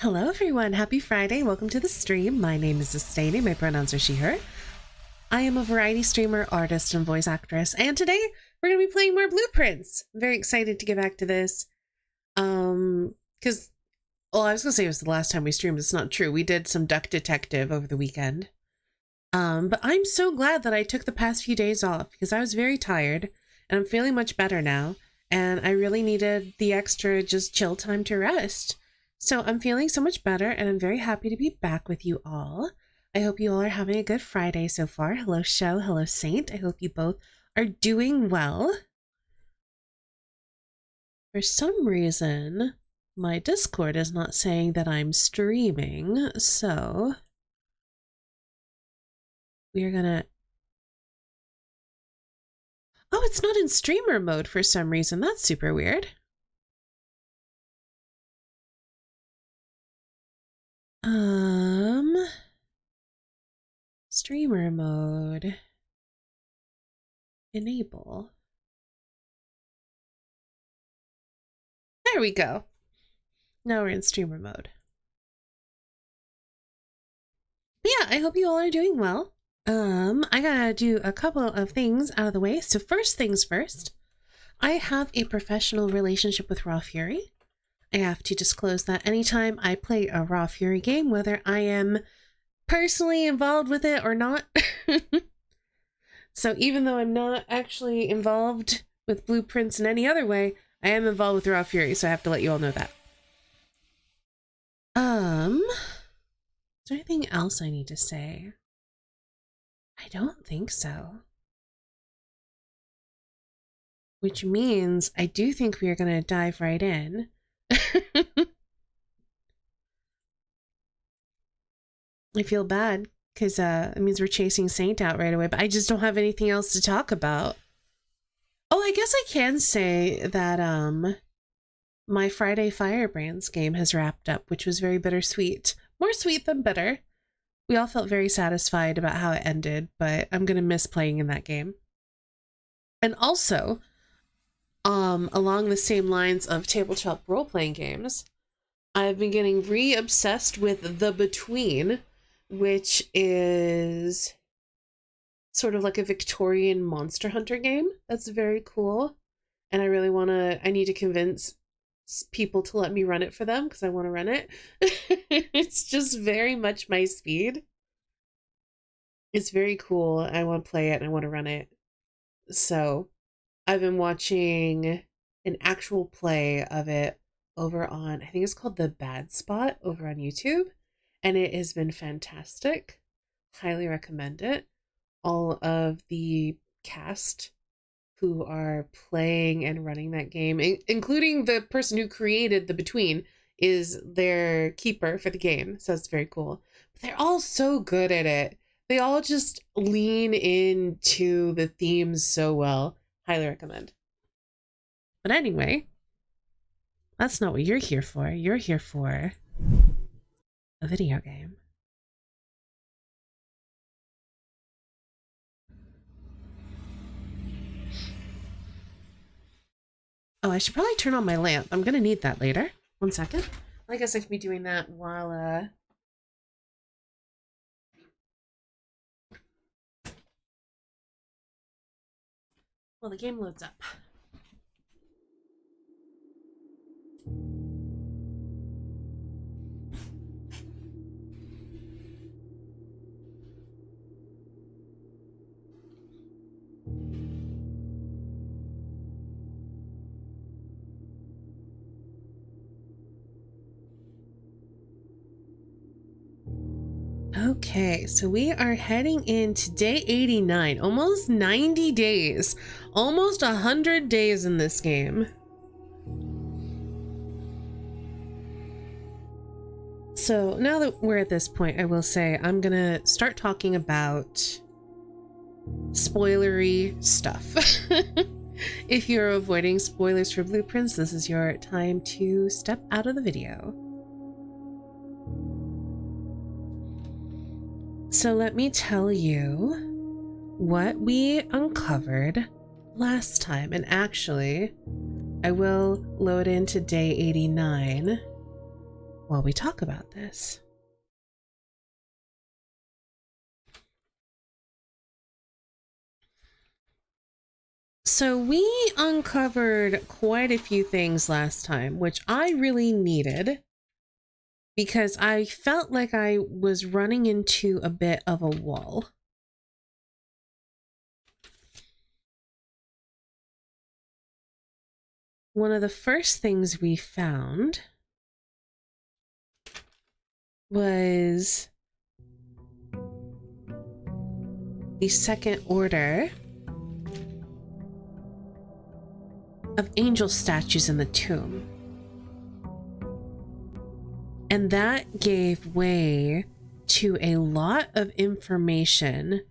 Hello everyone, happy Friday, welcome to the stream. My name is Estanie, my pronouns are she, her. I am a variety streamer, artist, and voice actress, and today we're going to be playing more Blueprints. I'm very excited to get back to this. Because, well, I was going to say it was the last time we streamed, it's not true. We did some Duck Detective over the weekend. But I'm so glad that I took the past few days off, because I was very tired, and I'm feeling much better now, and I really needed the extra just chill time to rest. So I'm feeling so much better, and I'm very happy to be back with you all. I hope you all are having a good Friday so far. Hello, Show. Hello, Saint. I hope you both are doing well. For some reason, my Discord is not saying that I'm streaming, so we're gonna... Oh, it's not in streamer mode for some reason. That's super weird. Streamer mode. Enable. There we go. Now we're in streamer mode. But yeah, I hope you all are doing well. I gotta do a couple of things out of the way. So first things first, I have a professional relationship with Raw Fury. I have to disclose that anytime I play a Raw Fury game, whether I am personally involved with it or not. So even though I'm not actually involved with Blueprints in any other way, I am involved with Raw Fury, so I have to let you all know that. Is there anything else I need to say? I don't think so. Which means I do think we are going to dive right in. I feel bad because it means we're chasing Saint out right away, but I just don't have anything else to talk about. Oh, I guess I can say that my Friday Firebrands game has wrapped up, which was very bittersweet. More sweet than bitter. We all felt very satisfied about how it ended, but I'm gonna miss playing in that game. And also, along the same lines of tabletop role-playing games, I've been getting re-obsessed with The Between, which is sort of like a Victorian monster hunter game. That's very cool. And I need to convince people to let me run it for them because I want to run it. It's just very much my speed. It's very cool. I want to play it and I want to run it. So I've been watching an actual play of it over on, I think it's called The Bad Spot over on YouTube. And it has been fantastic. Highly recommend it. All of the cast who are playing and running that game, including the person who created The Between, is their keeper for the game. So it's very cool. But they're all so good at it. They all just lean into the themes so well. Highly recommend. But anyway, that's not what you're here for. You're here for a video game. Oh, I should probably turn on my lamp. I'm gonna need that later. 1 second. I guess I can be doing that while the game loads up. Okay, so we are heading into day 89, almost 90 days, almost 100 days in this game. So now that we're at this point, I will say I'm gonna start talking about spoilery stuff. If you're avoiding spoilers for Blueprints, this is your time to step out of the video. So let me tell you what we uncovered last time. And actually, I will load into day 89 while we talk about this. So we uncovered quite a few things last time, which I really needed because I felt like I was running into a bit of a wall. One of the first things we found was the second order of angel statues in the tomb. And that gave way to a lot of information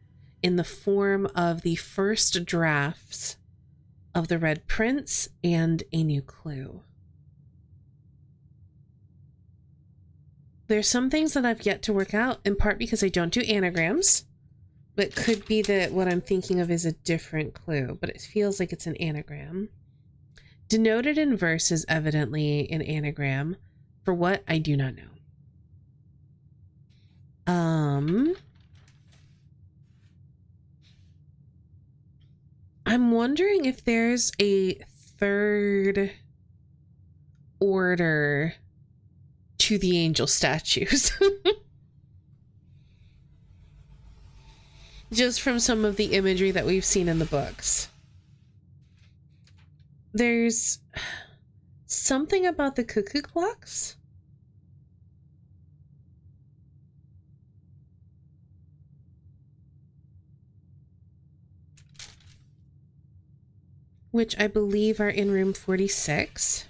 in the form of the first drafts of the Red Prince and a new clue. There's some things that I've yet to work out, in part because I don't do anagrams, but could be that what I'm thinking of is a different clue, but it feels like it's an anagram. Denoted in verse is evidently an anagram. For what, I do not know. I'm wondering if there's a third order to the angel statues. Just from some of the imagery that we've seen in the books. There's something about the cuckoo clocks. Which I believe are in room 46.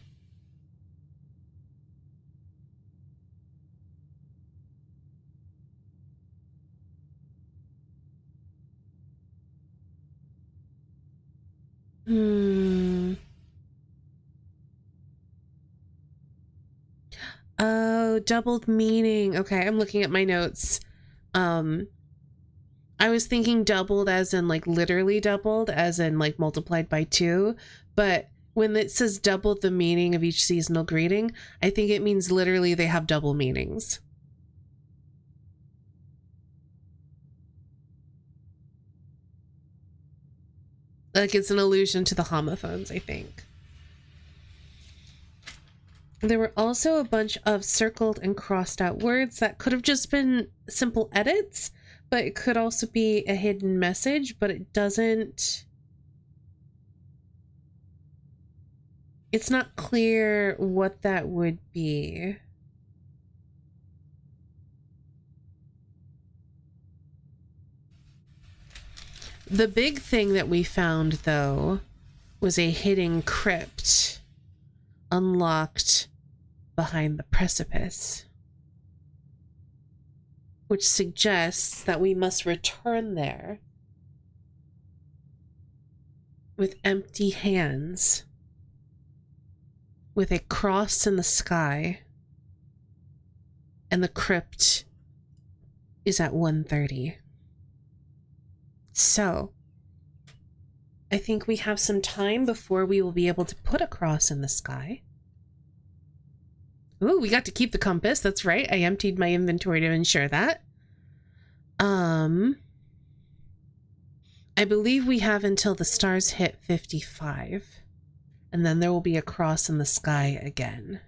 Oh, doubled meaning. Okay, I'm looking at my notes. I was thinking doubled as in like literally doubled, as in like multiplied by 2. But when it says doubled the meaning of each seasonal greeting, I think it means literally they have double meanings. Like it's an allusion to the homophones, I think. There were also a bunch of circled and crossed out words that could have just been simple edits, but it could also be a hidden message, but it doesn't... It's not clear what that would be. The big thing that we found, though, was a hidden crypt unlocked behind the precipice, which suggests that we must return there with empty hands, with a cross in the sky, and the crypt is at 1:30. So, I think we have some time before we will be able to put a cross in the sky. Ooh, we got to keep the compass. That's right. I emptied my inventory to ensure that. I believe we have until the stars hit 55. And then there will be a cross in the sky again.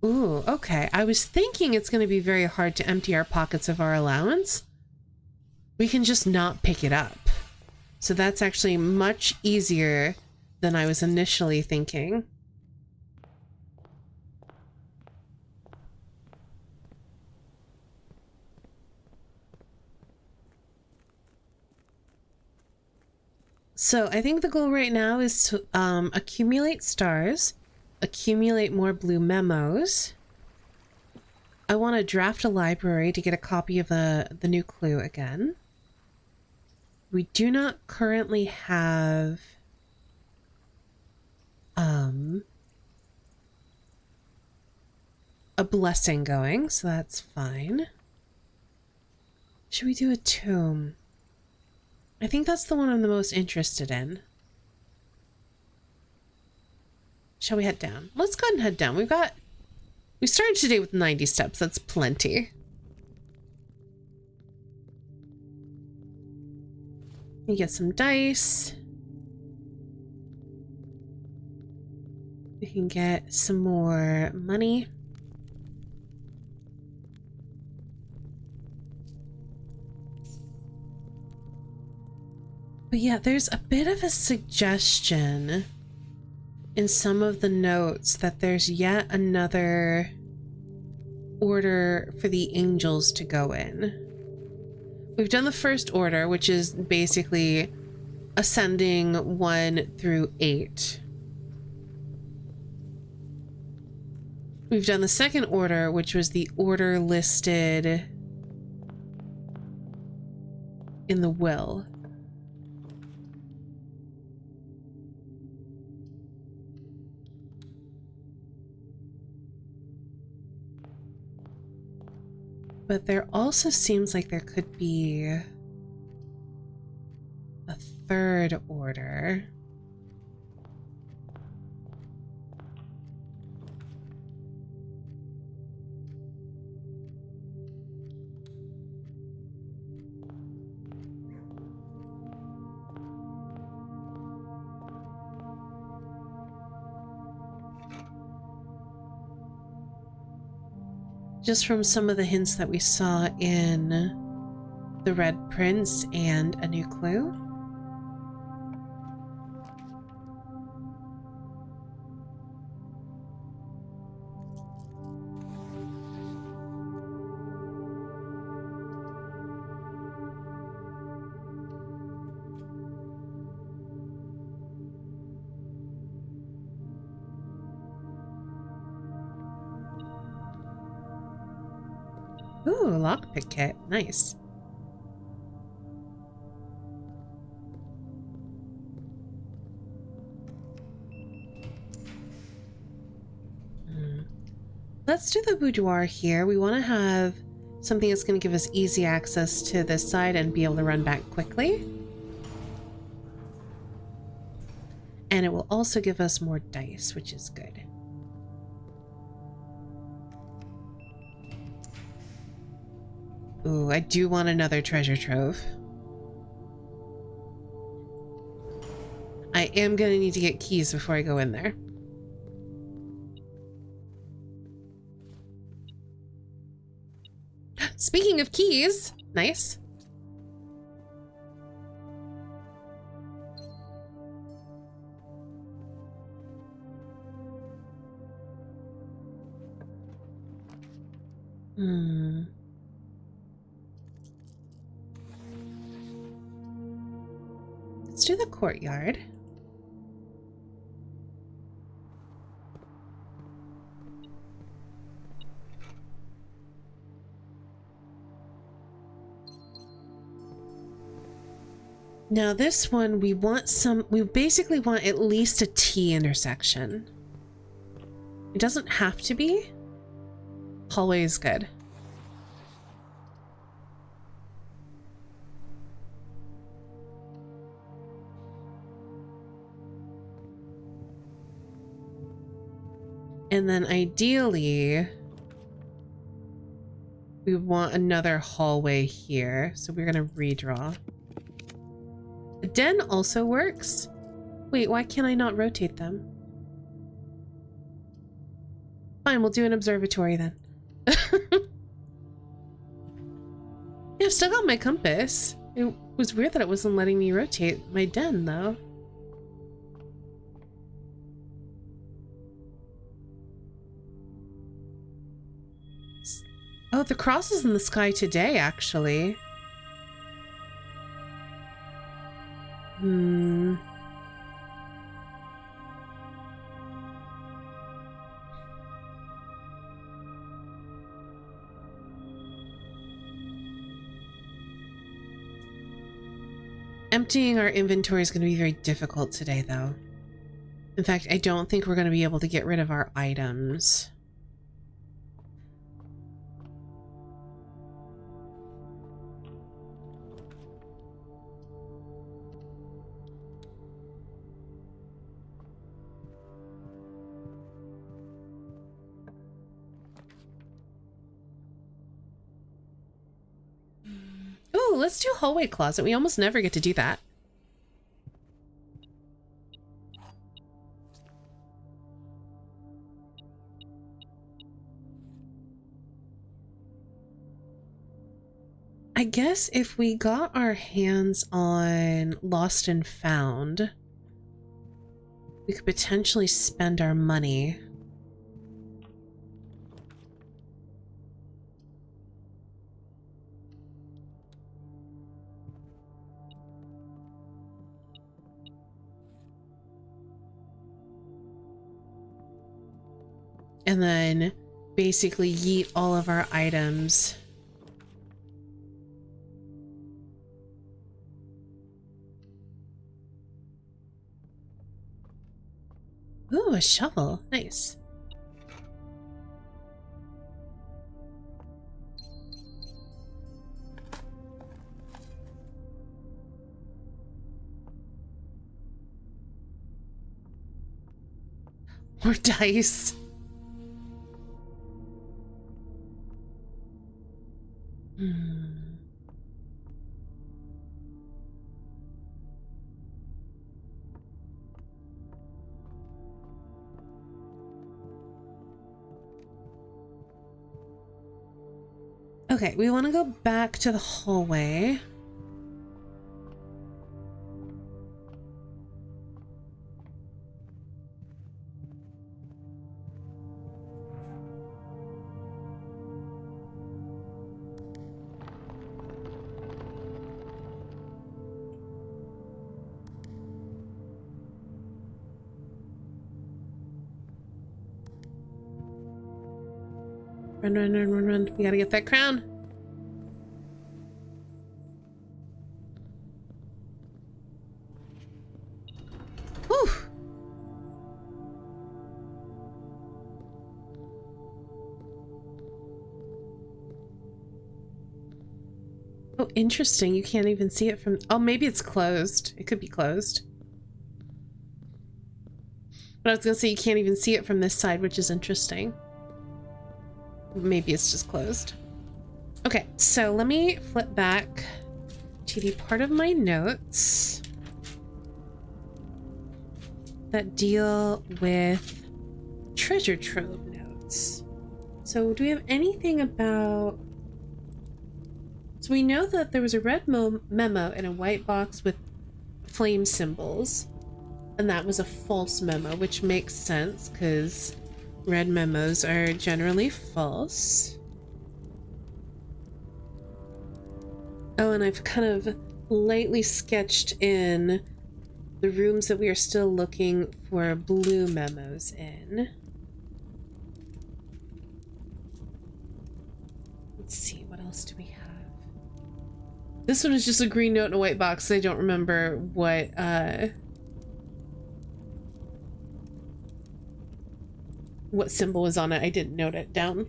Ooh, okay. I was thinking it's going to be very hard to empty our pockets of our allowance. We can just not pick it up. So that's actually much easier than I was initially thinking. So I think the goal right now is to accumulate stars, accumulate more blue memos. I want to draft a library to get a copy of the new clue again. We do not currently have a blessing going, so that's fine. Should we do a tomb? I think that's the one I'm the most interested in. Shall we head down? Let's go ahead and head down. We've got We started today with 90 steps. That's plenty. You get some dice. We can get some more money. But yeah, there's a bit of a suggestion in some of the notes that there's yet another order for the angels to go in. We've done the first order, which is basically ascending 1 through 8. We've done the second order, which was the order listed in the will. But there also seems like there could be a third order. Just from some of the hints that we saw in The Red Prince and A New Clue. Ooh, lockpick kit. Nice. Let's do the boudoir here. We want to have something that's going to give us easy access to this side and be able to run back quickly. And it will also give us more dice, which is good. Ooh, I do want another treasure trove. I am going to need to get keys before I go in there. Speaking of keys, nice. Let's do the courtyard. Now this one, we basically want at least a T intersection. It doesn't have to be. Hallway is good. And then ideally, we want another hallway here. So we're gonna redraw. A den also works. Wait, why can I not rotate them? Fine, we'll do an observatory then. Yeah, I've still got my compass. It was weird that it wasn't letting me rotate my den, though. Oh, the cross is in the sky today, actually. Emptying our inventory is going to be very difficult today, though. In fact, I don't think we're going to be able to get rid of our items. Ooh, let's do hallway closet. We almost never get to do that. I guess if we got our hands on Lost and Found, we could potentially spend our money. And then basically yeet all of our items. Ooh, a shovel. Nice. More dice. Okay, we want to go back to the hallway. Run, run, run, run, run. We gotta get that crown. Whew. Oh, interesting. You can't even see it from... Oh, maybe it's closed. It could be closed. But I was gonna say you can't even see it from this side, which is interesting. Maybe it's just closed. Okay, so let me flip back to the part of my notes that deal with treasure trove notes. So do we have anything about... So we know that there was a red memo in a white box with flame symbols, and that was a false memo, which makes sense because red memos are generally false. Oh, and I've kind of lightly sketched in the rooms that we are still looking for blue memos in. Let's see, what else do we have? This one is just a green note in a white box. I don't remember what symbol was on it. I didn't note it down.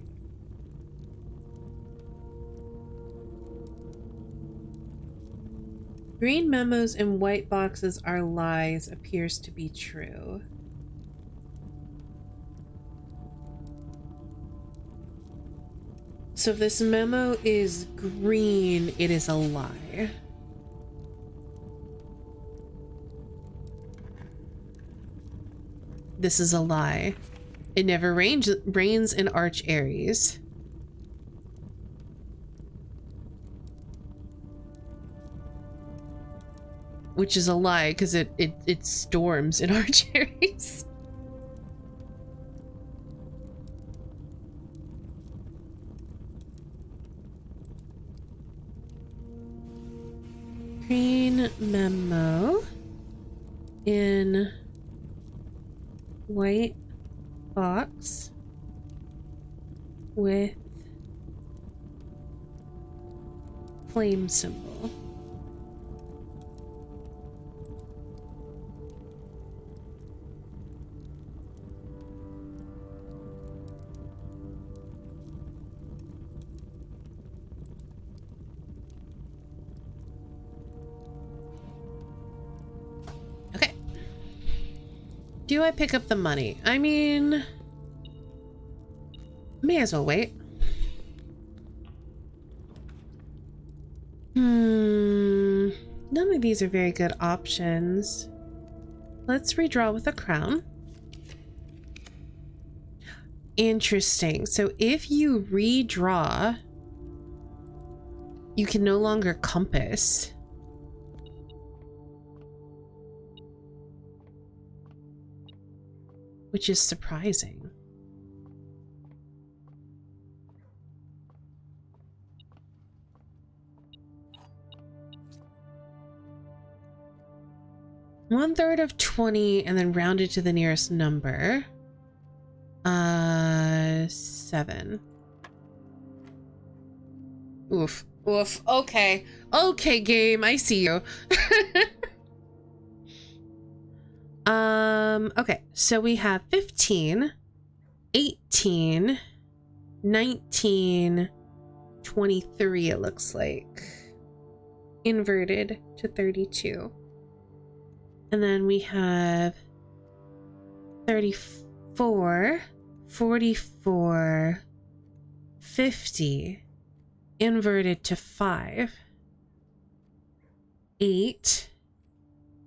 Green memos in white boxes are lies appears to be true. So if this memo is green, it is a lie. This is a lie. It never rains in Arch Aries. Which is a lie, because it storms in Arch Aries. Green memo in white box with flame symbol. Okay. Do I pick up the money? I mean, may as well wait. None of these are very good options. Let's redraw with a crown. Interesting. So if you redraw, you can no longer compass. Which is surprising. One third of 20 and then rounded to the nearest number. 7. Oof. Oof. Okay. Okay, game. I see you. Okay. So we have 15, 18, 19, 23, it looks like. Inverted to 32. And then we have 34, 44, 50, inverted to 5, 8,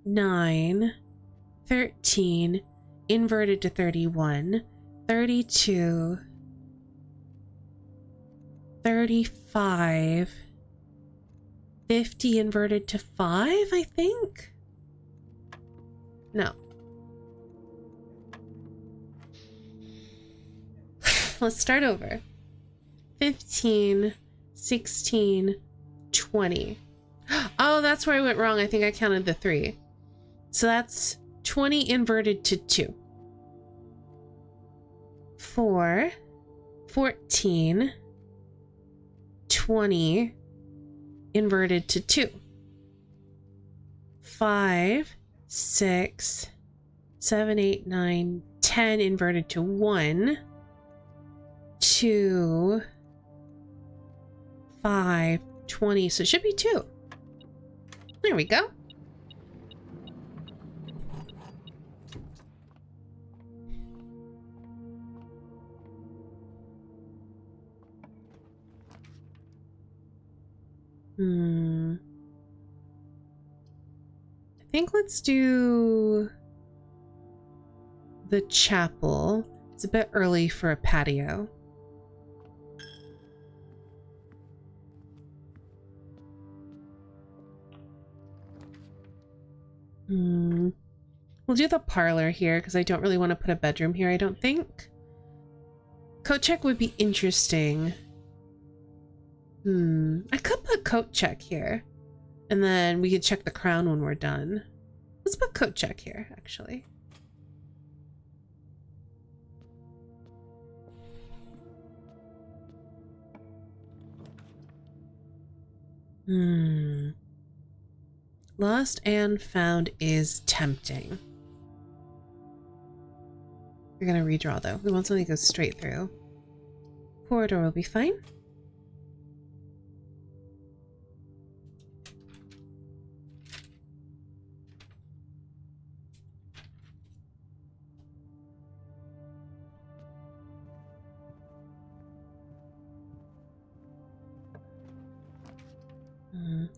9, 13, inverted to 31, 32, 35, 50, inverted to 5, I think? No. Let's start over. 15, 16, 20. Oh, that's where I went wrong. I think I counted the 3. So that's 20 inverted to 2. 4, 14, 20 inverted to 2. 5, 6, 7, 8, 9, 10 inverted to 1. 2, 5, 20. So it should be 2. There we go. I think let's do the chapel. It's a bit early for a patio. We'll do the parlor here because I don't really want to put a bedroom here, I don't think. Coat check would be interesting. I could put coat check here. And then we could check the crown when we're done. Let's put coat check here, actually. Lost and found is tempting. We're gonna redraw though. We want something that goes straight through. Corridor will be fine.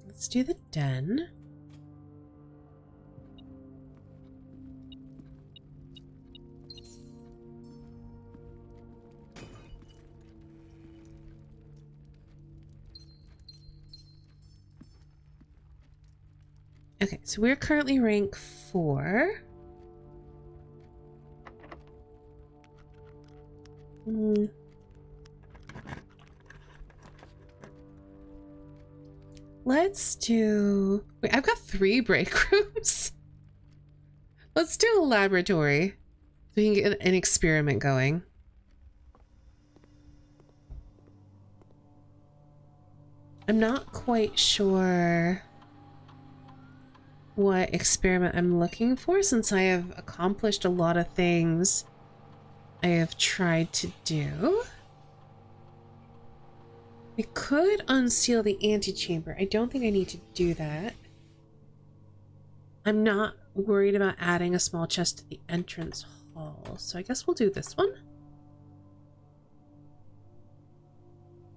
Let's do the den. Okay, so we're currently rank 4. Let's do... Wait, I've got 3 break rooms. Let's do a laboratory so we can get an experiment going. I'm not quite sure what experiment I'm looking for since I have accomplished a lot of things I have tried to do. We could unseal the antechamber. I don't think I need to do that. I'm not worried about adding a small chest to the entrance hall, so I guess we'll do this one.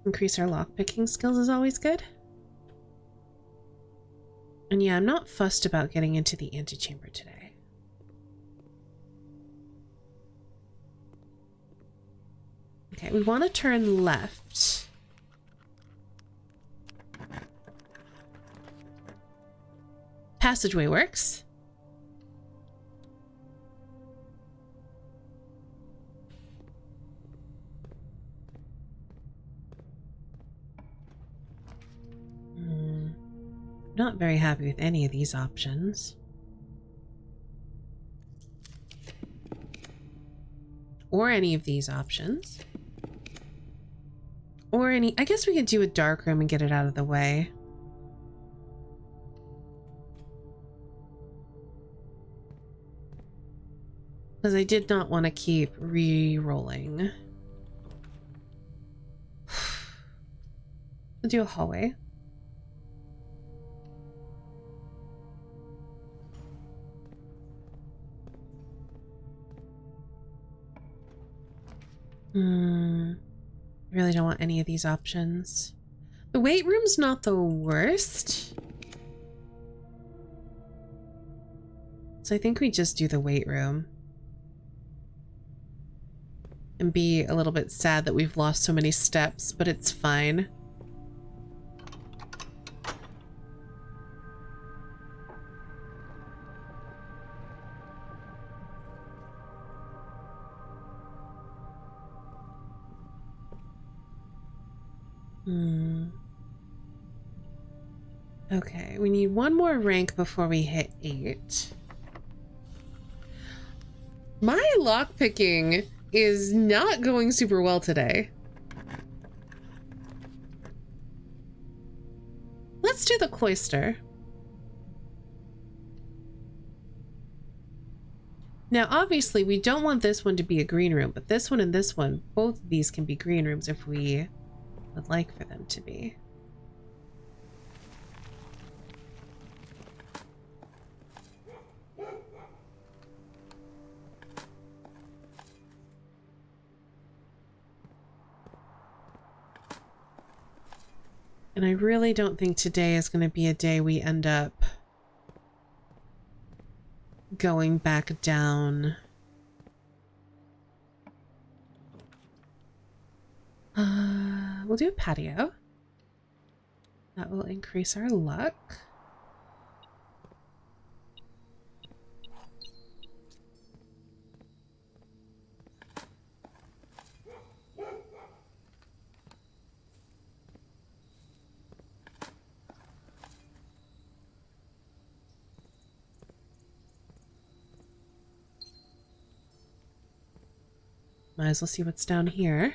Increase our lockpicking skills is always good. And yeah, I'm not fussed about getting into the antechamber today. Okay, we want to turn left. Passageway works. Not very happy with any of these options. Or any of these options. Or any... I guess we could do a dark room and get it out of the way. Because I did not want to keep re-rolling. We'll do a hallway. I really don't want any of these options. The weight room's not the worst. So I think we just do the weight room. And be a little bit sad that we've lost so many steps, but it's fine. Okay, we need one more rank before we hit 8. My lockpicking is not going super well today. Let's do the cloister. Now, obviously, we don't want this one to be a green room, but this one and this one, both of these can be green rooms if we would like for them to be. And I really don't think today is going to be a day we end up going back down. We'll do a patio. That will increase our luck. Might as well see what's down here.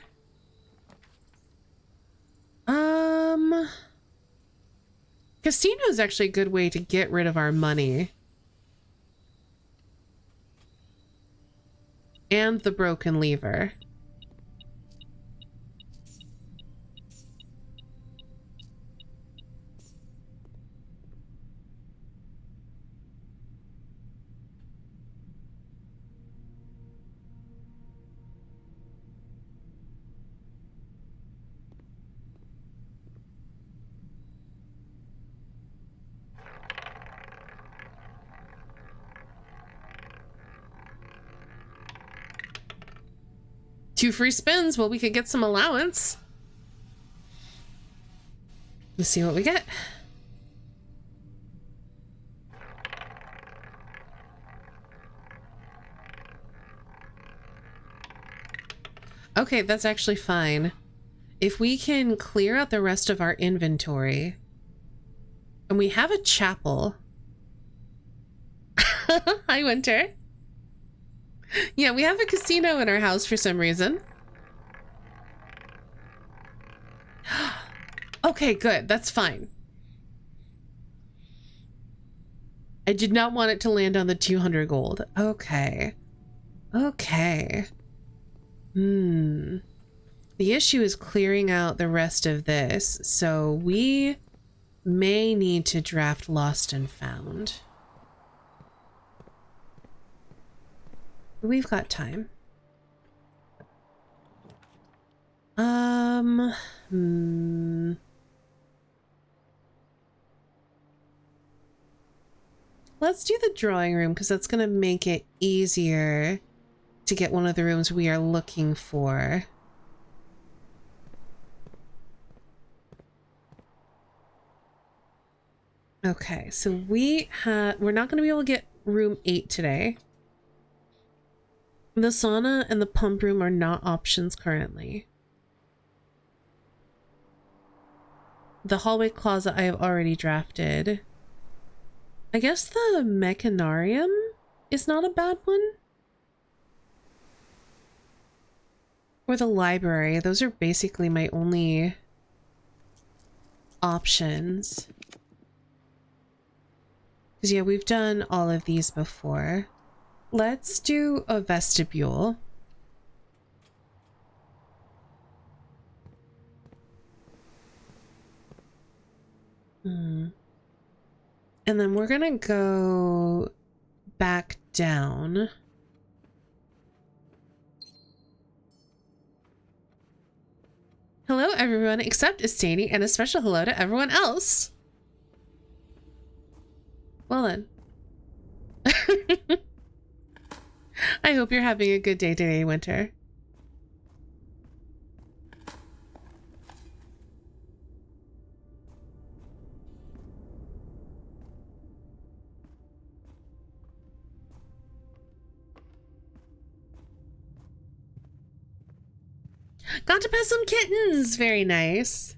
Casino is actually a good way to get rid of our money. And the broken lever. Two free spins. Well, we could get some allowance. Let's see what we get. Okay, that's actually fine. If we can clear out the rest of our inventory, and we have a chapel. Hi, Winter. Yeah, we have a casino in our house for some reason. Okay, good. That's fine. I did not want it to land on the 200 gold. Okay. Okay. The issue is clearing out the rest of this, so we may need to draft Lost and Found. We've got time. Let's do the drawing room because that's going to make it easier to get one of the rooms we are looking for. Okay, so we're not going to be able to get room 8 today. The sauna and the pump room are not options currently. The hallway closet I have already drafted. I guess the mechanarium is not a bad one. Or the library. Those are basically my only options. Because yeah, we've done all of these before. Let's do a vestibule. And then we're gonna go back down. Hello everyone except Estani, and a special hello to everyone else. Well then. I hope you're having a good day today, Winter. Got to pet some kittens! Very nice.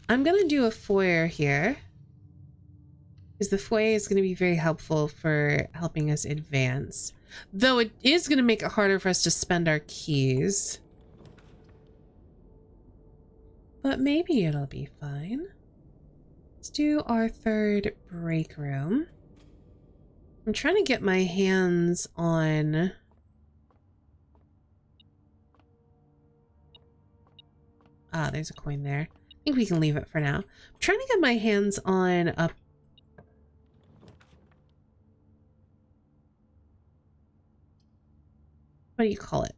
I'm gonna do a foyer here. Because the foyer is going to be very helpful for helping us advance. Though it is going to make it harder for us to spend our keys. But maybe it'll be fine. Let's do our third break room. I'm trying to get my hands on... Ah, there's a coin there. I think we can leave it for now. I'm trying to get my hands on a... What do you call it?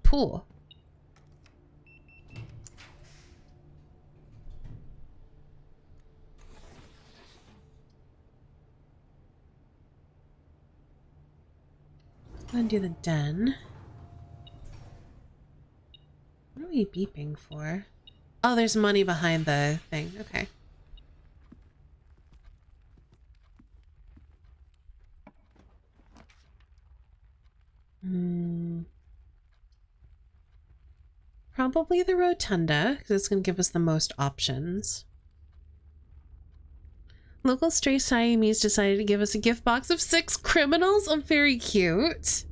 Pool. I'm gonna do the den. What are we beeping for? Oh, there's money behind the thing. Okay. Probably the rotunda, because it's going to give us the most options. Local stray Siamese decided to give us a gift box of 6 criminals. Oh, very cute.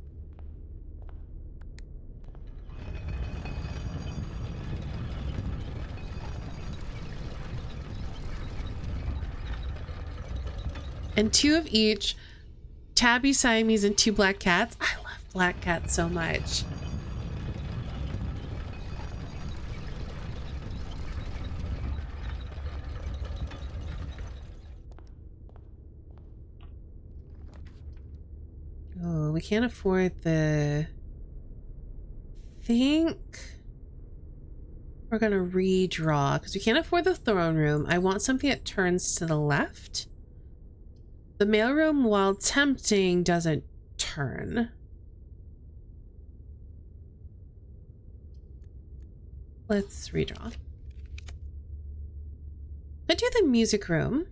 And 2 of each. Tabby Siamese and 2 black cats. I love black cats so much. Oh, we can't afford the... think we're gonna redraw because we can't afford the throne room. I want something that turns to the left. The mailroom, while tempting, doesn't turn. Let's redraw. Let's do the music room.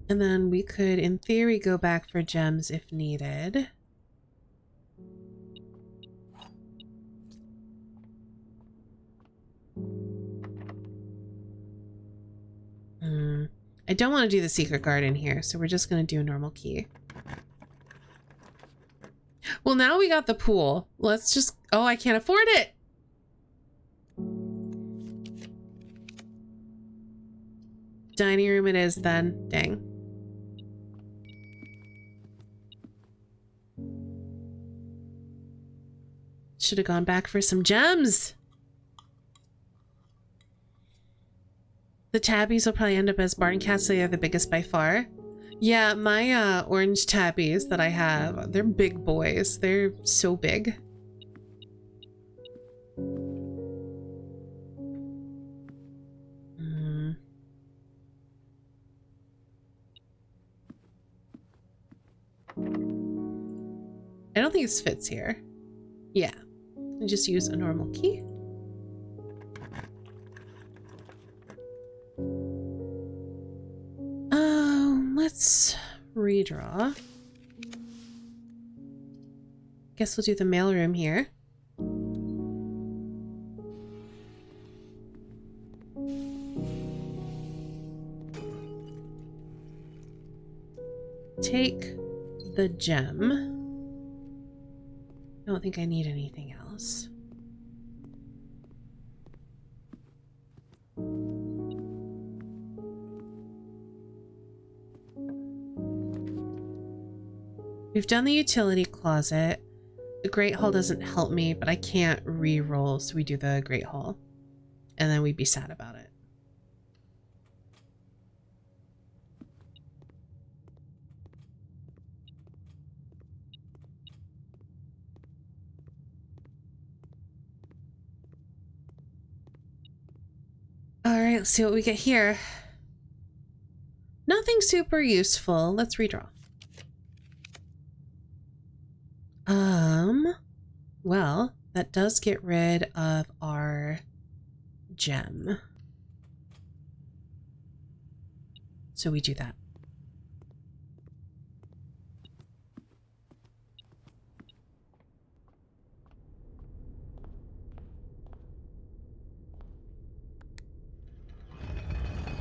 And then we could, in theory, go back for gems if needed. I don't want to do the secret garden here, so we're just going to do a normal key. Well, now we got the pool. Let's just... Oh, I can't afford it! Dining room it is then. Dang. Should have gone back for some gems. The tabbies will probably end up as barn cats. They are the biggest by far. Yeah, my orange tabbies that I have, they're big boys. They're so big. I don't think this fits here. Yeah, I just use a normal key. Let's redraw. Guess we'll do the mailroom here. Take the gem. I don't think I need anything else. We've done the utility closet. The Great Hall doesn't help me, but I can't re-roll, so we do the Great Hall. And then we'd be sad about it. Alright, let's see what we get here. Nothing super useful. Let's redraw. Well, that does get rid of our gem. So we do that.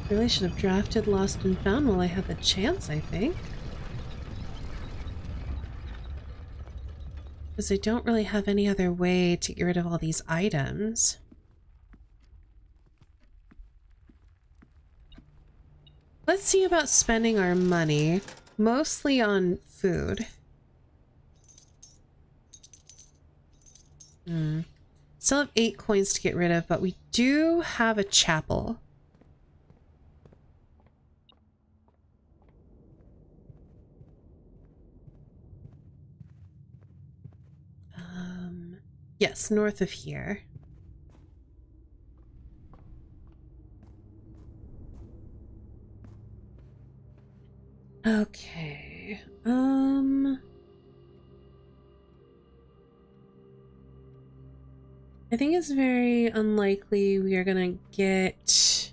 Really should have drafted Lost and Found while I had the chance, I think. Because I don't really have any other way to get rid of all these items. Let's see about spending our money, mostly on food. Still have 8 coins to get rid of, but we do have a chapel. Yes, north of here. Okay. I think it's very unlikely we are gonna get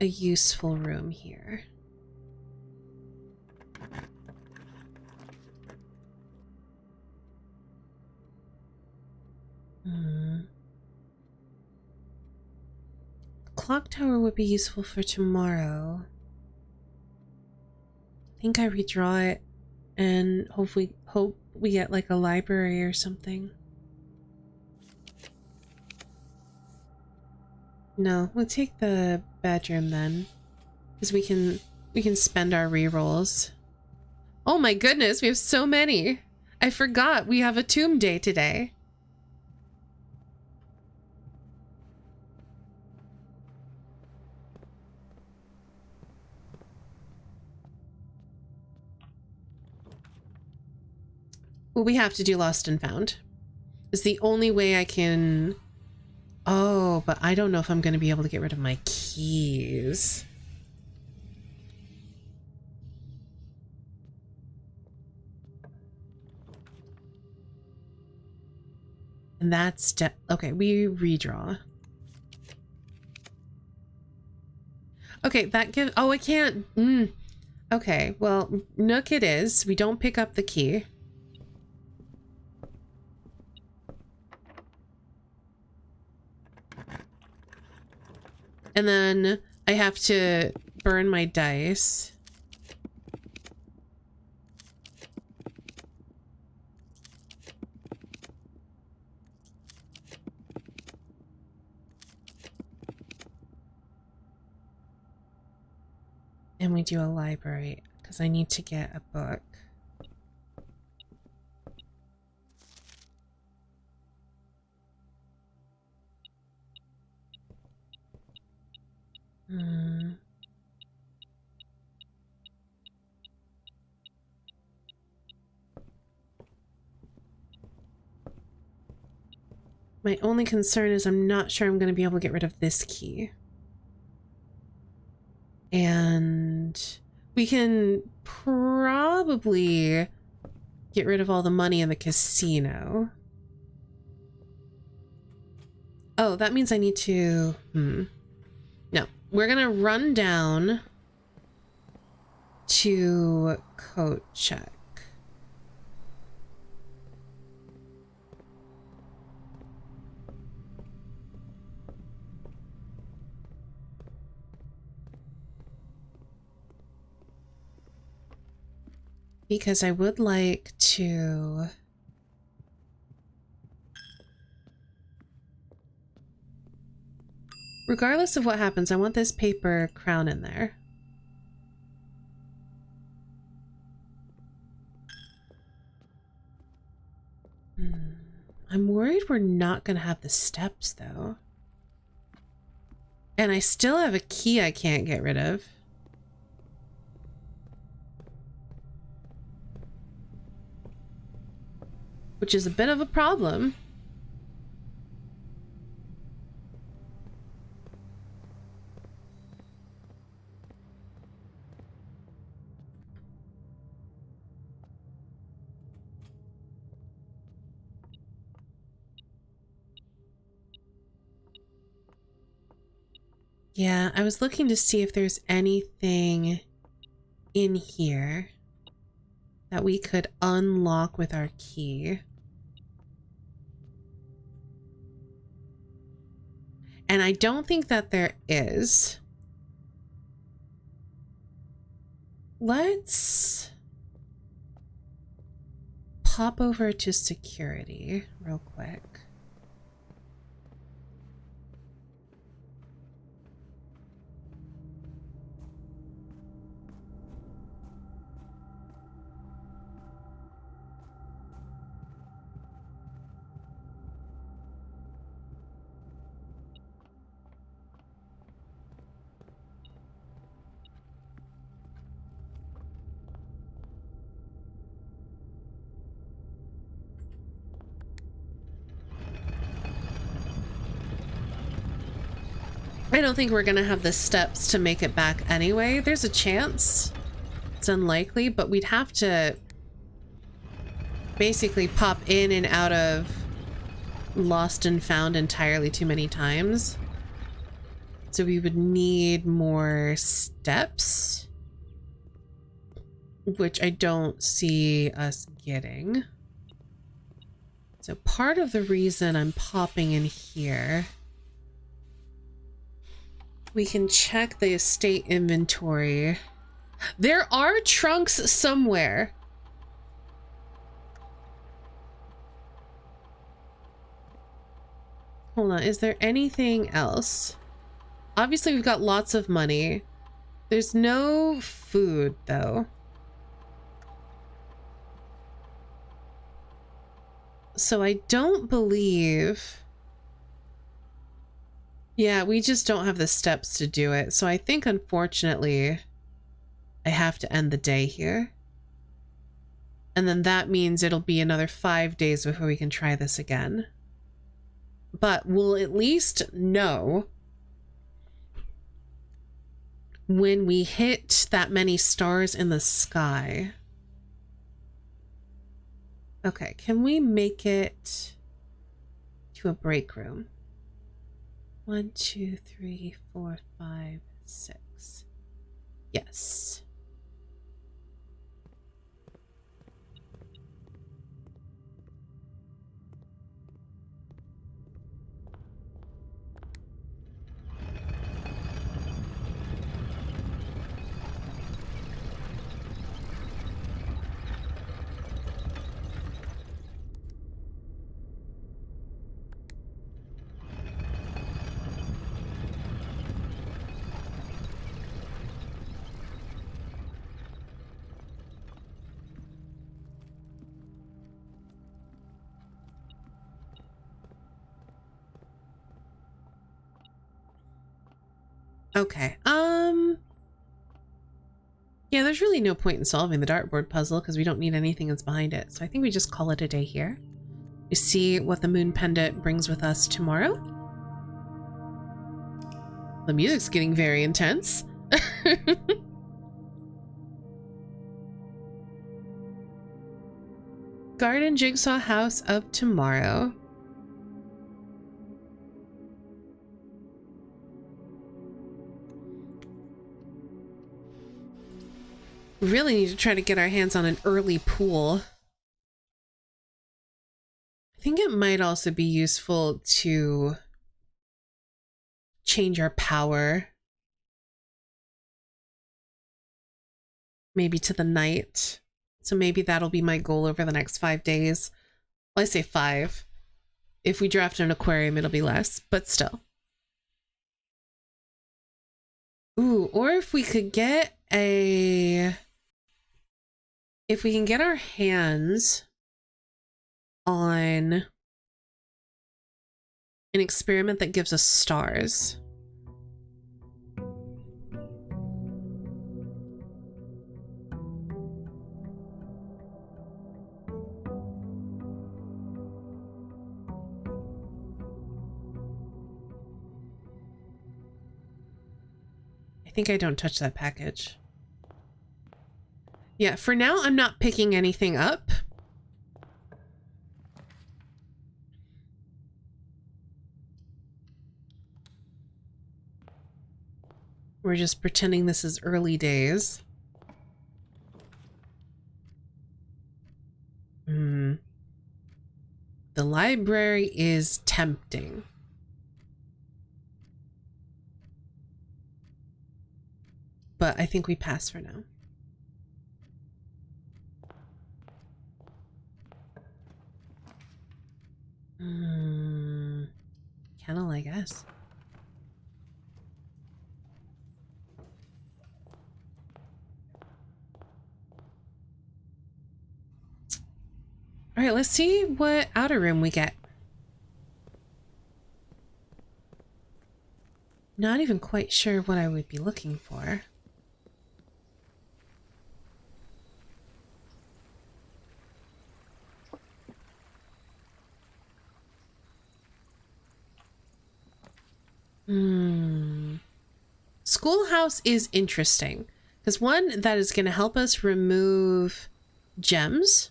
a useful room here. Clock tower would be useful for tomorrow. I think I redraw it and hope we get like a library or something. No, we'll take the bedroom then, because we can spend our rerolls. Oh my goodness, we have so many. I forgot we have a tomb day today. Well, we have to do Lost and Found. It's the only way I can... Oh, but I don't know if I'm going to be able to get rid of my keys. And that's... Okay, we redraw. Okay, that gives... Oh, I can't... Okay, well, Nook it is. We don't pick up the key. And then I have to burn my dice. And we do a library, because I need to get a book. My only concern is I'm not sure I'm going to be able to get rid of this key. And we can probably get rid of all the money in the casino. Oh, that means I need to... No, we're going to run down to code check. Because I would like to... Regardless of what happens, I want this paper crown in there. I'm worried we're not going to have the steps, though. And I still have a key I can't get rid of. Which is a bit of a problem. Yeah, I was looking to see if there's anything in here that we could unlock with our key. And I don't think that there is. Let's pop over to security real quick. I don't think we're gonna have the steps to make it back anyway. There's a chance. It's unlikely, but we'd have to basically pop in and out of Lost and Found entirely too many times. So we would need more steps, which I don't see us getting. So part of the reason I'm popping in here, we can check the estate inventory. There are trunks somewhere. Hold on, is there anything else? Obviously, we've got lots of money. There's no food, though. So I don't believe... Yeah, we just don't have the steps to do it. So I think, unfortunately, I have to end the day here. And then that means it'll be another 5 days before we can try this again. But we'll at least know when we hit that many stars in the sky. Okay, can we make it to a break room? 1, 2, 3, 4, 5, 6. Yes. Okay, yeah, there's really no point in solving the dartboard puzzle because we don't need anything that's behind it. So I think we just call it a day here. We see what the moon pendant brings with us tomorrow. The music's getting very intense. Garden Jigsaw House of Tomorrow. We really need to try to get our hands on an early pool. I think it might also be useful to change our power. Maybe to the night. So maybe that'll be my goal over the next 5 days. Well, I say 5. If we draft an aquarium, it'll be less, but still. Ooh, or if we could get a... If we can get our hands on an experiment that gives us stars. I think I don't touch that package. Yeah, for now, I'm not picking anything up. We're just pretending this is early days. The library is tempting. But I think we pass for now. Kennel, I guess. All right, let's see what outer room we get. Not even quite sure what I would be looking for. Schoolhouse is interesting because one, that is going to help us remove gems.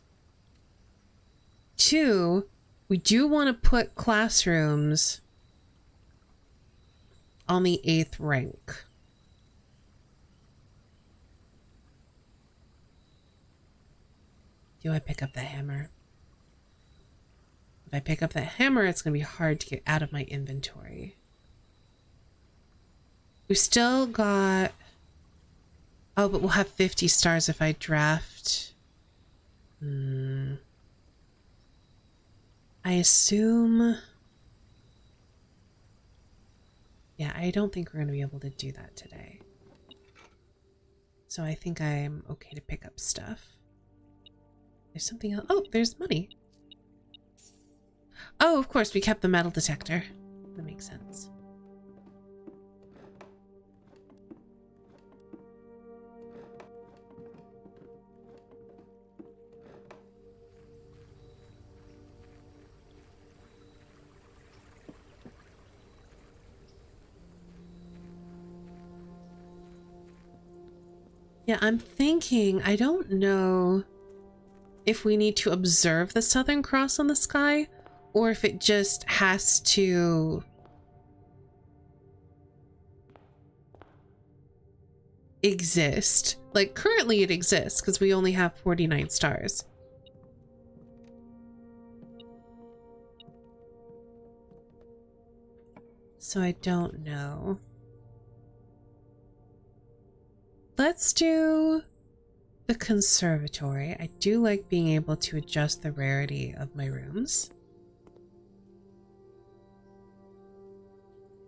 2, we do want to put classrooms on the 8th rank. Do I pick up the hammer? If I pick up the hammer, it's going to be hard to get out of my inventory. We've still got... Oh, but we'll have 50 stars if I draft. I assume... Yeah, I don't think we're going to be able to do that today. So I think I'm okay to pick up stuff. There's something else. Oh, there's money. Oh, of course, we kept the metal detector. That makes sense. Yeah, I'm thinking, I don't know if we need to observe the Southern Cross on the sky or if it just has to exist. Like, currently it exists because we only have 49 stars. So I don't know. Let's do the conservatory. I do like being able to adjust the rarity of my rooms.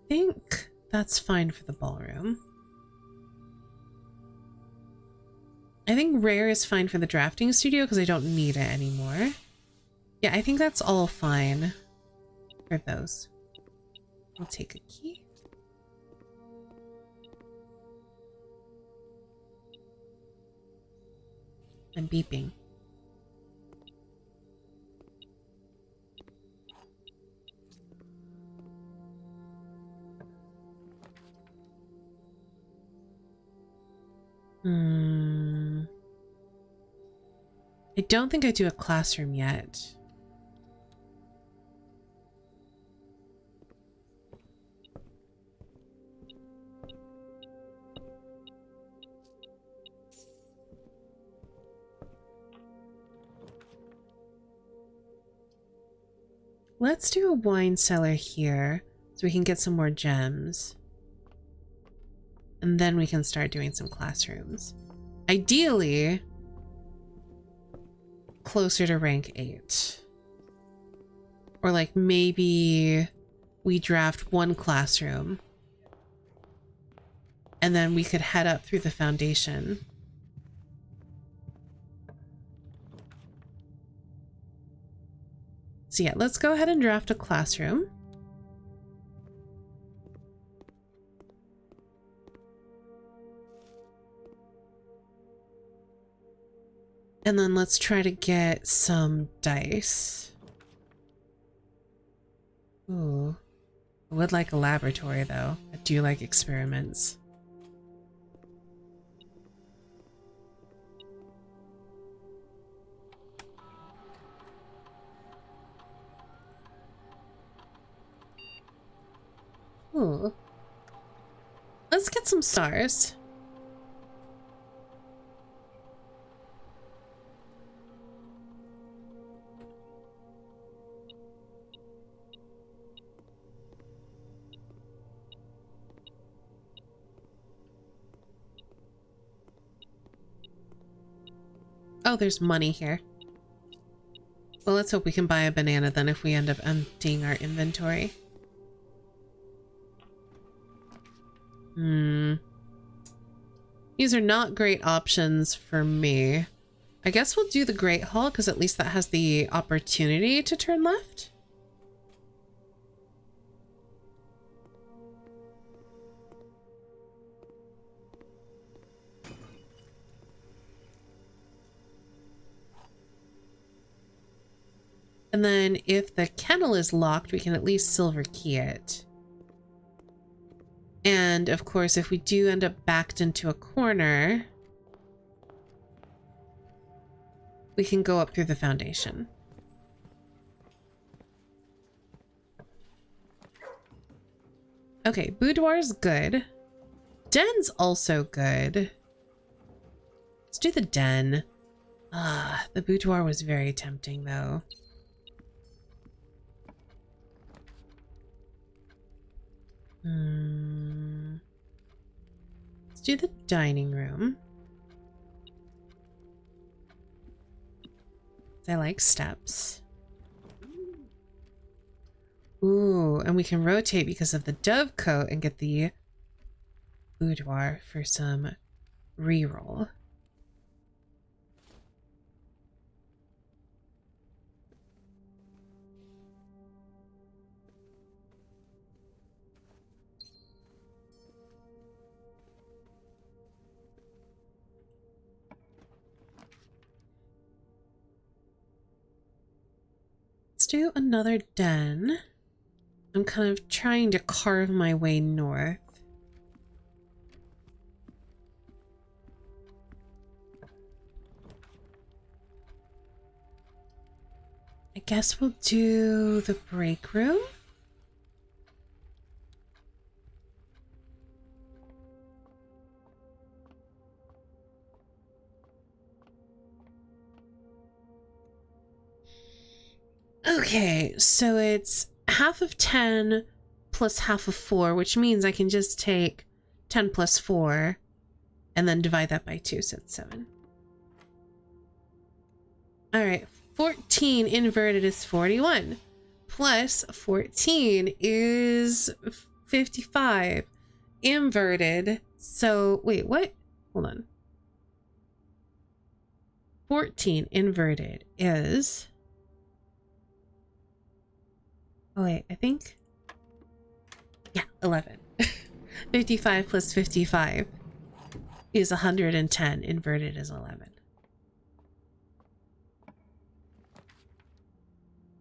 I think that's fine for the ballroom. I think rare is fine for the drafting studio because I don't need it anymore. Yeah, I think that's all fine for those. I'll take a key. I'm beeping. Hmm. I don't think I do a classroom yet. Let's do a wine cellar here so we can get some more gems. And then we can start doing some classrooms. Ideally, closer to rank 8. Or like maybe we draft one classroom and then we could head up through the foundation. So yeah, let's go ahead and draft a classroom. And then let's try to get some dice. Ooh. I would like a laboratory though. I do like experiments. Ooh. Let's get some stars. Oh, there's money here. Well, let's hope we can buy a banana then if we end up emptying our inventory. These are not great options for me. I guess we'll do the Great Hall because at least that has the opportunity to turn left. And then if the kennel is locked, we can at least silver key it. And of course, if we do end up backed into a corner, we can go up through the foundation. Okay, boudoir's good. Den's also good. Let's do the den. Ah, the boudoir was very tempting though. Let's do the dining room. I like steps. Ooh, and we can rotate because of the dove coat and get the boudoir for some reroll. Let's do another den. I'm kind of trying to carve my way north. I guess we'll do the break room. Okay, so it's half of 10 plus half of 4, which means I can just take 10 plus 4 and then divide that by 2, so it's 7. All right, 14 inverted is 41, plus 14 is 55 inverted. So wait, what? Hold on. 14 inverted is... Oh wait, I think... Yeah, 11. 55 plus 55 is 110. Inverted is 11.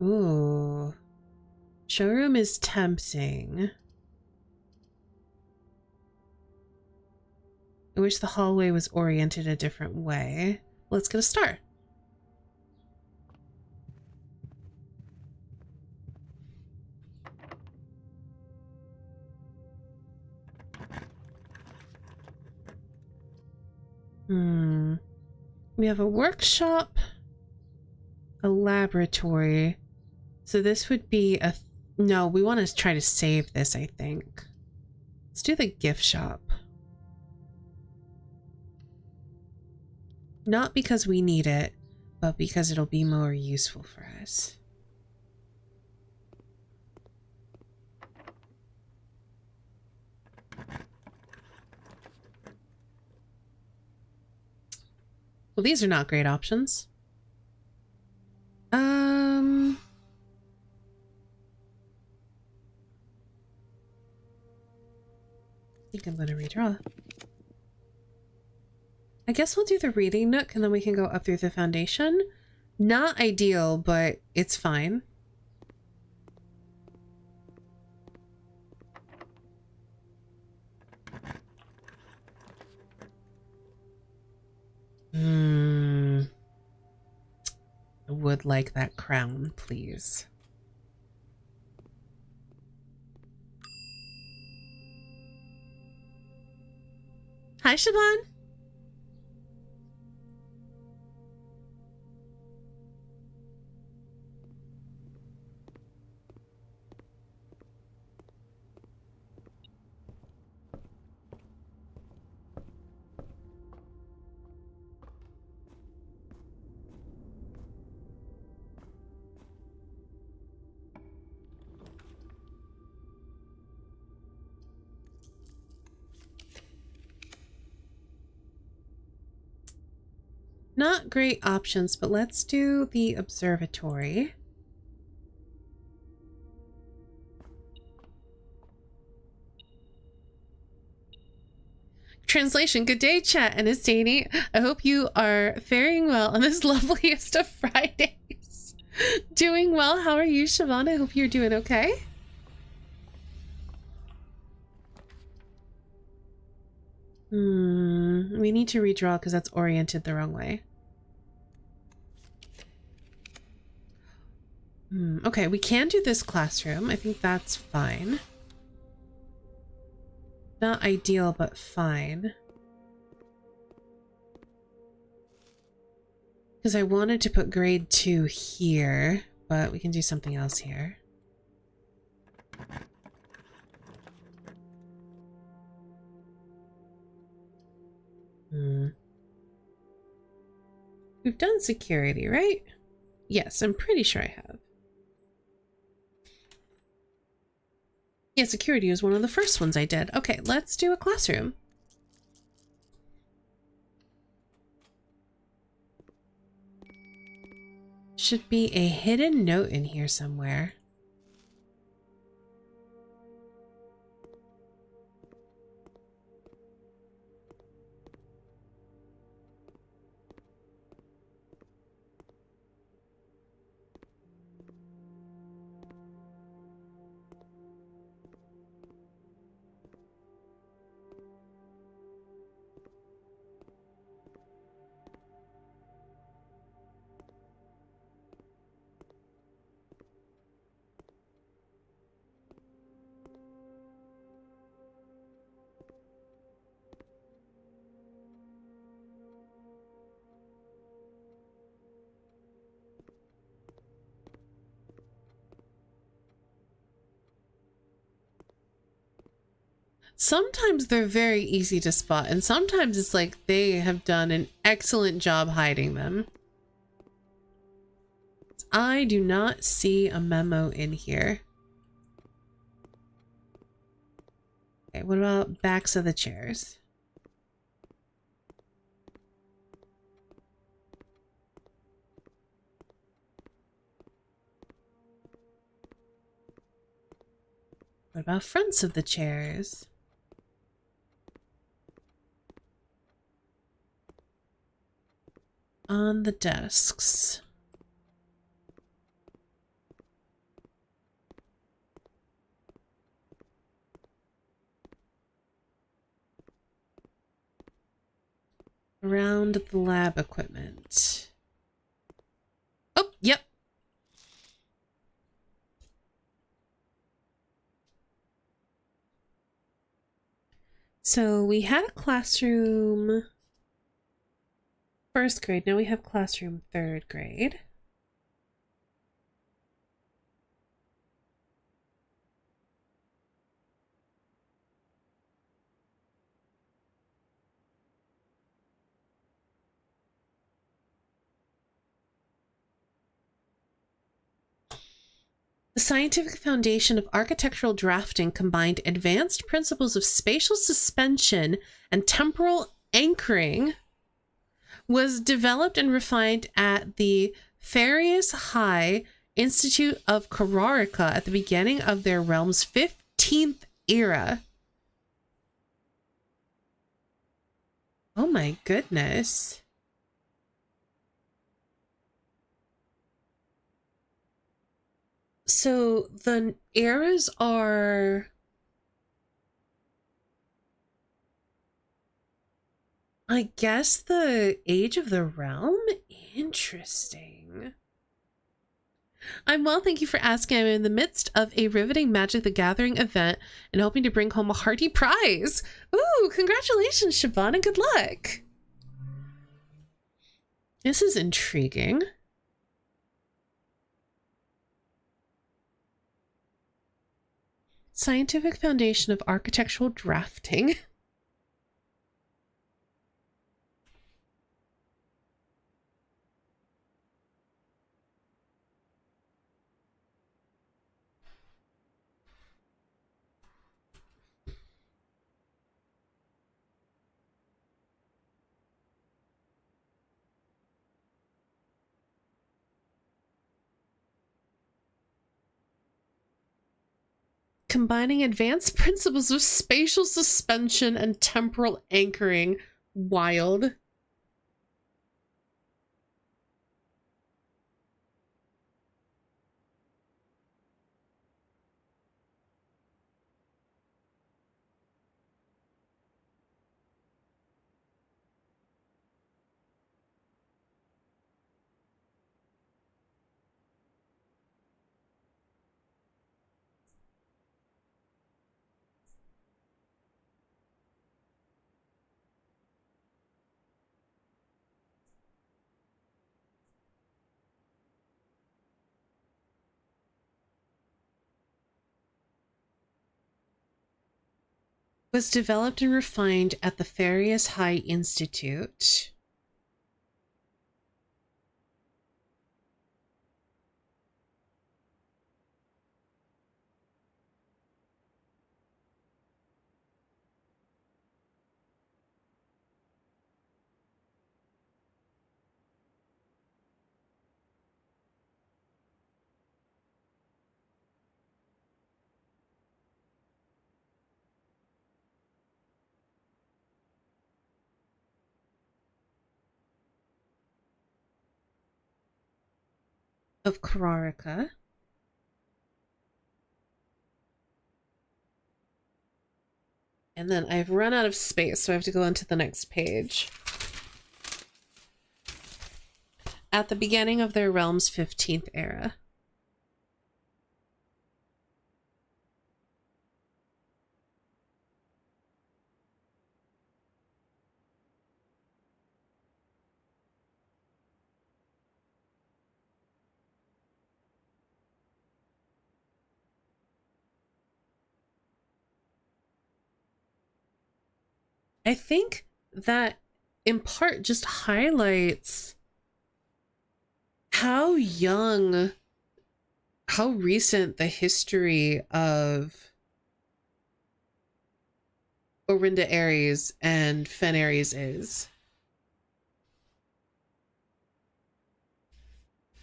Ooh. Showroom is tempting. wish the hallway was oriented a different way. Let's get a star. We have a workshop, a laboratory. So this would be a... No, we want to try to save this, I think. Let's do the gift shop. Not because we need it, but because it'll be more useful for us. Well, these are not great options. I think I'm going to redraw. I guess we'll do the reading nook and then we can go up through the foundation. Not ideal, but it's fine. I would like that crown, please. Hi, Siobhan. Not great options, but let's do the observatory. Translation, good day, chat and Estani. I hope you are faring well on this loveliest of Fridays. Doing well. How are you, Siobhan? I hope you're doing okay. We need to redraw because that's oriented the wrong way. Okay, we can do this classroom. I think that's fine. Not ideal, but fine. Because I wanted to put grade 2 here, but we can do something else here. We've done security, right? Yes, I'm pretty sure I have. Yeah, security was one of the first ones I did. Okay, let's do a classroom. Should be a hidden note in here somewhere. Sometimes they're very easy to spot, and sometimes it's like they have done an excellent job hiding them. I do not see a memo in here. Okay, what about backs of the chairs? What about fronts of the chairs? On the desks. Around the lab equipment. Oh, yep. So we had a classroom first grade. Now we have classroom third grade. The scientific foundation of architectural drafting combined advanced principles of spatial suspension and temporal anchoring, was developed and refined at the Farias High Institute of Carrarica at the beginning of their realm's 15th era. Oh my goodness. So the eras are... I guess the age of the realm? Interesting. I'm well, thank you for asking. I'm in the midst of a riveting Magic the Gathering event and hoping to bring home a hearty prize. Ooh, congratulations, Siobhan, and good luck. This is intriguing. Scientific foundation of architectural drafting. Combining advanced principles of spatial suspension and temporal anchoring. Wild. Was developed and refined at the Farias High Institute. Of Carrarica. And then I've run out of space, so I have to go into the next page. At the beginning of their realm's 15th era. I think that in part just highlights how young, how recent the history of Orinda Aries and Fen Aries is.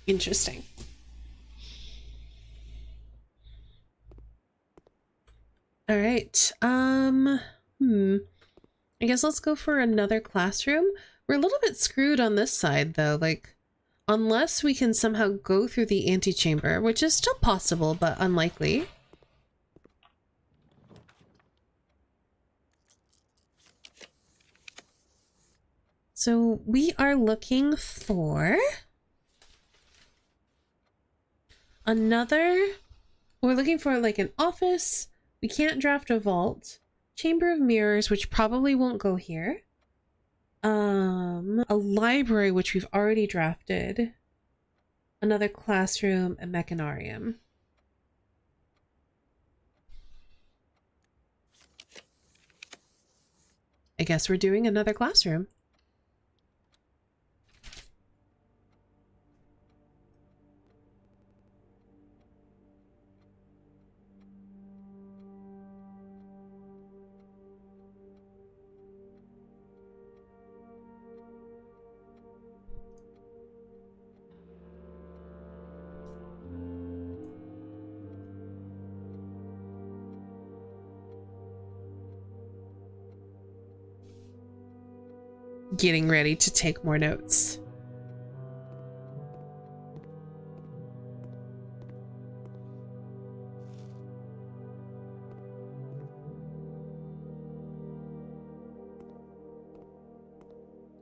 Interesting. All right. I guess let's go for another classroom. We're a little bit screwed on this side though, like unless we can somehow go through the antechamber, which is still possible but unlikely. So we are looking for another, we're looking for like an office. We can't draft a vault. Chamber of Mirrors, which probably won't go here. A library, which we've already drafted. Another classroom, a mechanarium. I guess we're doing another classroom. Getting ready to take more notes.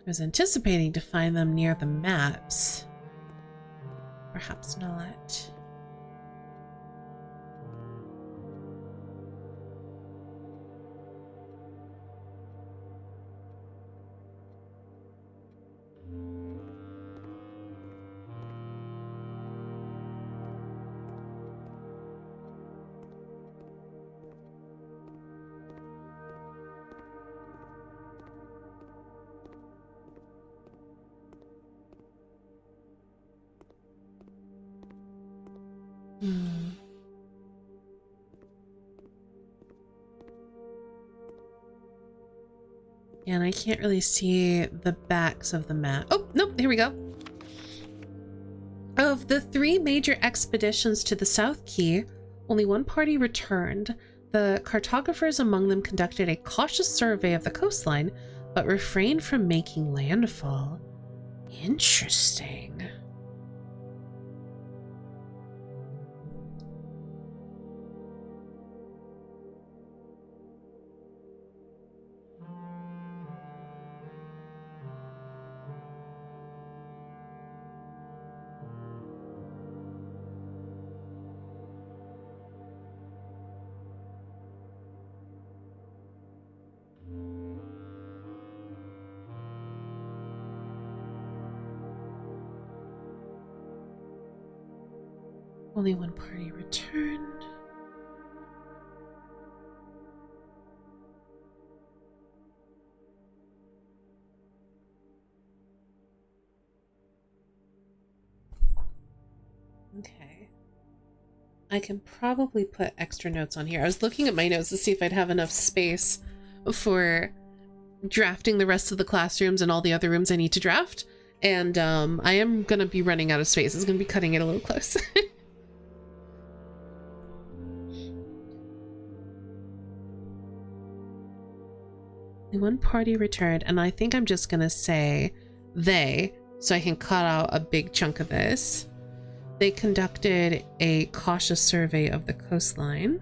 I was anticipating to find them near the maps. Perhaps not. And I can't really see the backs of the map. Oh, nope, here we go. Of the 3 major expeditions to the South Key, only one party returned. The cartographers among them conducted a cautious survey of the coastline, but refrained from making landfall. Interesting. Only one party returned. Okay. I can probably put extra notes on here. I was looking at my notes to see if I'd have enough space for drafting the rest of the classrooms and all the other rooms I need to draft. And I am going to be running out of space. It's going to be cutting it a little close. One party returned, and I think I'm just gonna say they, so I can cut out a big chunk of this. They conducted a cautious survey of the coastline.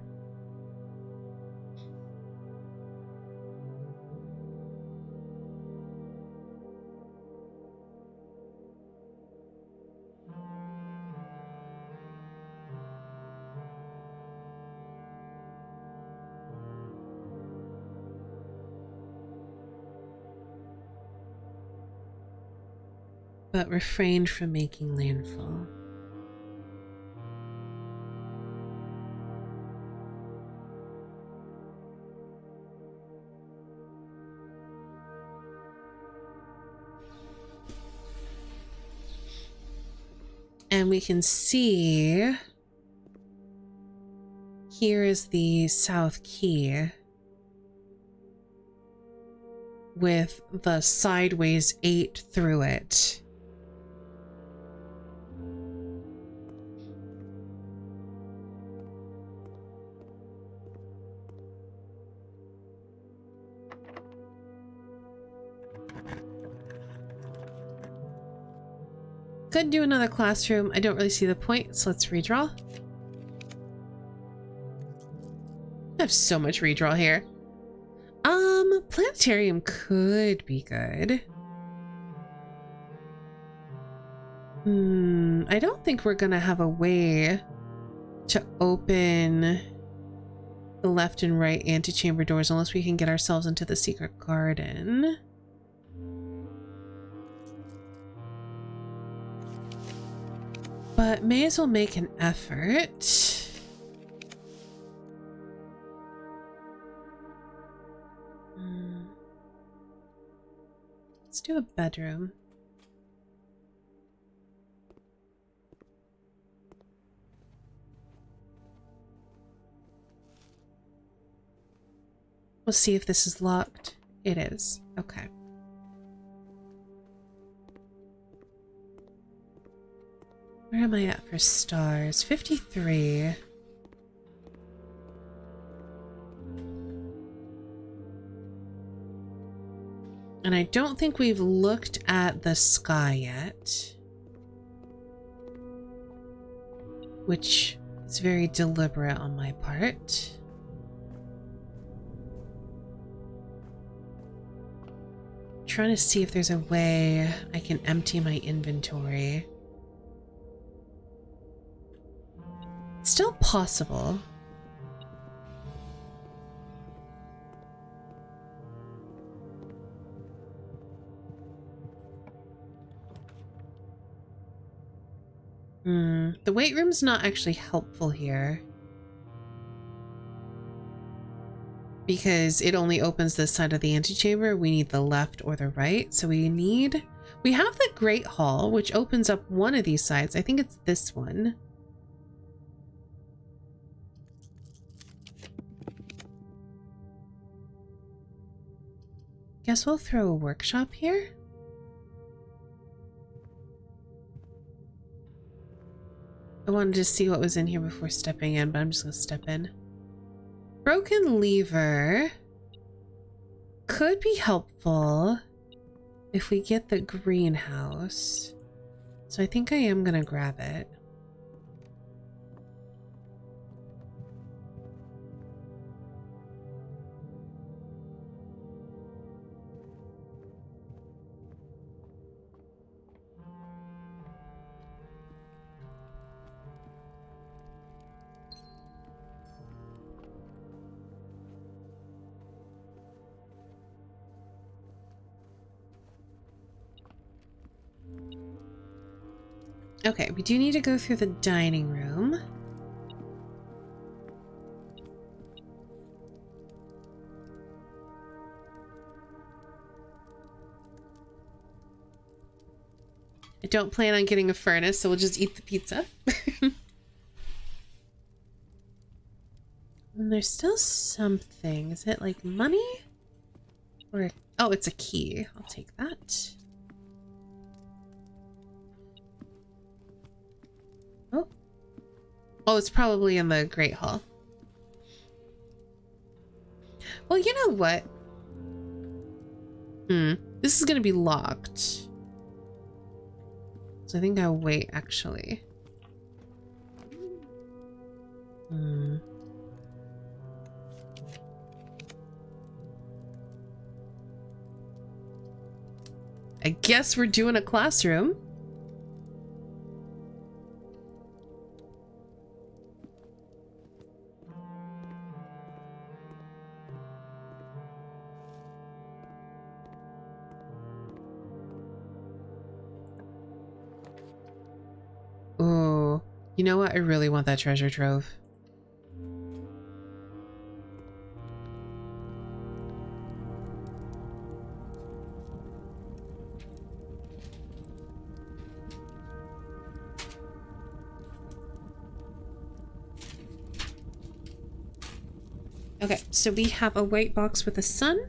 But refrained from making landfall. And we can see here is the South Key with the sideways 8 through it. Could do another classroom. I don't really see the point, so let's redraw. I have so much redraw here. Planetarium could be good. I don't think we're gonna have a way to open the left and right antechamber doors unless we can get ourselves into the secret garden. But may as well make an effort. Let's do a bedroom. We'll see if this is locked. It is. Okay. Where am I at for stars? 53. And I don't think we've looked at the sky yet. Which is very deliberate on my part. Trying to see if there's a way I can empty my inventory. It's still possible. The weight room's not actually helpful here. Because it only opens this side of the antechamber. We need the left or the right. So we have the Great Hall, which opens up one of these sides. I think it's this one. Guess we'll throw a workshop here. I wanted to see what was in here before stepping in, but I'm just gonna step in. Broken lever could be helpful if we get the greenhouse. So I think I am gonna grab it. Okay, we do need to go through the dining room. I don't plan on getting a furnace, so we'll just eat the pizza. And there's still something. Is it like money? Or, oh, it's a key. I'll take that. Oh. Oh, it's probably in the Great Hall. Well, you know what? This is gonna be locked. So I think I'll wait, actually. I guess we're doing a classroom. Oh, you know what? I really want that treasure trove. Okay, so we have a white box with a sun.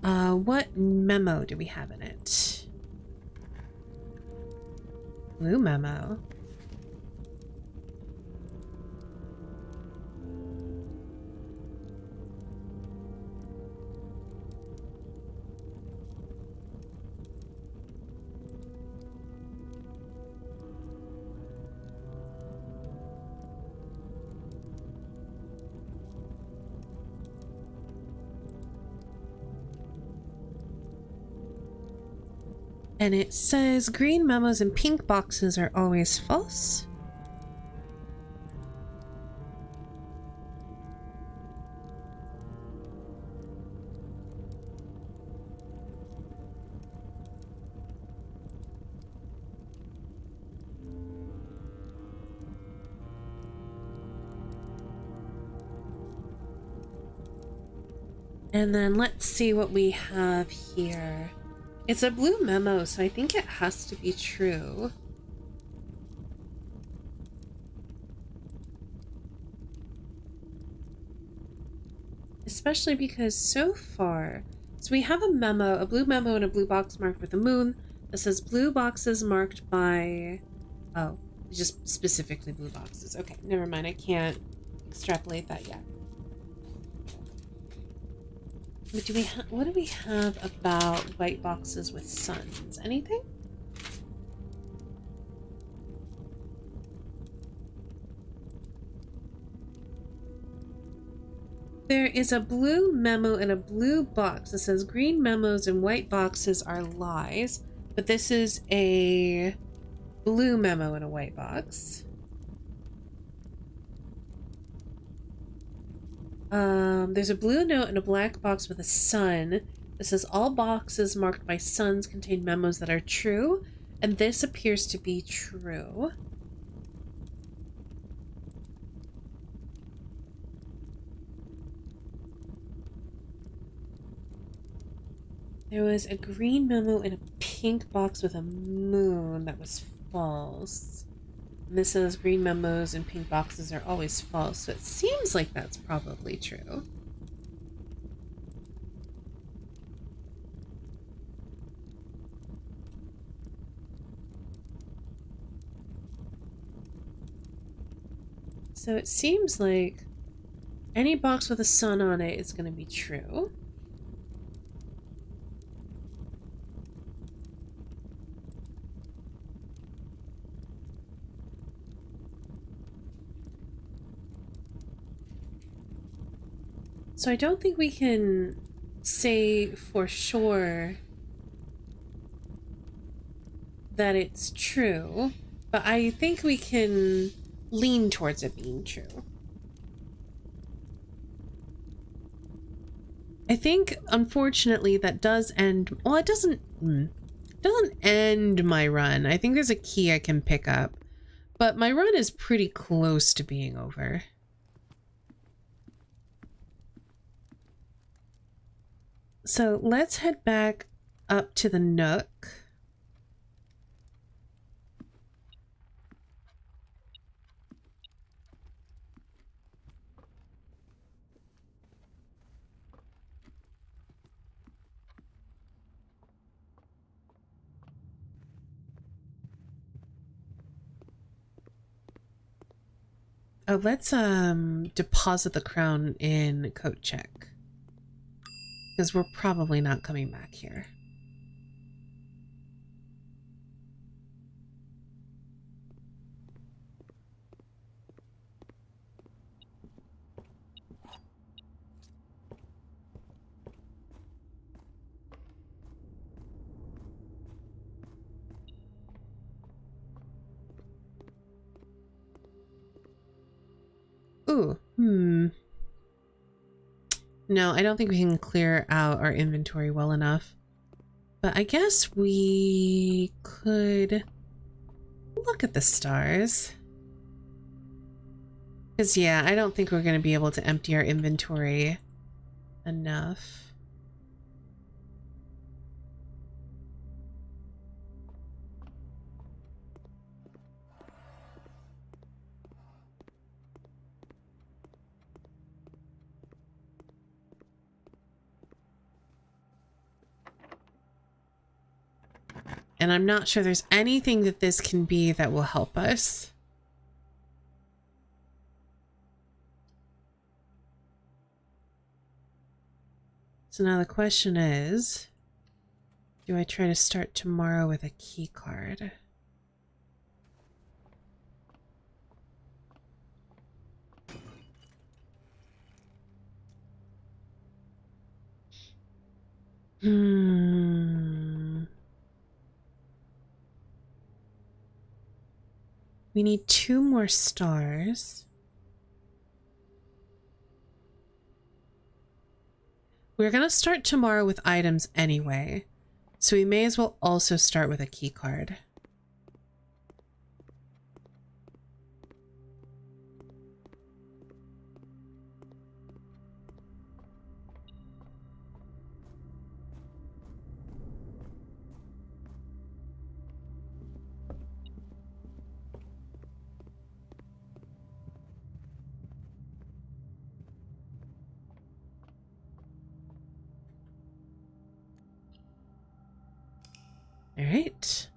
What memo do we have in it? Blue memo. And it says green memos and pink boxes are always false. And then let's see what we have here. It's a blue memo, so I think it has to be true. Especially because so far, so we have a memo, a blue memo and a blue box marked with a moon that says blue boxes marked by, oh, just specifically blue boxes. Okay, never mind. I can't extrapolate that yet. But what do we have about white boxes with suns? Anything? There is a blue memo and a blue box that says green memos and white boxes are lies, but this is a blue memo and a white box. There's a blue note and a black box with a sun. It says all boxes marked by suns contain memos that are true, and this appears to be true. There was a green memo in a pink box with a moon that was false. And this says green memos and pink boxes are always false, so it seems like that's probably true. So it seems like any box with a sun on it is going to be true. So I don't think we can say for sure that it's true, but I think we can lean towards it being true. I think, unfortunately, that does end... Well, it doesn't end my run. I think there's a key I can pick up, but my run is pretty close to being over. So let's head back up to the Nook. Oh, let's deposit the crown in coat check, because we're probably not coming back here. Ooh, no, I don't think we can clear out our inventory well enough. But I guess we could look at the stars. Because, yeah, I don't think we're going to be able to empty our inventory enough. And I'm not sure there's anything that this can be that will help us. So now the question is, do I try to start tomorrow with a key card? We need 2 more stars. We're going to start tomorrow with items anyway, so we may as well also start with a key card. All right.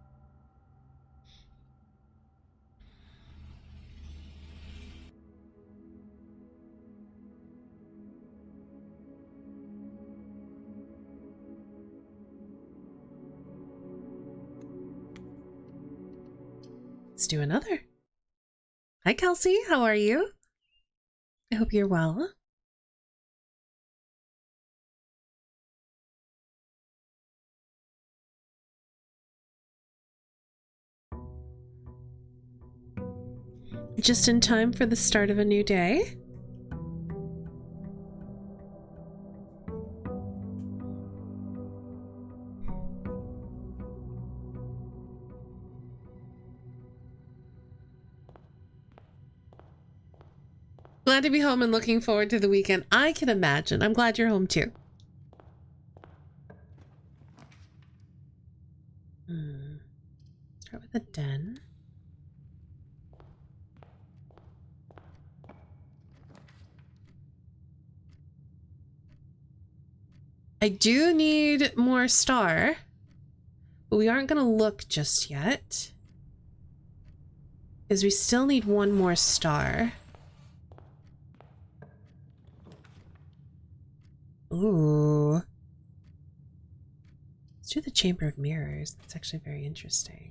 Let's do another. Hi, Kelsey. How are you? I hope you're well. Just in time for the start of a new day. Glad to be home and looking forward to the weekend. I can imagine. I'm glad you're home too. Start with a den. I do need more star, but we aren't going to look just yet, because we still need 1 more star. Ooh. Let's do the Chamber of Mirrors. That's actually very interesting.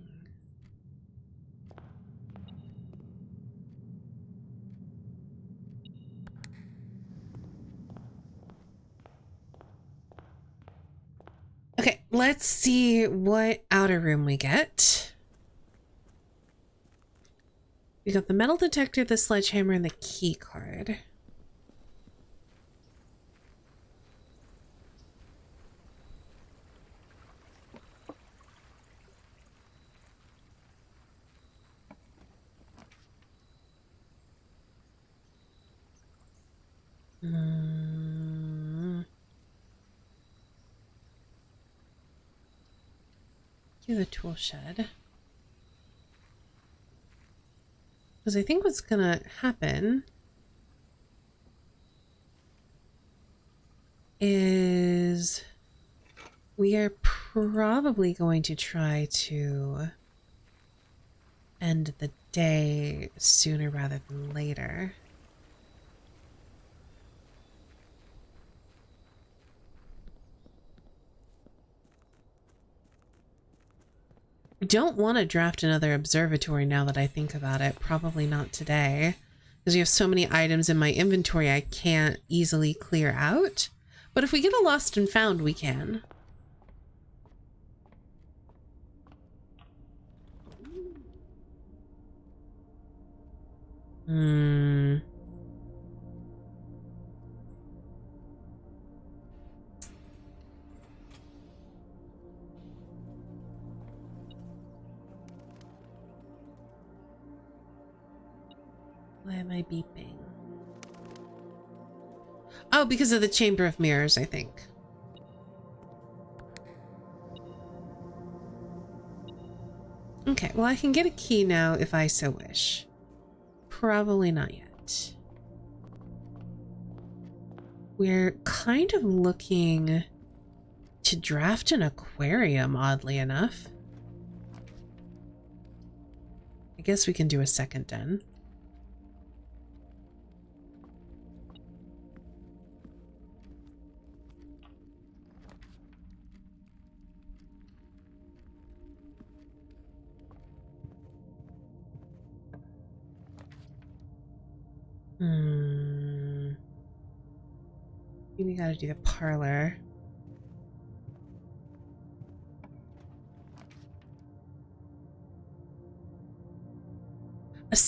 Okay, let's see what outer room we get. We got the metal detector, the sledgehammer, and the key card. Do the tool shed. Because I think what's gonna happen is we are probably going to try to end the day sooner rather than later. I don't want to draft another observatory now that I think about it. Probably not today, because we have so many items in my inventory I can't easily clear out. But if we get a lost and found, we can. Why am I beeping? Oh, because of the Chamber of Mirrors, I think. Okay, well, I can get a key now if I so wish. Probably not yet. We're kind of looking to draft an aquarium, oddly enough. I guess we can do a second den. We gotta do the parlor.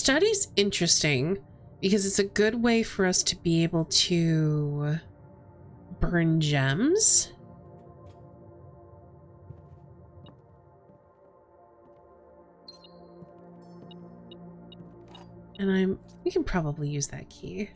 study's interesting because it's a good way for us to be able to burn gems. And we can probably use that key.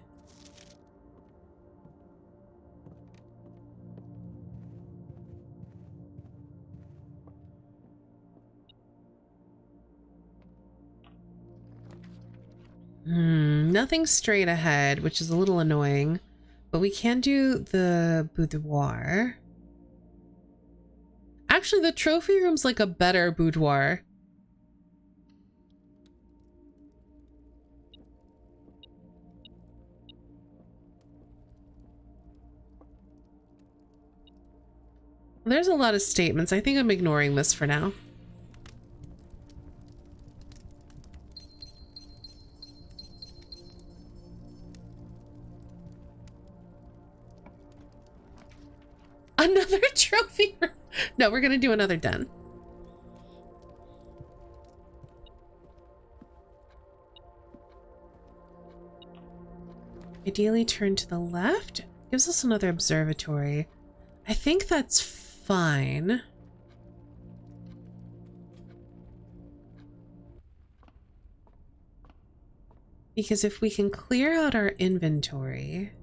Nothing straight ahead, which is a little annoying, but we can do the boudoir. Actually, the trophy room's like a better boudoir. There's a lot of statements. I think I'm ignoring this for now. Another trophy room. No, we're gonna do another den. Ideally turn to the left. Gives us another observatory. I think that's fine. Because if we can clear out our inventory...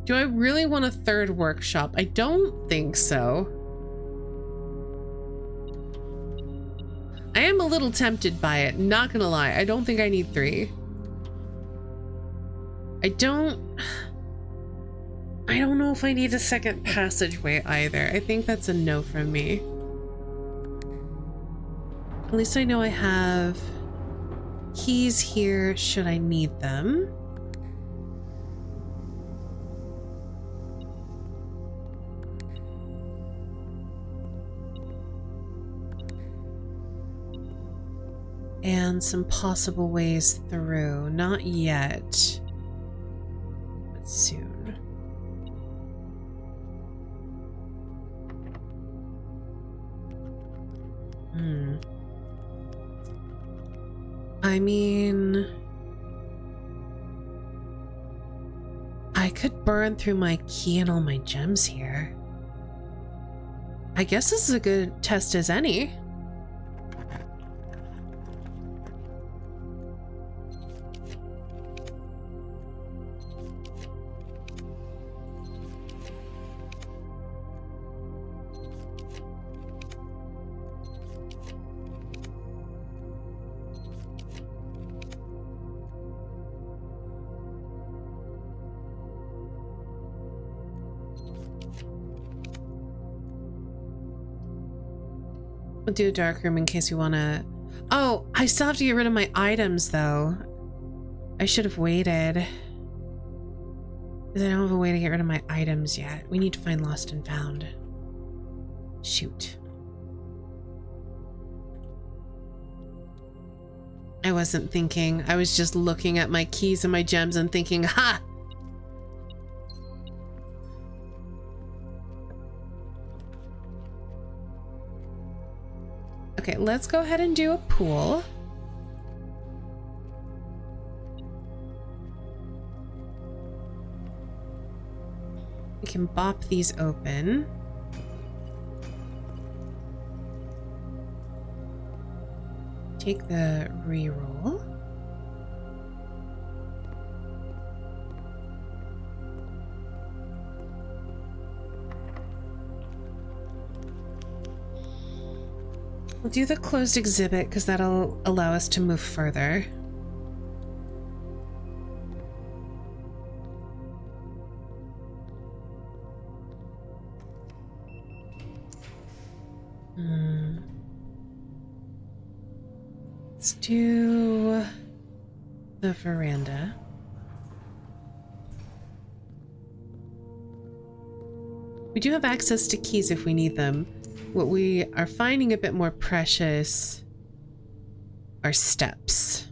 Do I really want a third workshop? I don't think so. I am a little tempted by it, not gonna lie. I don't think I need 3. I don't know if I need a second passageway either. I think that's a no from me. At least I know I have keys here should I need them. And some possible ways through. Not yet, but soon. I mean, I could burn through my key and all my gems here. I guess this is a good test as any. We'll do a dark room in case we want to... Oh, I still have to get rid of my items, though. I should have waited. Because I don't have a way to get rid of my items yet. We need to find Lost and Found. Shoot. I wasn't thinking. I was just looking at my keys and my gems and thinking, ha! Okay, let's go ahead and do a pool. We can bop these open. Take the reroll. We'll do the closed exhibit because that'll allow us to move further. Let's do the veranda. We do have access to keys if we need them. What we are finding a bit more precious are steps.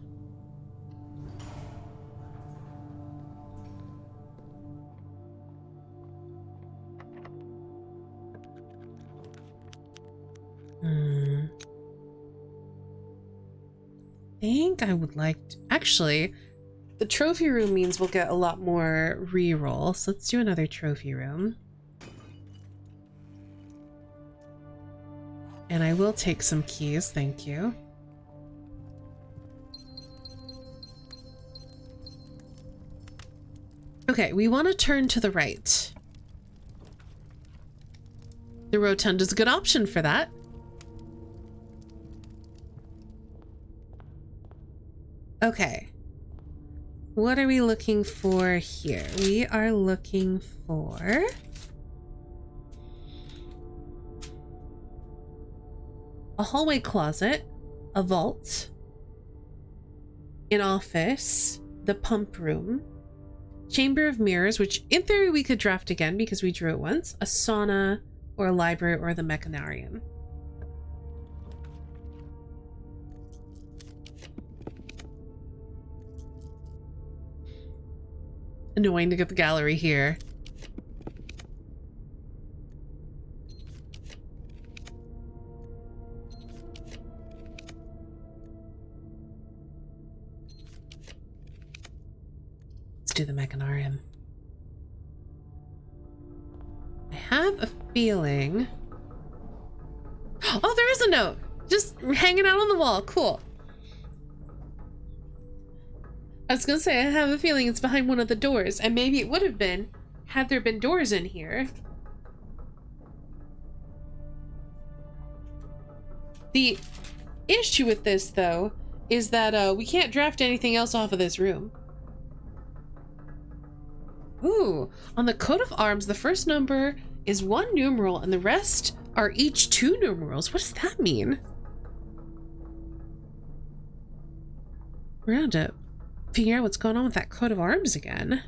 I think I would like to... Actually, the trophy room means we'll get a lot more re-roll. So let's do another trophy room. And I will take some keys, thank you. Okay, we want to turn to the right. The rotunda's a good option for that. Okay. What are we looking for here? We are looking for... a hallway closet, a vault, an office, the pump room, chamber of mirrors, which in theory we could draft again because we drew it once, a sauna, or a library, or the mechanarium. Annoying to get the gallery here. Let's do the mechanarium. I have a feeling... Oh, there is a note! Just hanging out on the wall. Cool. I was gonna say, I have a feeling it's behind one of the doors, and maybe it would have been had there been doors in here. The issue with this, though, is that we can't draft anything else off of this room. Ooh, on the coat of arms, the first number is 1 numeral, and the rest are each 2 numerals. What does that mean? We're gonna have to figure out what's going on with that coat of arms again.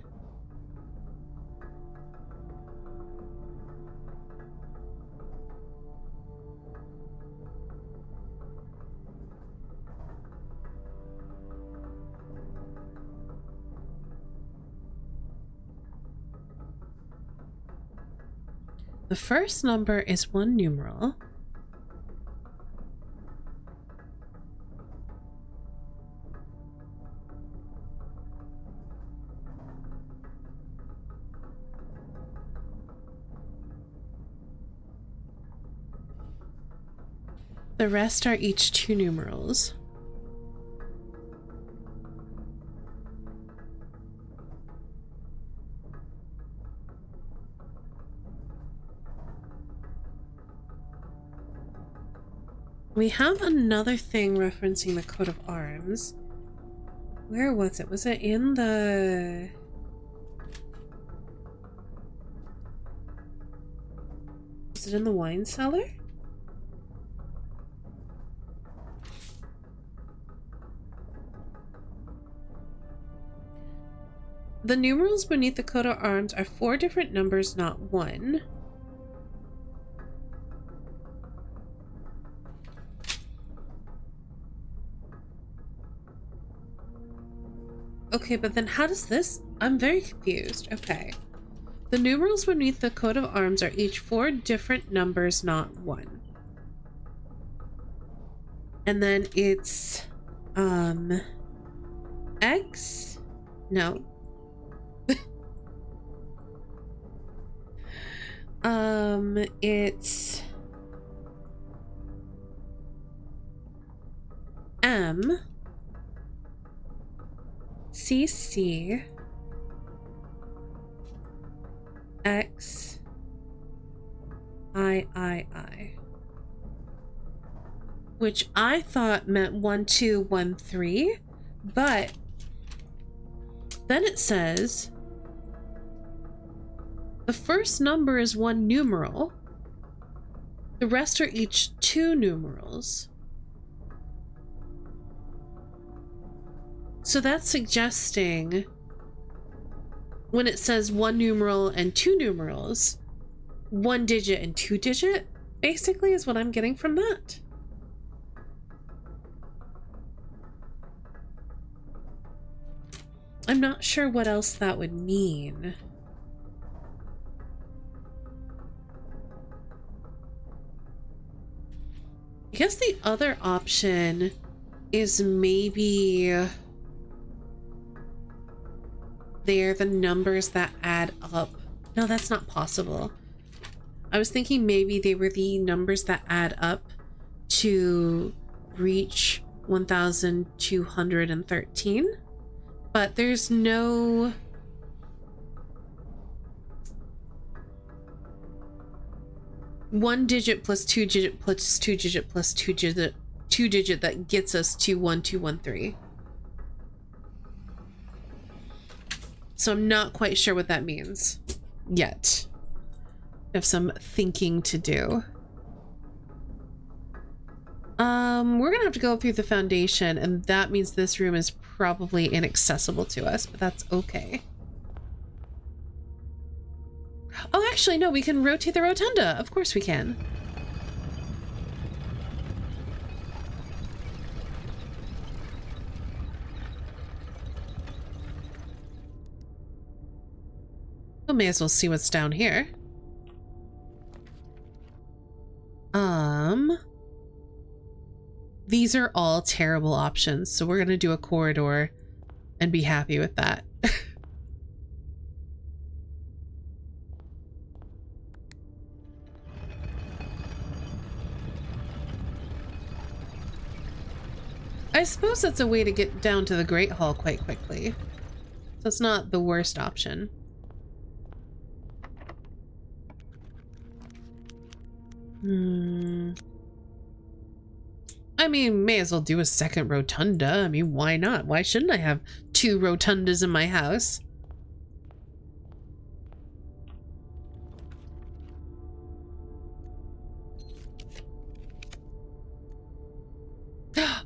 The first number is 1 numeral. The rest are each 2 numerals. We have another thing referencing the coat of arms. Where was it? Was it in the... Was it in the wine cellar? The numerals beneath the coat of arms are 4 different numbers, not 1. Okay, but then how does this... I'm very confused. Okay. The numerals beneath the coat of arms are each 4 different numbers, not 1. And then it's... X? No. It's... M... CC X I, which I thought meant 1 2 1 3, but then it says the first number is 1 numeral The rest are each 2 numerals. So that's suggesting when it says 1 numeral and 2 numerals, 1 digit and 2 digit, basically, is what I'm getting from that. I'm not sure what else that would mean. I guess the other option is maybe they're the numbers that add up. No, that's not possible. I was thinking maybe they were the numbers that add up to reach 1213, but there's no... one digit plus 2 digit plus 2 digit plus 2 digit that gets us to 1213. So I'm not quite sure what that means yet. I have some thinking to do. We're gonna have to go through the foundation, and that means this room is probably inaccessible to us, but that's okay. Oh, actually, no, we can rotate the rotunda. Of course we can. We may as well see what's down here. These are all terrible options, so we're gonna do a corridor and be happy with that. I suppose that's a way to get down to the Great Hall quite quickly. So it's not the worst option. I mean, may as well do a second rotunda. I mean, why not? Why shouldn't I have 2 rotundas in my house?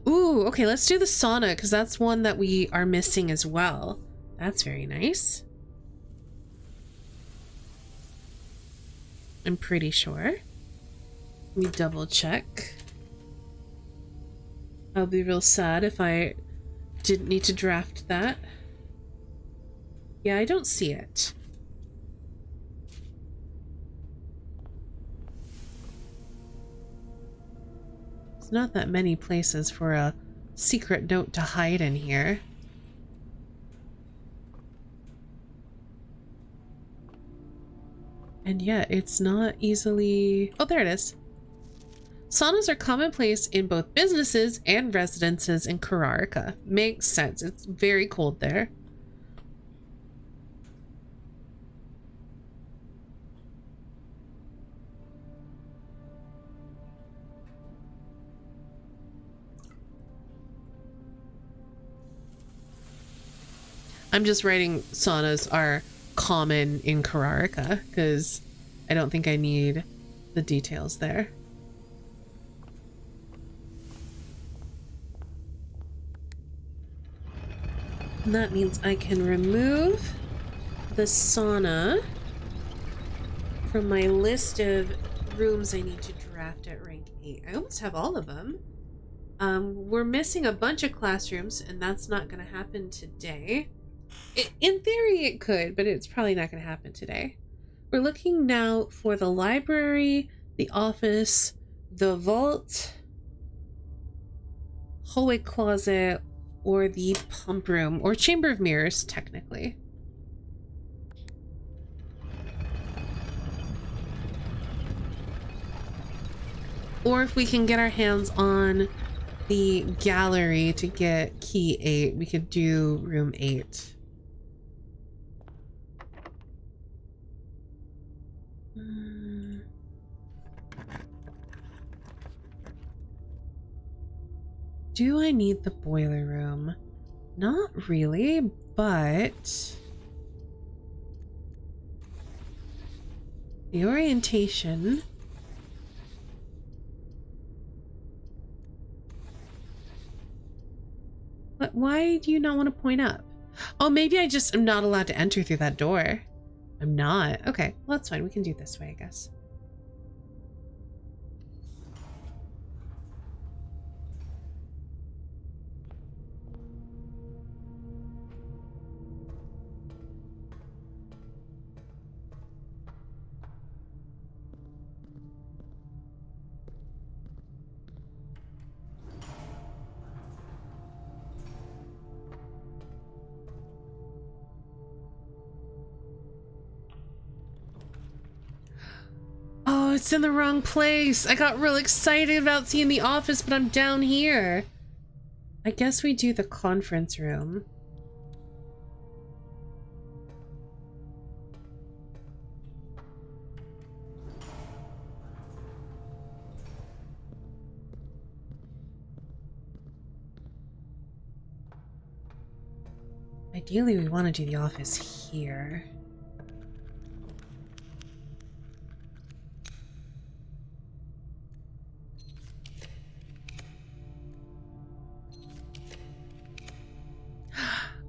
Ooh, okay, let's do the sauna, because that's one that we are missing as well. That's very nice. I'm pretty sure. Let me double check. I'll be real sad if I didn't need to draft that. Yeah, I don't see it. There's not that many places for a secret note to hide in here. And yet, it's not easily... Oh, there it is. Saunas are commonplace in both businesses and residences in Kararika. Makes sense. It's very cold there. I'm just writing saunas are common in Kararika because I don't think I need the details there. And that means I can remove the sauna from my list of rooms I need to draft at rank 8. I almost have all of them. We're missing a bunch of classrooms, and that's not going to happen today. In theory, it could, but it's probably not going to happen today. We're looking now for the library, the office, the vault, hallway closet, or the pump room, or chamber of mirrors, technically. Or if we can get our hands on the gallery to get key 8, we could do room 8. Do I need the boiler room? Not really, but the orientation What, why do you not want to point up? Oh, maybe I just am not allowed to enter through that door. I'm not. Okay, well, that's fine. We can do it this way, I guess. Oh, it's in the wrong place. I got real excited about seeing the office, but I'm down here. I guess we do the conference room. Ideally, we want to do the office here.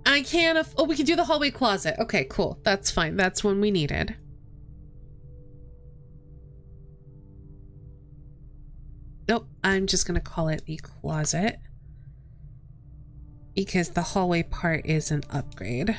I can't. Oh, we can do the hallway closet. Okay, cool. That's fine. That's one we needed. Nope. I'm just gonna call it the closet because the hallway part is an upgrade.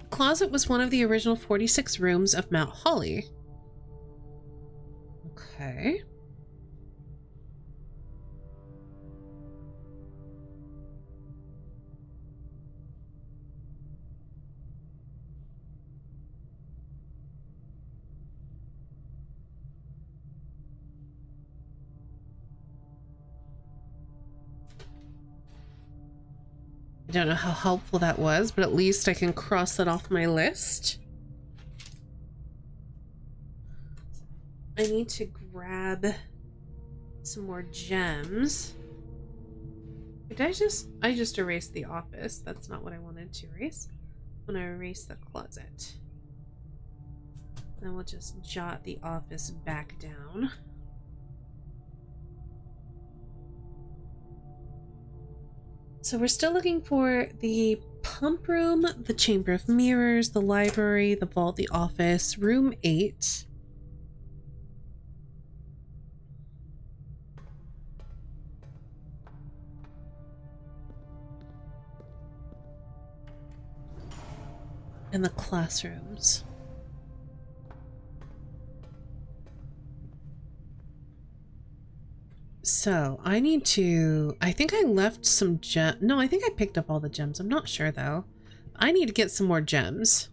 Closet was one of the original 46 rooms of Mount Holly. Okay. I don't know how helpful that was, but at least I can cross that off my list. I need to grab some more gems. Did I just erased the office. That's not what I wanted to erase. I'm gonna erase the closet. Then we'll just jot the office back down. So we're still looking for the pump room, the chamber of mirrors, the library, the vault, the office, room 8. And the classrooms. So I need to, I think I left some no, I think I picked up all the gems. I'm not sure though. I need to get some more gems.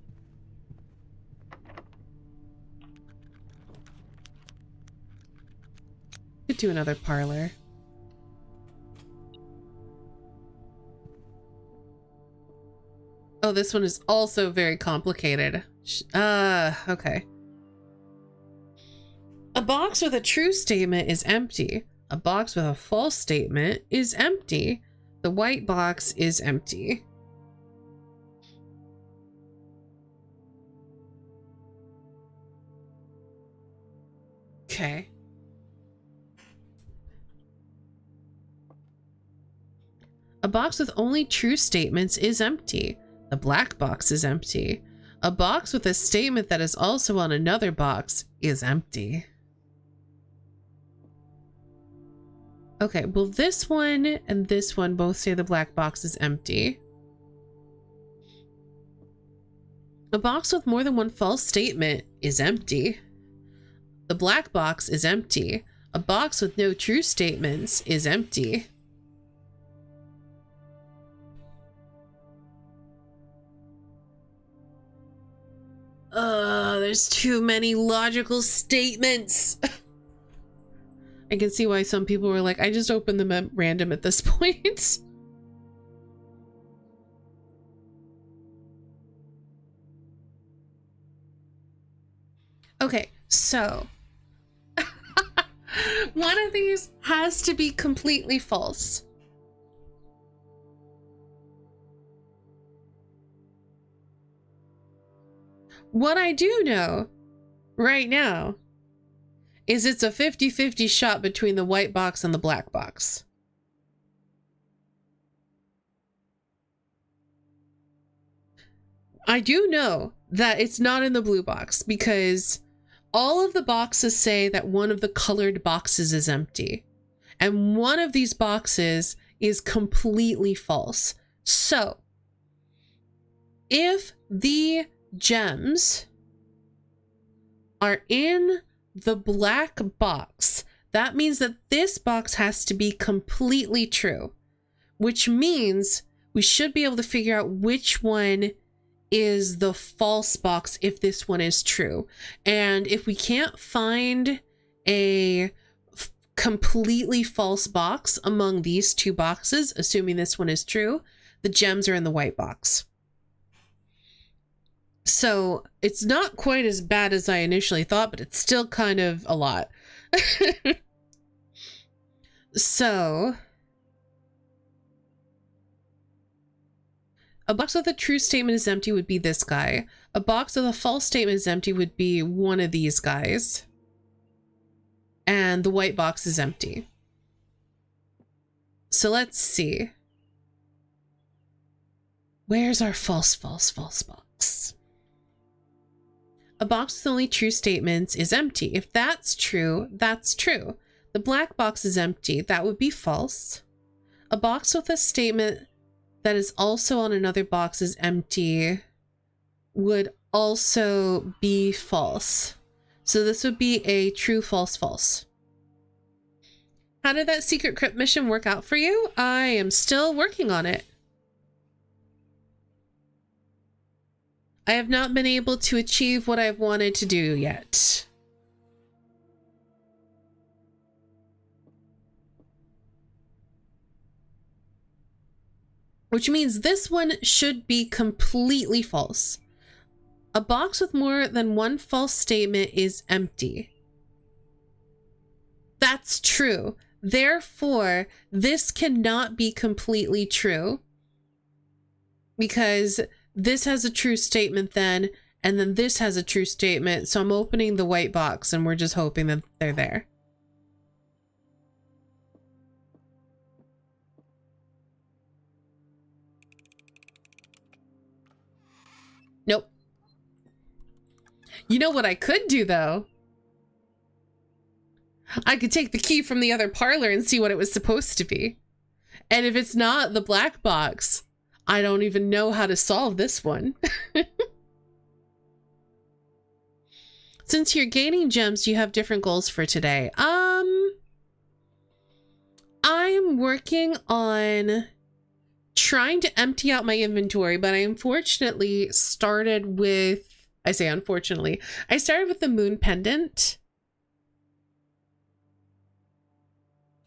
Could do another parlor. Oh, this one is also very complicated. Okay. A box with a true statement is empty. A box with a false statement is empty. The white box is empty. Okay. A box with only true statements is empty. The black box is empty. A box with a statement that is also on another box is empty. Okay, well this one and this one both say the black box is empty. A box with more than one false statement is empty. The black box is empty. A box with no true statements is empty. There's too many logical statements. I can see why some people were like, I just opened them at random at this point. Okay, so one of these has to be completely false. What I do know right now is it's a 50-50 shot between the white box and the black box. I do know that it's not in the blue box because all of the boxes say that one of the colored boxes is empty. And one of these boxes is completely false. So, if the gems are in the black box, that means that this box has to be completely true, which means we should be able to figure out which one is the false box if this one is true. And if we can't find a completely false box among these two boxes, assuming this one is true, the gems are in the white box. So it's not quite as bad as I initially thought, but it's still kind of a lot. So a box with a true statement is empty would be this guy. A box with a false statement is empty would be one of these guys. And the white box is empty. So let's see. Where's our false box? A box with only true statements is empty. If that's true, that's true. The black box is empty. That would be false. A box with a statement that is also on another box is empty would also be false. So this would be a true, false, false. How did that secret crypt mission work out for you? I am still working on it. I have not been able to achieve what I've wanted to do yet. Which means this one should be completely false. A box with more than one false statement is empty. That's true. Therefore, this cannot be completely true because this has a true statement then, and then this has a true statement. So I'm opening the white box and we're just hoping that they're there. Nope. You know what I could do though? I could take the key from the other parlor and see what it was supposed to be. And if it's not the black box, I don't even know how to solve this one. Since you're gaining gems, you have different goals for today. I'm working on trying to empty out my inventory, but I unfortunately started with, I say unfortunately, I started with the moon pendant.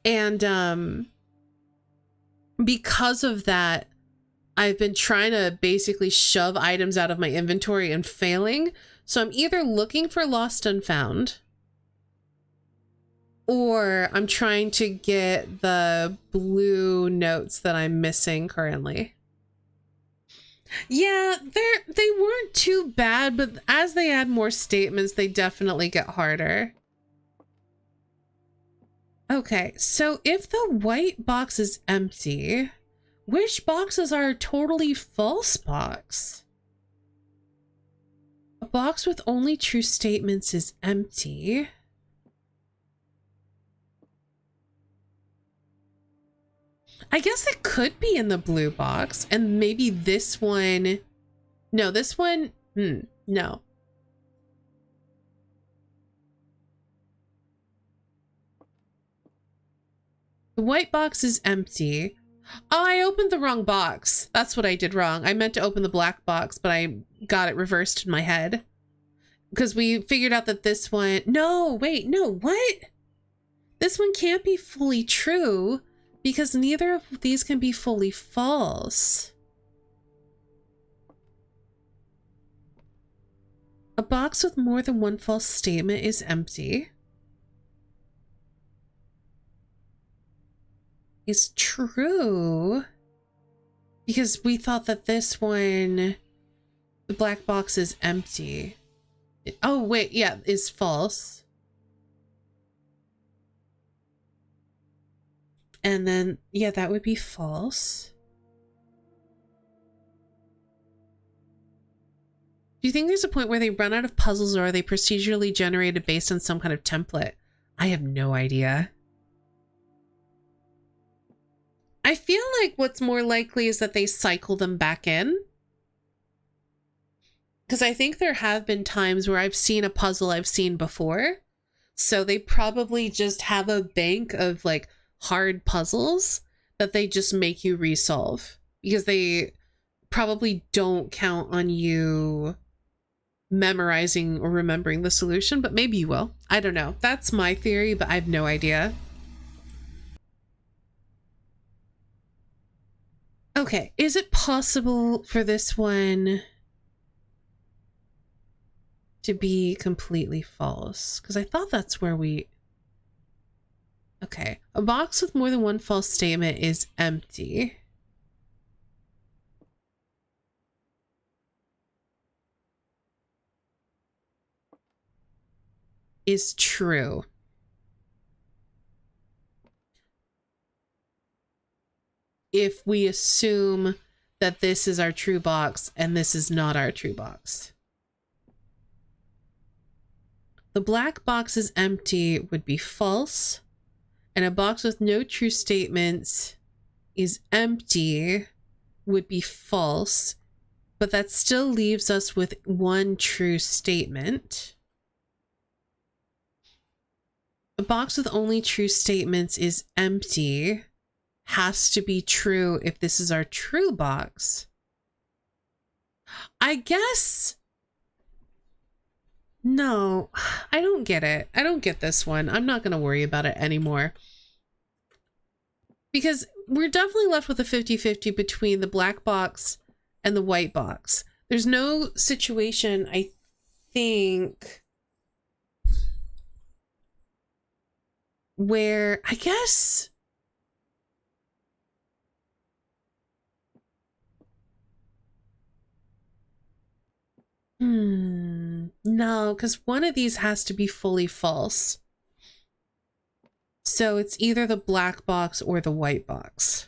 And because of that, I've been trying to basically shove items out of my inventory and failing. So I'm either looking for lost and found, or I'm trying to get the blue notes that I'm missing currently. Yeah, they weren't too bad, but as they add more statements, they definitely get harder. Okay, so if the white box is empty, which boxes are a totally false box? A box with only true statements is empty. I guess it could be in the blue box, and maybe this one. No, this one, no. The white box is empty. Oh, I opened the wrong box. That's what I did wrong. I meant to open the black box, but I got it reversed in my head. Because we figured out that this one... No, wait, no, what? This one can't be fully true because neither of these can be fully false. A box with more than one false statement is empty. Is true. Because we thought that this one, the black box is empty. Oh, wait, yeah, is false. And then, yeah, that would be false. Do you think there's a point where they run out of puzzles, or are they procedurally generated based on some kind of template? I have no idea. I feel like what's more likely is that they cycle them back in. Because I think there have been times where I've seen a puzzle I've seen before. So they probably just have a bank of like hard puzzles that they just make you resolve. Because they probably don't count on you memorizing or remembering the solution, but maybe you will. I don't know. That's my theory, but I have no idea. Okay, is it possible for this one to be completely false? Because I thought that's where we... Okay, a box with more than one false statement is empty. Is true. If we assume that this is our true box and this is not our true box. The black box is empty would be false, and a box with no true statements is empty would be false, but that still leaves us with one true statement. A box with only true statements is empty. Has to be true if this is our true box. I guess... No, I don't get it. I don't get this one. I'm not going to worry about it anymore. Because we're definitely left with a 50-50 between the black box and the white box. There's no situation, I think, where, I guess... No, because one of these has to be fully false. So it's either the black box or the white box.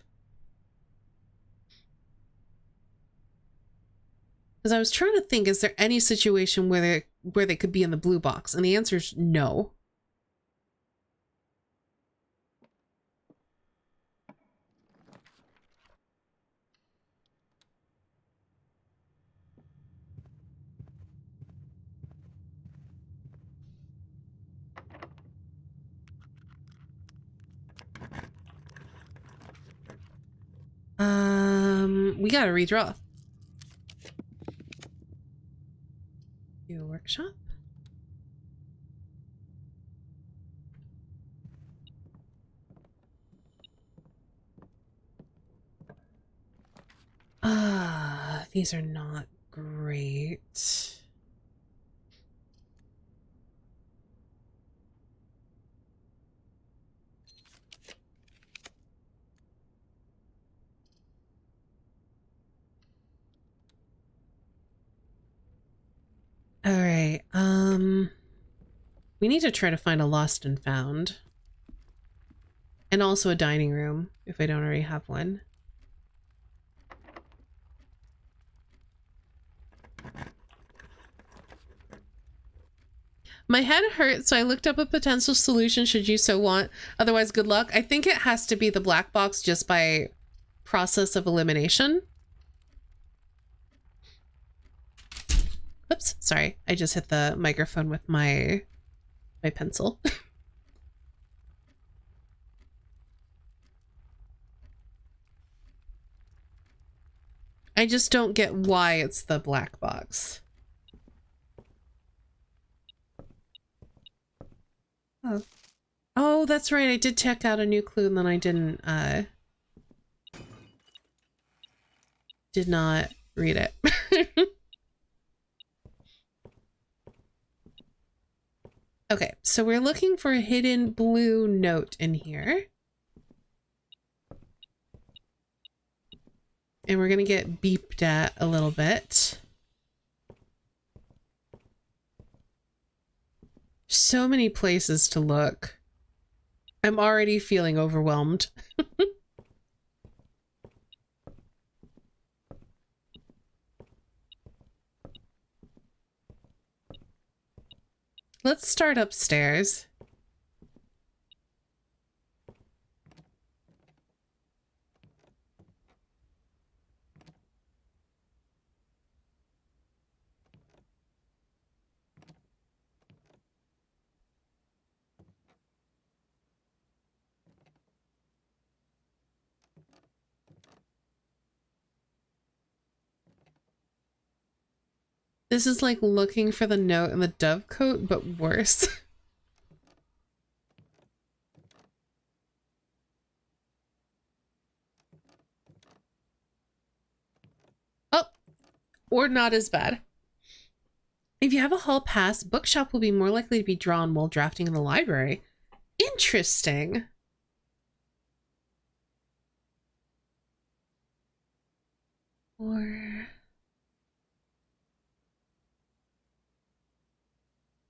Because I was trying to think, is there any situation where they could be in the blue box? And the answer is no. We gotta redraw. Do a workshop. These are not great. All right, we need to try to find a lost and found. And also a dining room, if I don't already have one. My head hurts, so I looked up a potential solution should you so want. Otherwise, good luck. I think it has to be the black box just by process of elimination. Oops, sorry. I just hit the microphone with my pencil. I just don't get why it's the black box. Oh. Oh, that's right. I did check out a new clue and then I did not read it. so we're looking for a hidden blue note in here. And we're gonna get beeped at a little bit. So many places to look. I'm already feeling overwhelmed. Let's start upstairs. This is like looking for the note in the dove coat, but worse. Oh, or not as bad. If you have a hall pass, bookshop will be more likely to be drawn while drafting in the library. Interesting. Or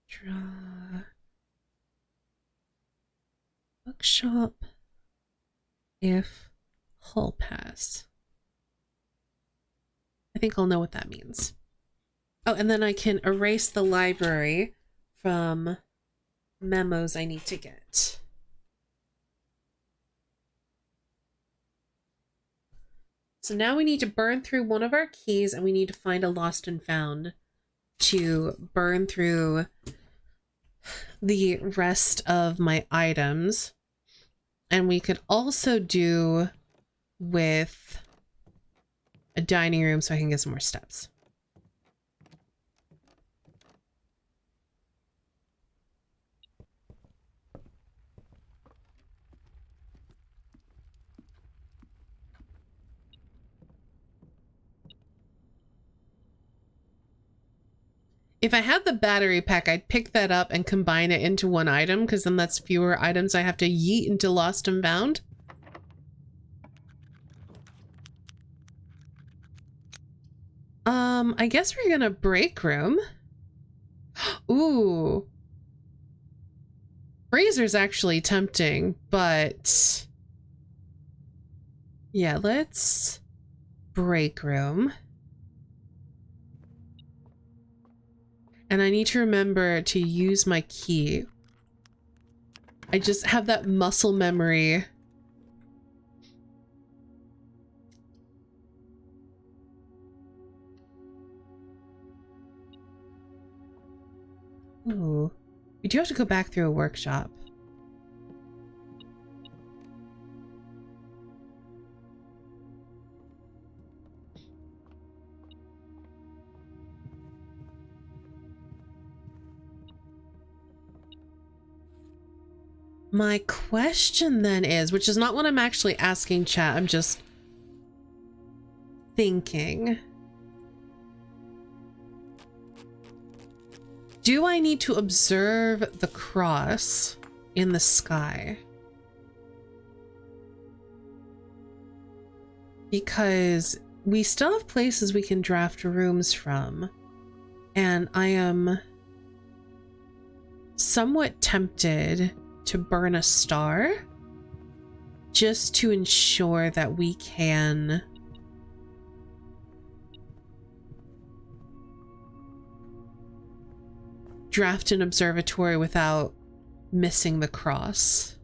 draw bookshop if hall pass. I think I'll know what that means. Oh, and then I can erase the library from memos I need to get. So now we need to burn through one of our keys and we need to find a lost and found to burn through the rest of my items. And we could also do with a dining room so I can get some more steps. If I had the battery pack, I'd pick that up and combine it into one item, because then that's fewer items I have to yeet into lost and found. I guess we're gonna break room. Ooh. Freezer's actually tempting, but yeah, let's break room. And I need to remember to use my key. I just have that muscle memory. Ooh. We do have to go back through a workshop. My question then is, which is not what I'm actually asking chat, I'm just thinking. Do I need to observe the cross in the sky? Because we still have places we can draft rooms from, and I am somewhat tempted to burn a star just to ensure that we can draft an observatory without missing the cross.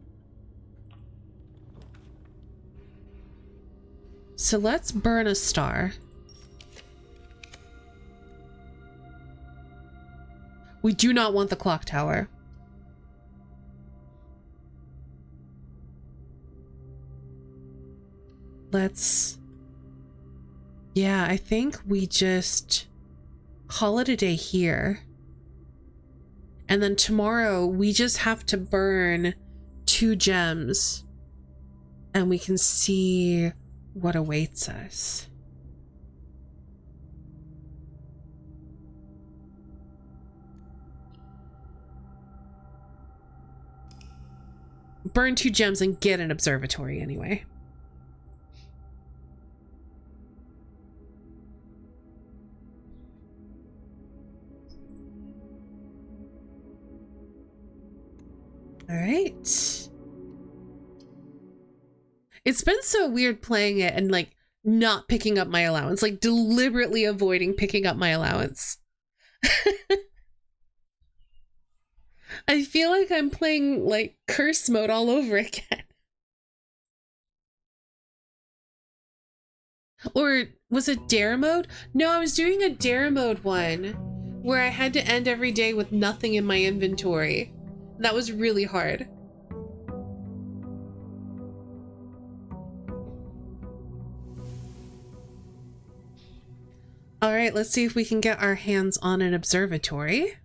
So let's burn a star. We do not want the clock tower. Let's... Yeah, I think we just call it a day here. And then tomorrow we just have to burn 2 gems and we can see what awaits us. burn 2 gems and get an observatory anyway. All right. It's been so weird playing it and like not picking up my allowance, like deliberately avoiding picking up my allowance. I feel like I'm playing like curse mode all over again. Or was it dare mode? No, I was doing a dare mode one where I had to end every day with nothing in my inventory. That was really hard. All right, let's see if we can get our hands on an observatory.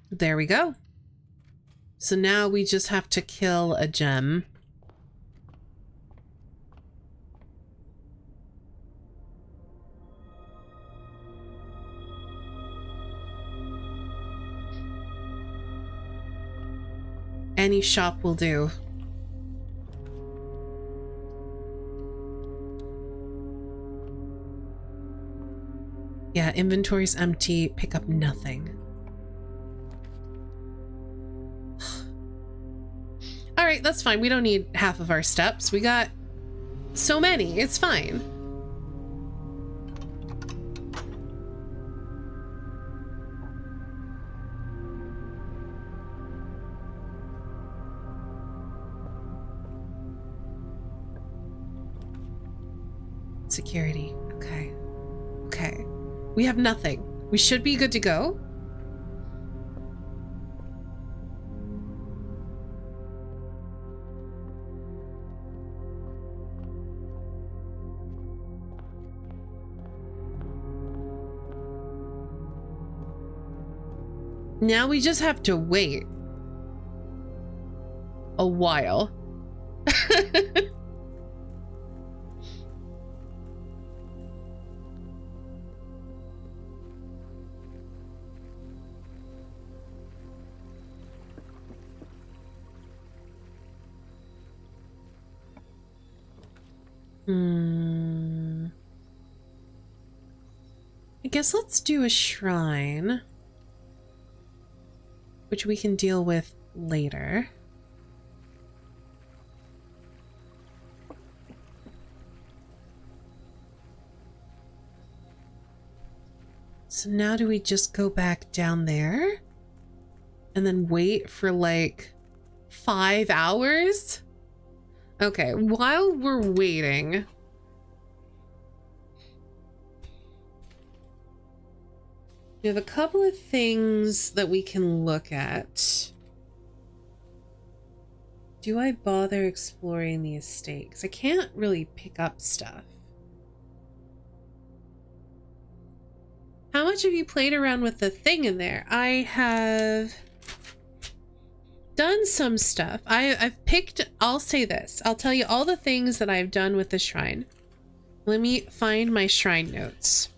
There we go. So now we just have to kill a gem. Any shop will do. Yeah, inventory's empty. Pick up nothing. All right, that's fine. We don't need half of our steps. We got so many. It's fine. Security. Okay. Okay. We have nothing. We should be good to go. Now we just have to wait a while. I guess let's do a shrine, which we can deal with later. So now do we just go back down there and then wait for like 5 hours? Okay, while we're waiting, we have a couple of things that we can look at. Do I bother exploring the estate? Because I can't really pick up stuff. How much have you played around with the thing in there? I have done some stuff. I've picked, I'll say this. I'll tell you all the things that I've done with the shrine. Let me find my shrine notes.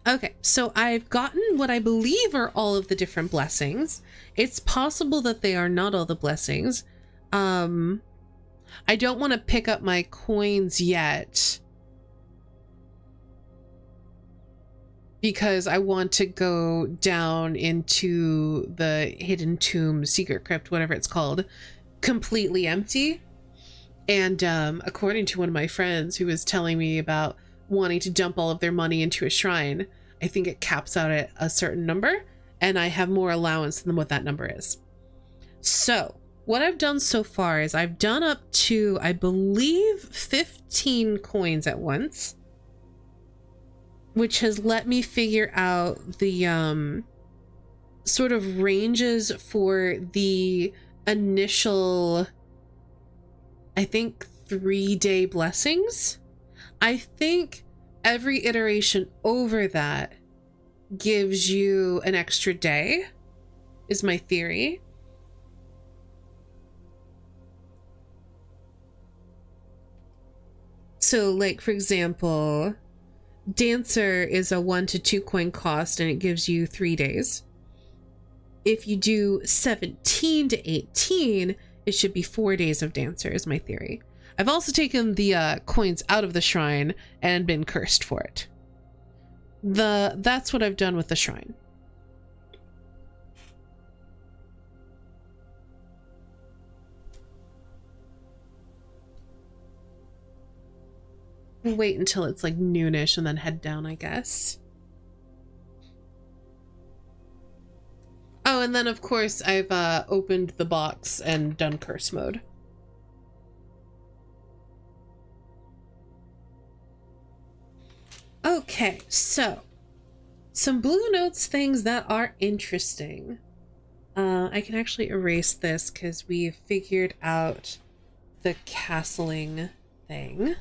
Okay, so I've gotten what I believe are all of the different blessings. It's possible that they are not all the blessings. I don't want to pick up my coins yet because I want to go down into the hidden tomb, secret crypt, whatever it's called, completely empty. And according to one of my friends who was telling me about wanting to dump all of their money into a shrine, I think it caps out at a certain number, and I have more allowance than what that number is. So what I've done so far is I've done up to, I believe, 15 coins at once, which has let me figure out the sort of ranges for the initial, I think, 3-day blessings. I think every iteration over that gives you an extra day, is my theory. So like, for example, Dancer is a 1 to 2 coin cost and it gives you 3 days. If you do 17 to 18, it should be 4 days of Dancer, is my theory. I've also taken the coins out of the shrine and been cursed for it. That's what I've done with the shrine. Wait until it's like noonish and then head down, I guess. Oh, and then of course I've opened the box and done curse mode. Okay, so some Blue Notes things that are interesting. I can actually erase this because we've figured out the castling thing.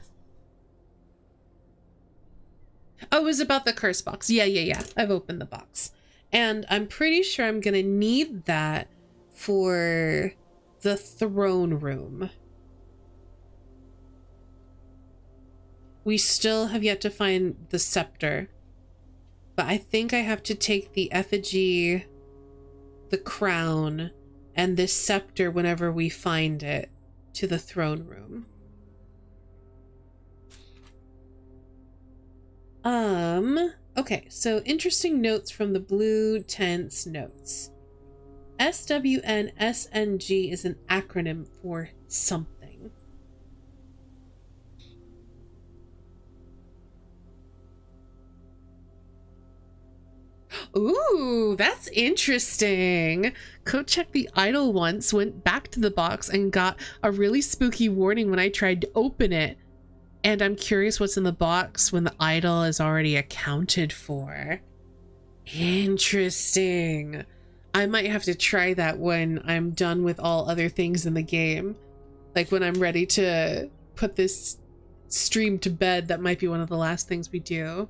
Oh, it was about the curse box. Yeah. I've opened the box. And I'm pretty sure I'm gonna need that for the throne room. We still have yet to find the scepter. But I think I have to take the effigy, the crown, and this scepter whenever we find it to the throne room. Okay, so interesting notes from the Blue Tents notes. SWNSNG is an acronym for something. Ooh, that's interesting. Code checked the idol once, went back to the box and got a really spooky warning when I tried to open it. And I'm curious what's in the box when the idol is already accounted for. Interesting. I might have to try that when I'm done with all other things in the game. Like when I'm ready to put this stream to bed, that might be one of the last things we do.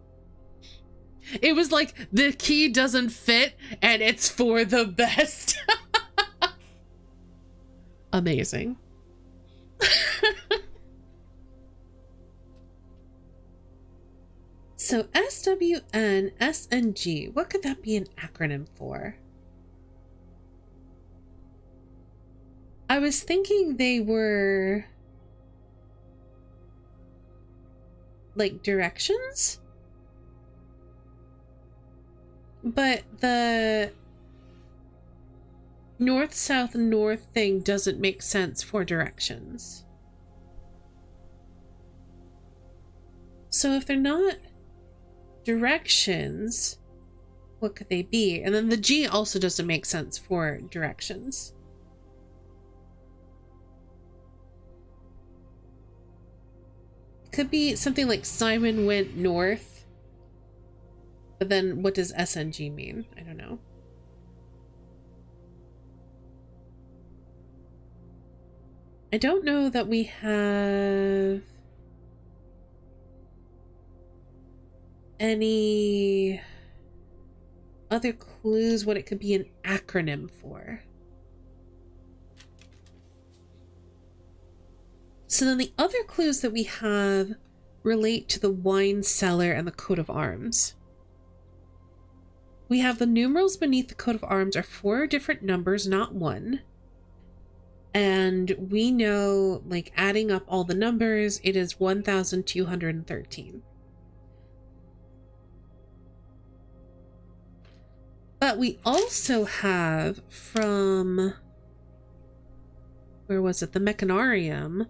It was like the key doesn't fit and it's for the best. Amazing. So SWNSNG, what could that be an acronym for? I was thinking they were like directions, but the north, south, north thing doesn't make sense for directions. So if they're not directions, what could they be? And then the G also doesn't make sense for directions. Could be something like Simon went north, but then what does SNG mean? I don't know. I don't know that we have any other clues what it could be an acronym for. So then the other clues that we have relate to the wine cellar and the coat of arms. We have the numerals beneath the coat of arms are 4 different numbers, not 1. And we know, like, adding up all the numbers, it is 1,213. But we also have from, where was it? The Mechanarium.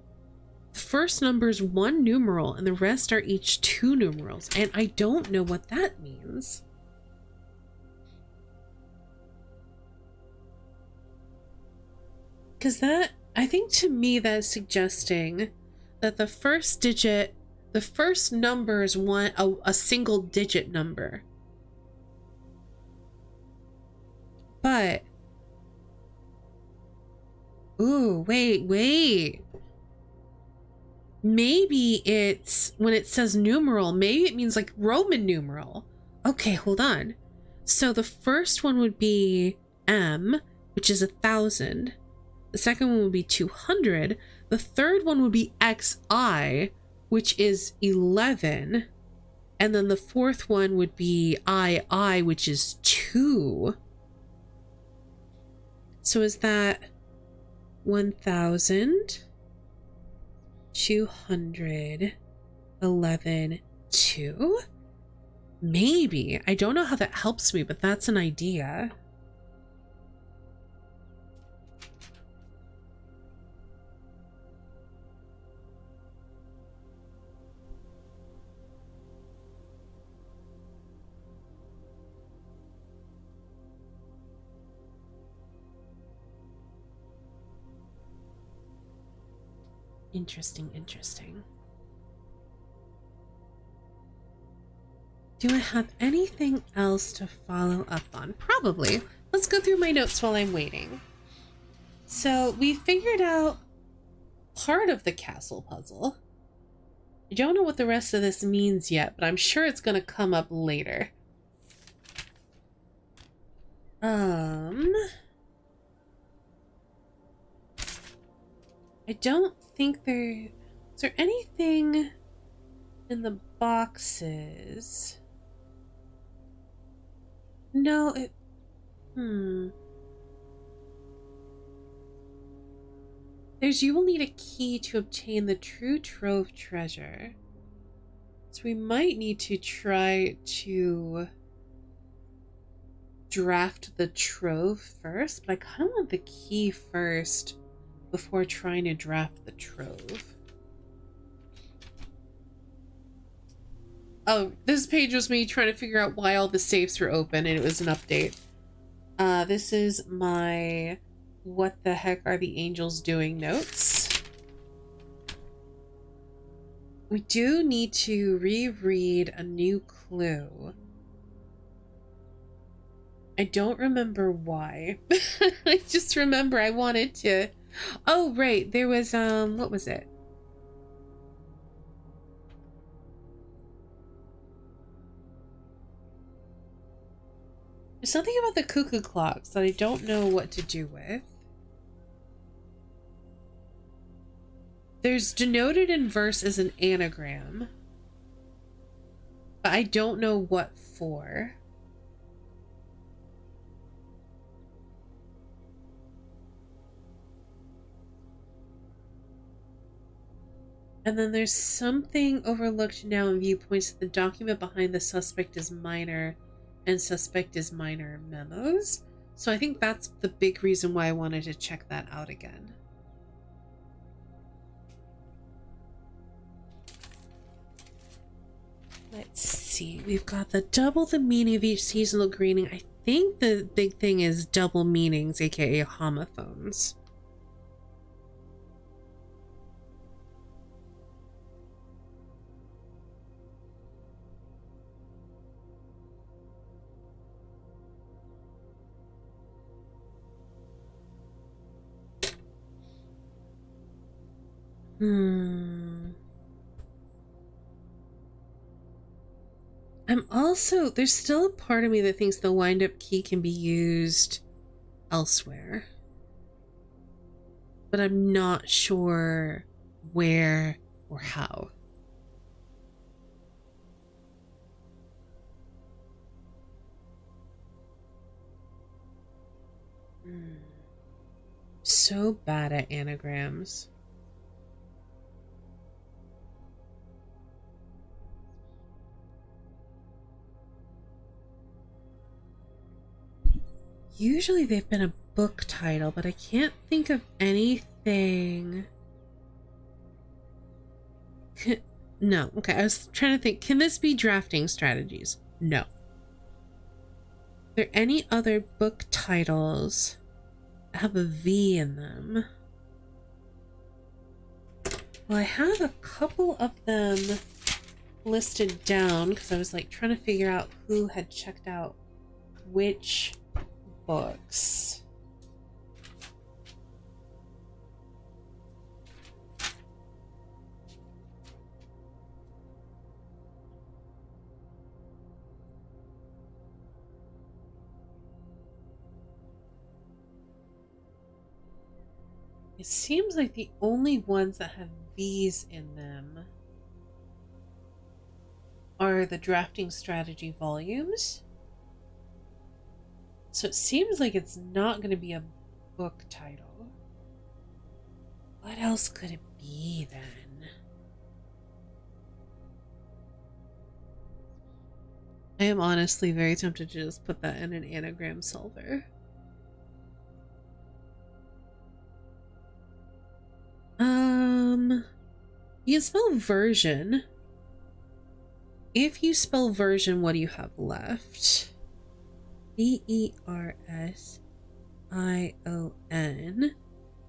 The first number is 1 numeral and the rest are each 2 numerals. And I don't know what that means. Because that, I think to me that is suggesting that the first digit, the first number is a single digit number. But, ooh, wait. Maybe it's, when it says numeral, maybe it means like Roman numeral. Okay, hold on. So the first one would be M, which is 1,000. The second one would be 200. The third one would be XI, which is 11. And then the fourth one would be II, which is 2. So is that 1,000, 200, 11, 2? Maybe. I don't know how that helps me, but that's an idea. Interesting, interesting. Do I have anything else to follow up on? Probably. Let's go through my notes while I'm waiting. So we figured out part of the castle puzzle. I don't know what the rest of this means yet, but I'm sure it's going to come up later. I don't think there... Is there anything in the boxes? No, it... You will need a key to obtain the true trove treasure. So we might need to try to draft the trove first, but I kind of want the key first before trying to draft the trove. Oh, this page was me trying to figure out why all the safes were open, and it was an update. This is my what the heck are the angels doing notes. We do need to reread a new clue. I don't remember why. I just remember I wanted to... Oh, right. There was, what was it? There's something about the cuckoo clocks that I don't know what to do with. There's denoted in verse as an anagram, but I don't know what for. And then there's something overlooked now in viewpoints that the document behind the suspect is minor and suspect is minor memos. So I think that's the big reason why I wanted to check that out again. Let's see. We've got the double the meaning of each seasonal greeting. I think the big thing is double meanings, aka homophones. I'm also, there's still a part of me that thinks the wind-up key can be used elsewhere. But I'm not sure where or how. So bad at anagrams. Usually they've been a book title, but I can't think of anything. No, okay, I was trying to think, can this be drafting strategies? No. Are there any other book titles that have a V in them? Well, I have a couple of them listed down because I was like trying to figure out who had checked out which books. It seems like the only ones that have V's in them are the drafting strategy volumes. So it seems like it's not going to be a book title. What else could it be then? I am honestly very tempted to just put that in an anagram solver. You spell version. If you spell version, what do you have left? VERSION.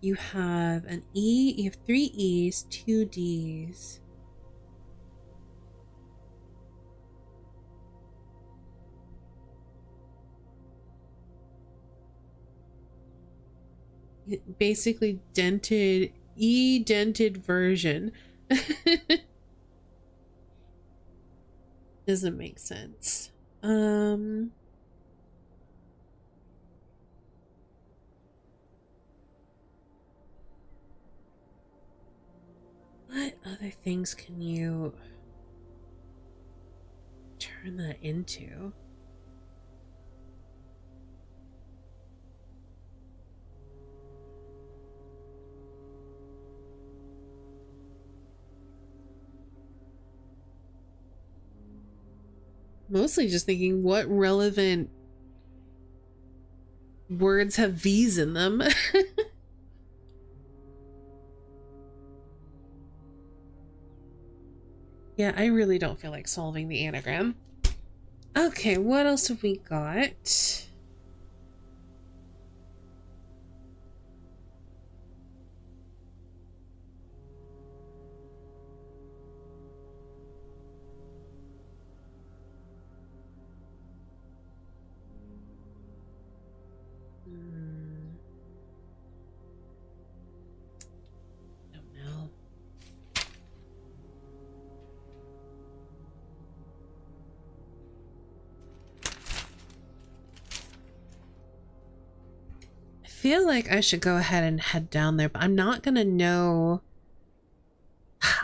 You have an E, you have 3 E's, 2 D's. Basically dented, E-dented version. Doesn't make sense. What other things can you turn that into? Mostly just thinking what relevant words have V's in them. Yeah, I really don't feel like solving the anagram. Okay, what else have we got? Don't know. I feel like I should go ahead and head down there, but I'm not gonna know.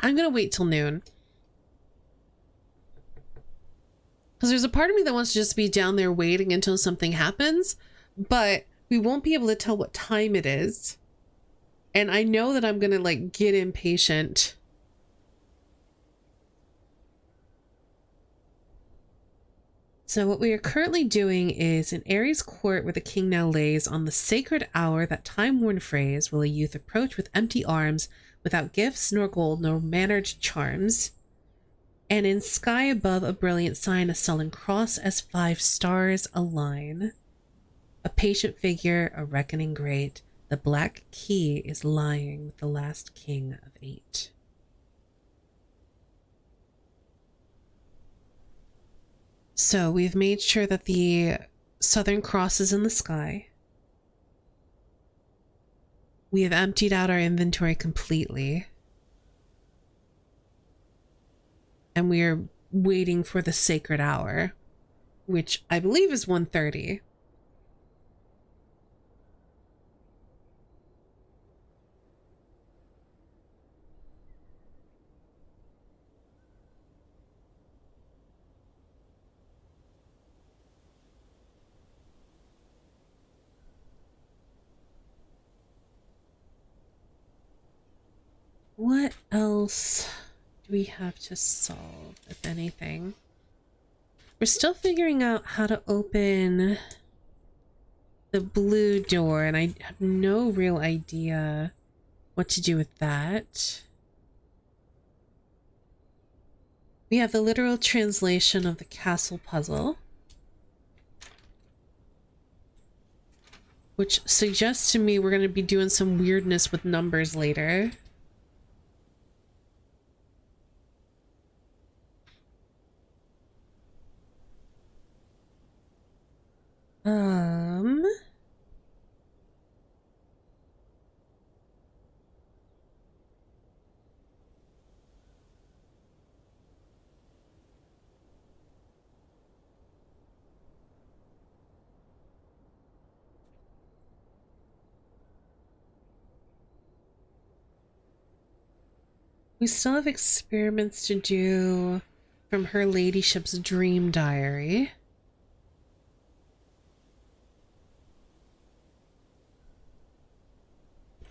I'm gonna wait till noon. Because there's a part of me that wants to just be down there waiting until something happens, but we won't be able to tell what time it is. And I know that I'm gonna like get impatient. So what we are currently doing is in Ares' court where the king now lays, on the sacred hour, that time-worn phrase, will a youth approach with empty arms, without gifts nor gold nor mannered charms. And in sky above a brilliant sign, a sullen cross as 5 stars align. A patient figure, a reckoning great, the black key is lying with the last king of 8. So we've made sure that the Southern Cross is in the sky. We have emptied out our inventory completely. And we are waiting for the sacred hour, which I believe is 1:30. What else do we have to solve, if anything? We're still figuring out how to open the blue door, and I have no real idea what to do with that. We have the literal translation of the castle puzzle, which suggests to me we're going to be doing some weirdness with numbers later. We still have experiments to do from her ladyship's dream diary.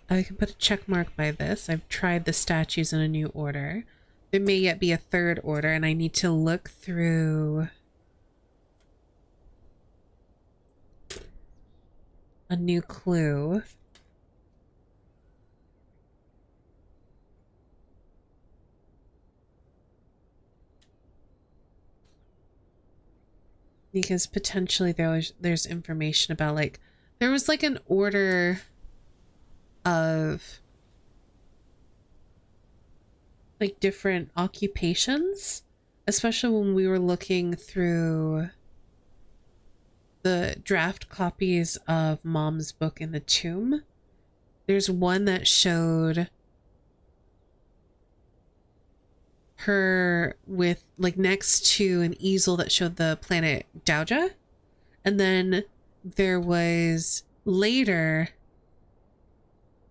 I can put a check mark by this. I've tried the statues in a new order. There may yet be a third order, and I need to look through a new clue. Because potentially there's information about, like, there was like an order of like different occupations, especially when we were looking through the draft copies of Mom's book in the tomb. There's one that showed her with, like, next to an easel that showed the planet Dauja. And then there was later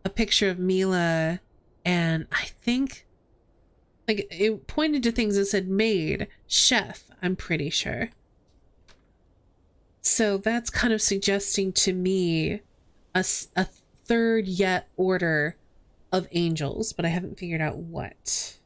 a picture of Mila, and I think, like, it pointed to things that said maid, chef, I'm pretty sure. So that's kind of suggesting to me a third yet order of angels, but I haven't figured out what.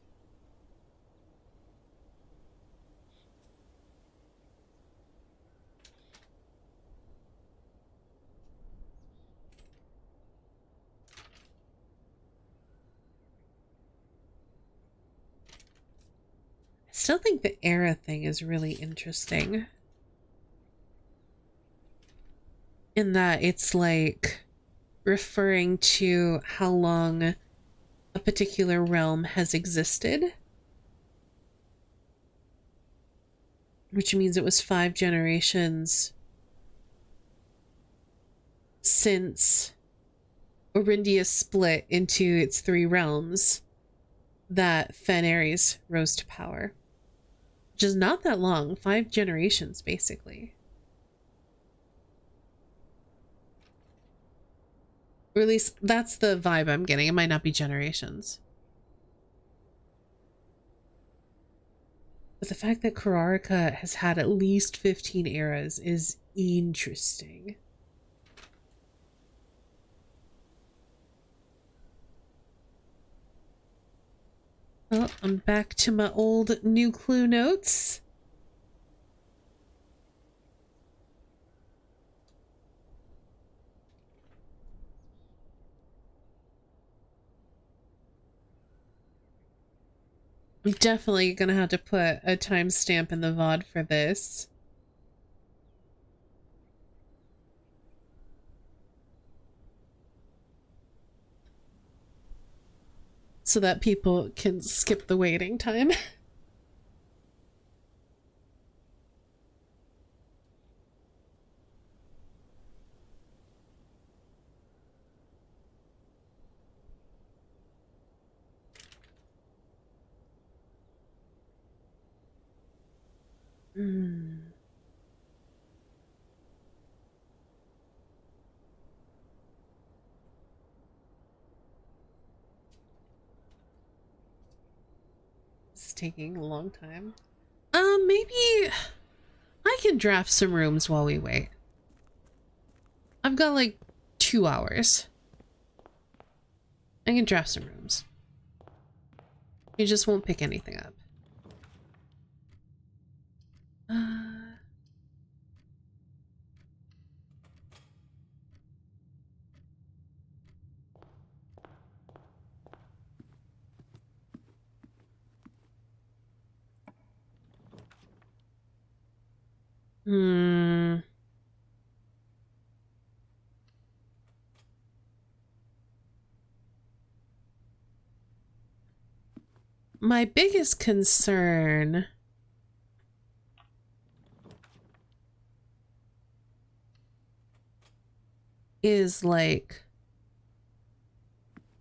I still think the era thing is really interesting. In that it's like referring to how long a particular realm has existed. Which means it was 5 generations since Orindia split into its 3 realms that Fen-Ares rose to power. Which is not that long. 5 generations, basically. Or at least that's the vibe I'm getting. It might not be generations. But the fact that Kararika has had at least 15 eras is interesting. Well, I'm back to my old new clue notes. I'm definitely gonna have to put a timestamp in the VOD for this. So that people can skip the waiting time. It's taking a long time. Maybe I can draft some rooms while we wait. I've got like 2 hours. I can draft some rooms. You just won't pick anything up. Hmm. My biggest concern is like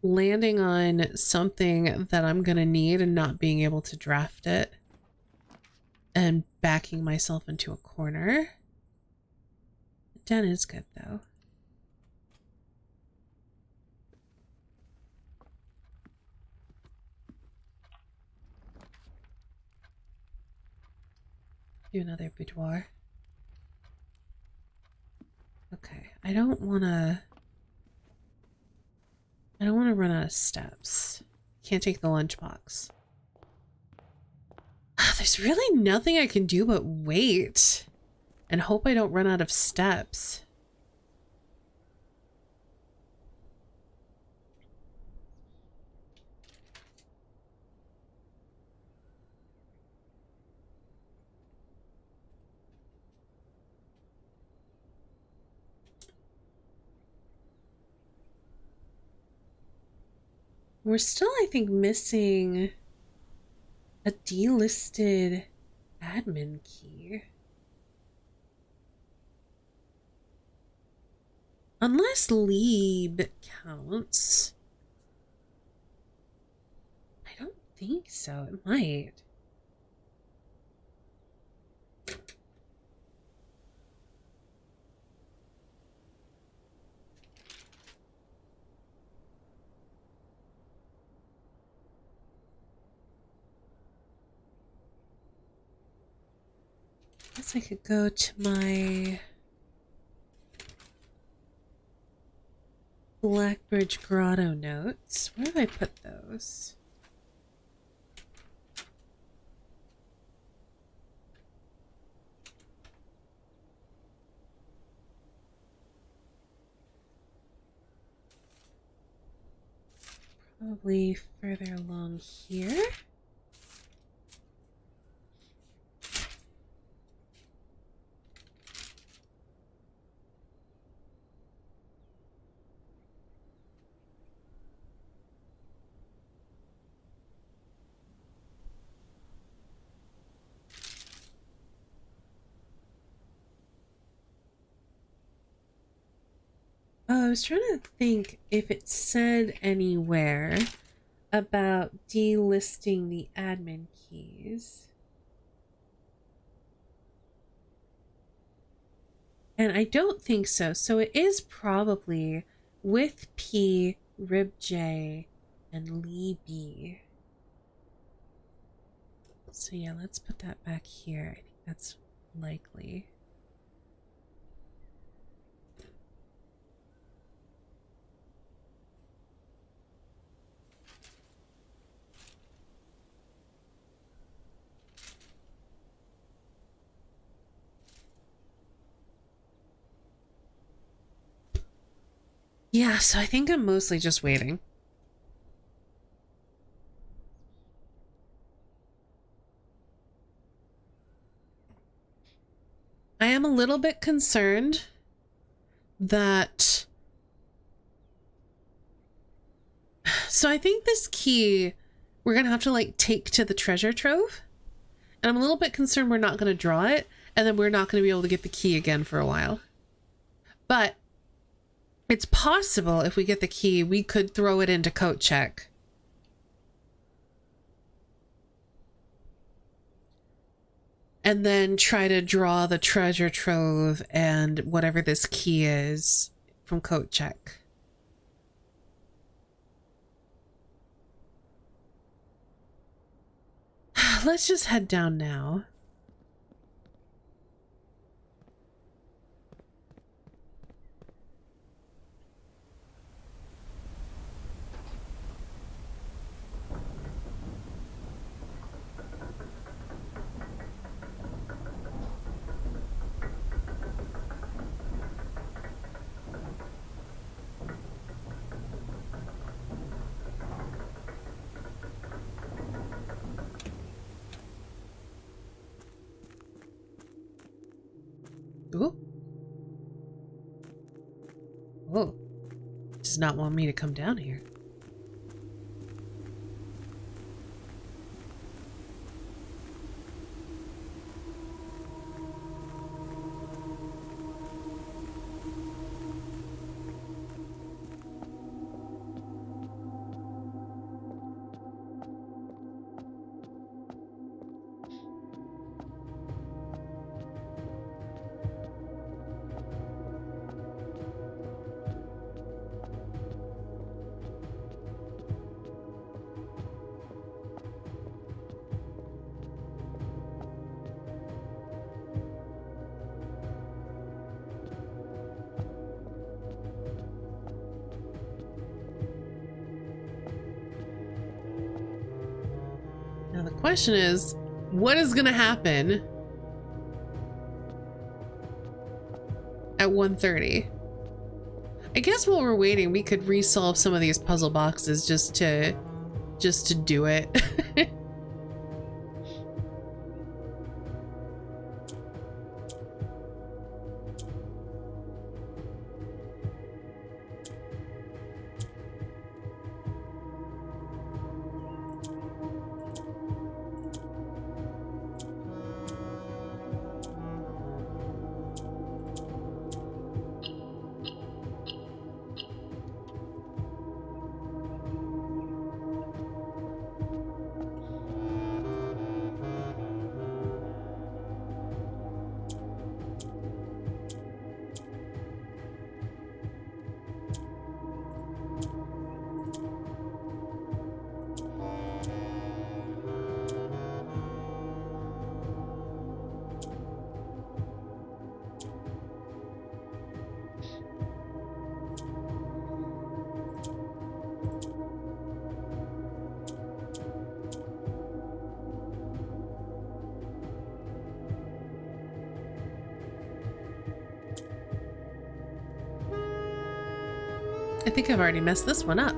landing on something that I'm gonna need and not being able to draft it and backing myself into a corner. The den is good though. Do another boudoir. Okay, I don't want to run out of steps. Can't take the lunchbox. There's really nothing I can do but wait and hope I don't run out of steps. We're still, I think, missing a delisted admin key. Unless Leeb counts. I don't think so. It might. I guess I could go to my Blackbridge Grotto notes. Where do I put those? Probably further along here. Oh, I was trying to think if it said anywhere about delisting the admin keys. And I don't think so. So it is probably with P, Rib J, and Lee B. So yeah, let's put that back here. I think that's likely. Yeah, so I think I'm mostly just waiting. I am a little bit concerned that... So I think this key we're going to have to like take to the treasure trove. And I'm a little bit concerned we're not going to draw it. And then we're not going to be able to get the key again for a while. But it's possible if we get the key, we could throw it into coat check. And then try to draw the treasure trove and whatever this key is from coat check. Let's just head down now. Ooh. Oh. Does not want me to come down here. Now the question is, what is gonna happen at 1:30? I guess while we're waiting, we could resolve some of these puzzle boxes just to do it. I think I've already messed this one up.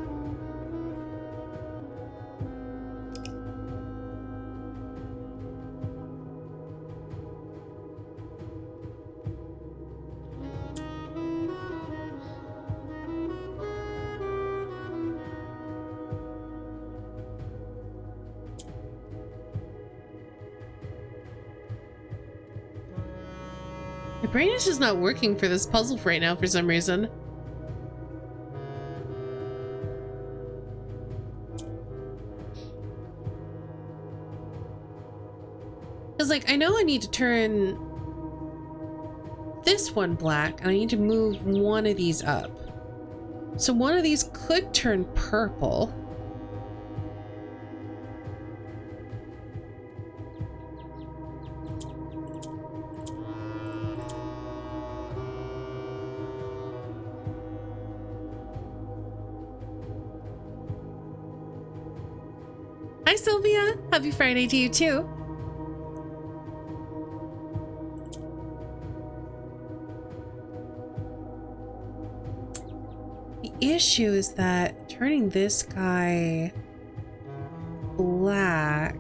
My brain is just not working for this puzzle right now for some reason. Because, like, I know I need to turn this one black, and I need to move one of these up. So one of these could turn purple. Hi, Sylvia. Happy Friday to you, too. The issue is that turning this guy black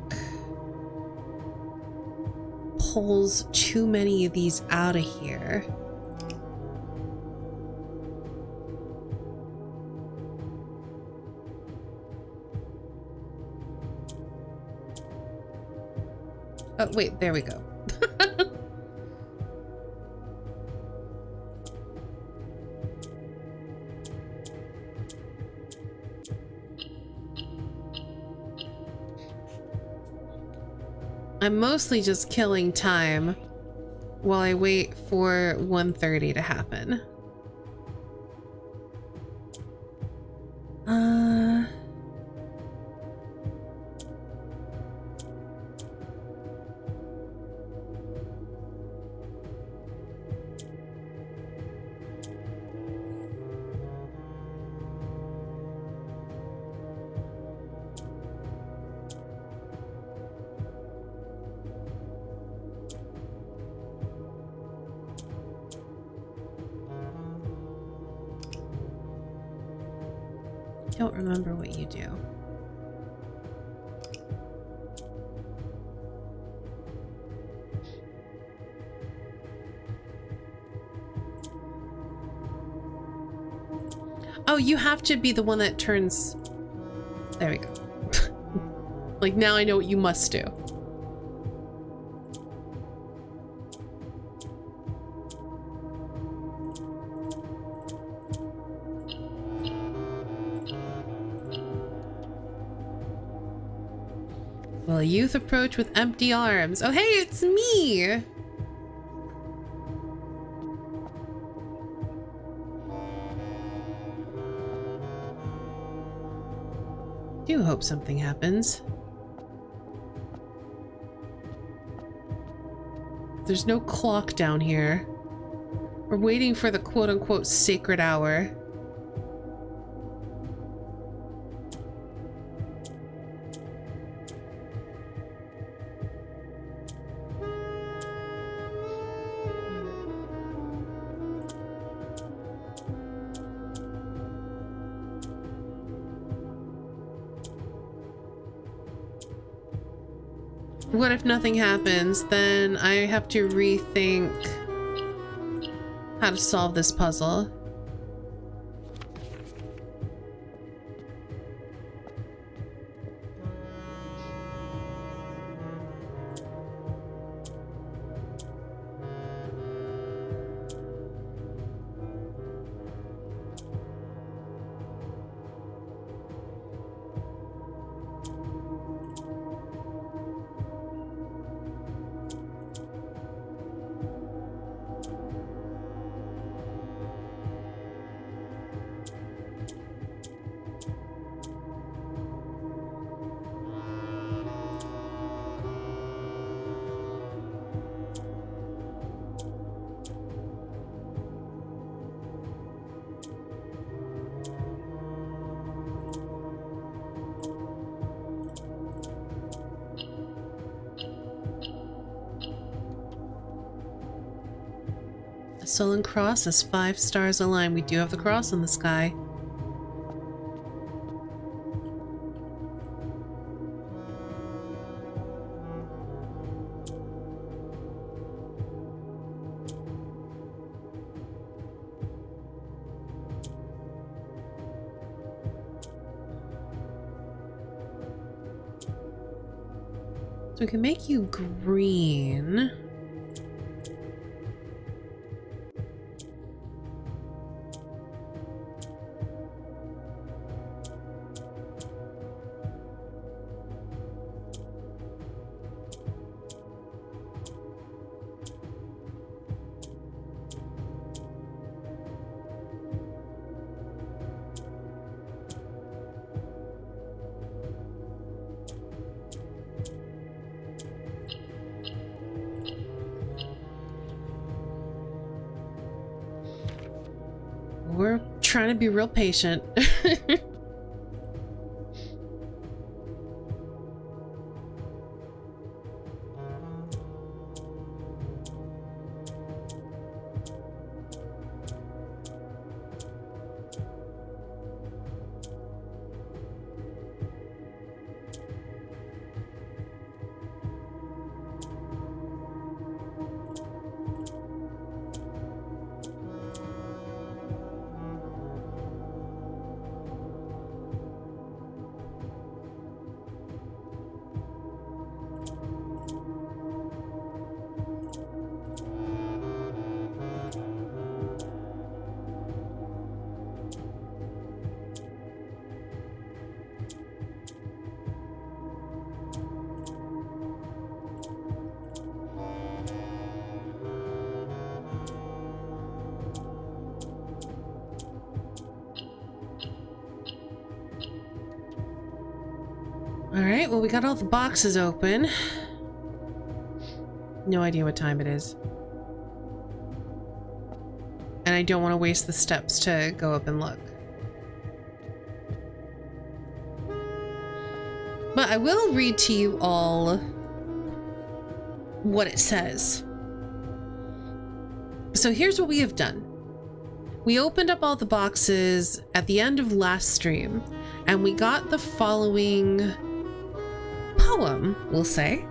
pulls too many of these out of here. Oh, wait, there we go. I'm mostly just killing time while I wait for 1:30 to happen. Don't remember what you do. Oh, you have to be the one that turns... There we go. Like, now I know what you must do. Will youth approach with empty arms? Oh, hey, it's me! Do hope something happens. There's no clock down here. We're waiting for the quote-unquote sacred hour. What if nothing happens? Then I have to rethink how to solve this puzzle. Sullen Cross is 5 stars aligned. We do have the cross in the sky. So we can make you green. We're trying to be real patient. Alright, well, we got all the boxes open. No idea what time it is. And I don't want to waste the steps to go up and look. But I will read to you all what it says. So here's what we have done. We opened up all the boxes at the end of last stream, and we got the following poem, we'll say.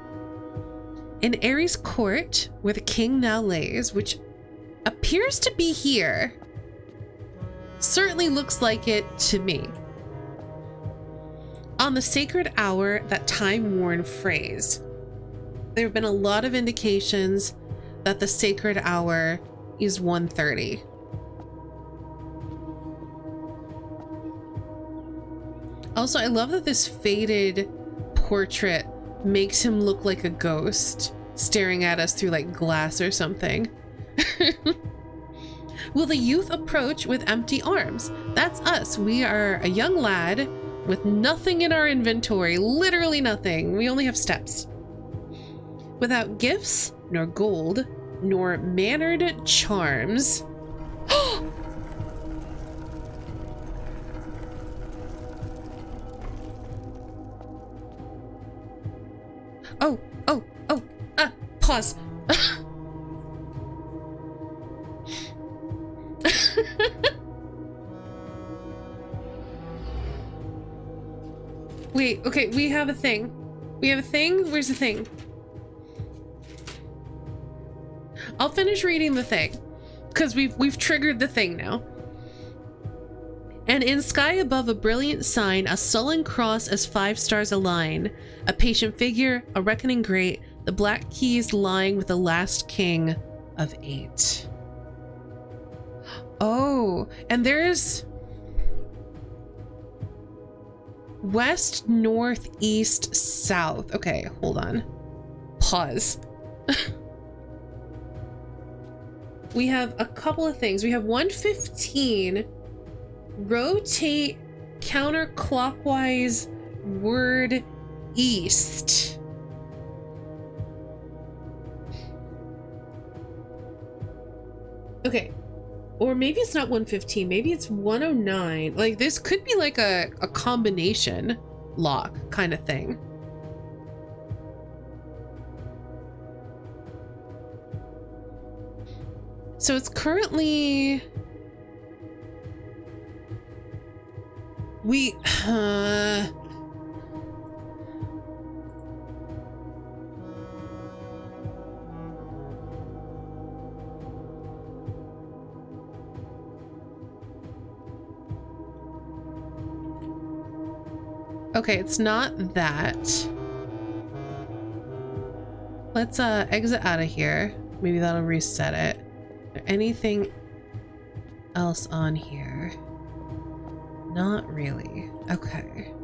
In Ares' court, where the king now lays, which appears to be here. Certainly looks like it to me. On the sacred hour, that time-worn phrase. There have been a lot of indications that the sacred hour is 1:30. Also, I love that this faded portrait makes him look like a ghost staring at us through like glass or something. Will the youth approach with empty arms? That's us. We are a young lad with nothing in our inventory, literally nothing. We only have steps. Without gifts, nor gold, nor mannered charms. Pause. Wait, okay, we have a thing. We have a thing? Where's the thing? I'll finish reading the thing because we've triggered the thing now. And in sky above a brilliant sign, a sullen cross as 5 stars align, a patient figure, a reckoning great, the black keys lying with the last king of 8. Oh, and there's west, north, east, south. Okay, hold on. Pause. We have a couple of things. We have 115. Rotate counterclockwise word east. Okay. Or maybe it's not 115. Maybe it's 109. Like, this could be like a combination lock kind of thing. So it's currently... Okay, it's not that. Let's exit out of here. Maybe that'll reset it. Is there anything else on here? Not really. Okay.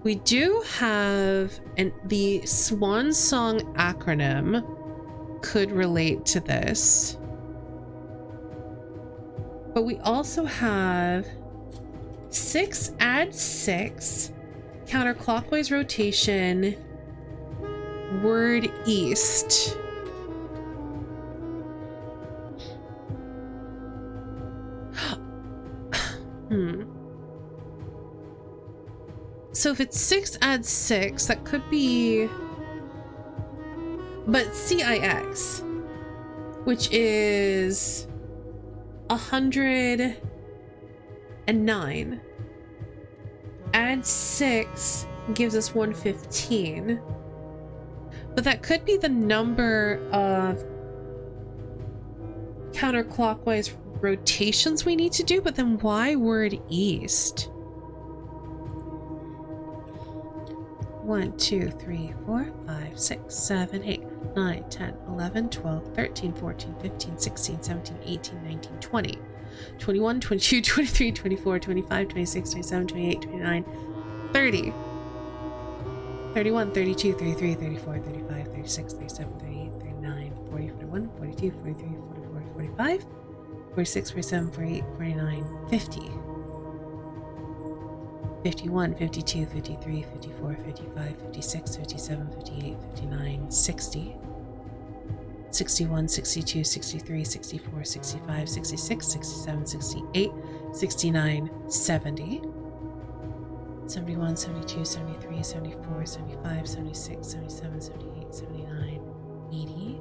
We do have the Swan Song acronym could relate to this. But we also have 6 add 6 counterclockwise rotation word east. So if it's 6 add 6, that could be, but CIX, which is 109, add 6 gives us 115, but that could be the number of counterclockwise rotations we need to do. But then why word east? 1, 2, 3, 4, 5, 6, 7, 8, 9, 10, 11, 12, 13, 14, 15, 16, 17, 18, 19, 20, 21, 22, 23, 24, 25, 26, 27, 28, 29, 30, 31, 32, 33, 34, 35, 36, 37, 38, 39, 40, 41, 42, 43, 44, 45, 46, 47, 48, 49, 50. 51, 52, 53, 54, 55, 56, 57, 58, 59, 60, 61, 62, 63, 64, 65, 66, 67, 68, 69, 70, 71, 72, 73, 74, 75, 76, 77, 78, 79, 80,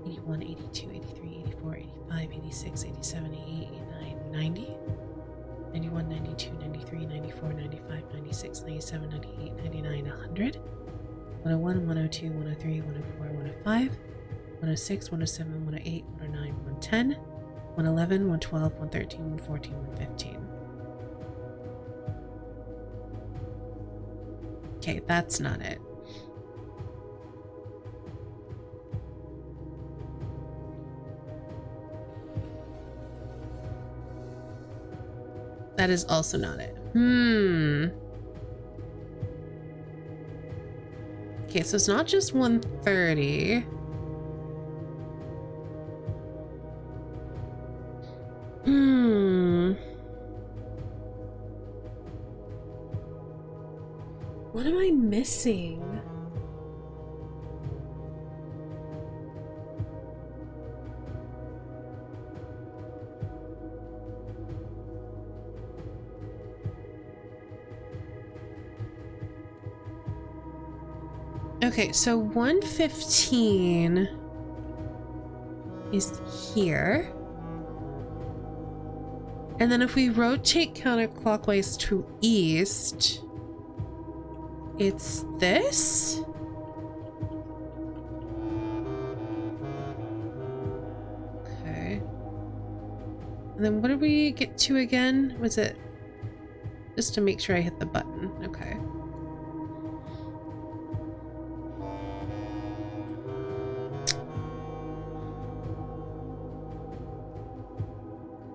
81, 82, 83, 84, 85, 86, 87, 88, 89, 90, 91, 92, 93, 94, 95, 96, 97, 98, 99, 100, 101, 102, 103, 104, 105, 106, 107, 108, 109, 110, 111, 112, 113, 114, 115. Okay, that's not it. That is also not it. Okay, so it's not just 130. What am I missing? Okay, so 115 is here. And then if we rotate counterclockwise to east, it's this? Okay. And then what did we get to again? Was it just to make sure I hit the button? Okay.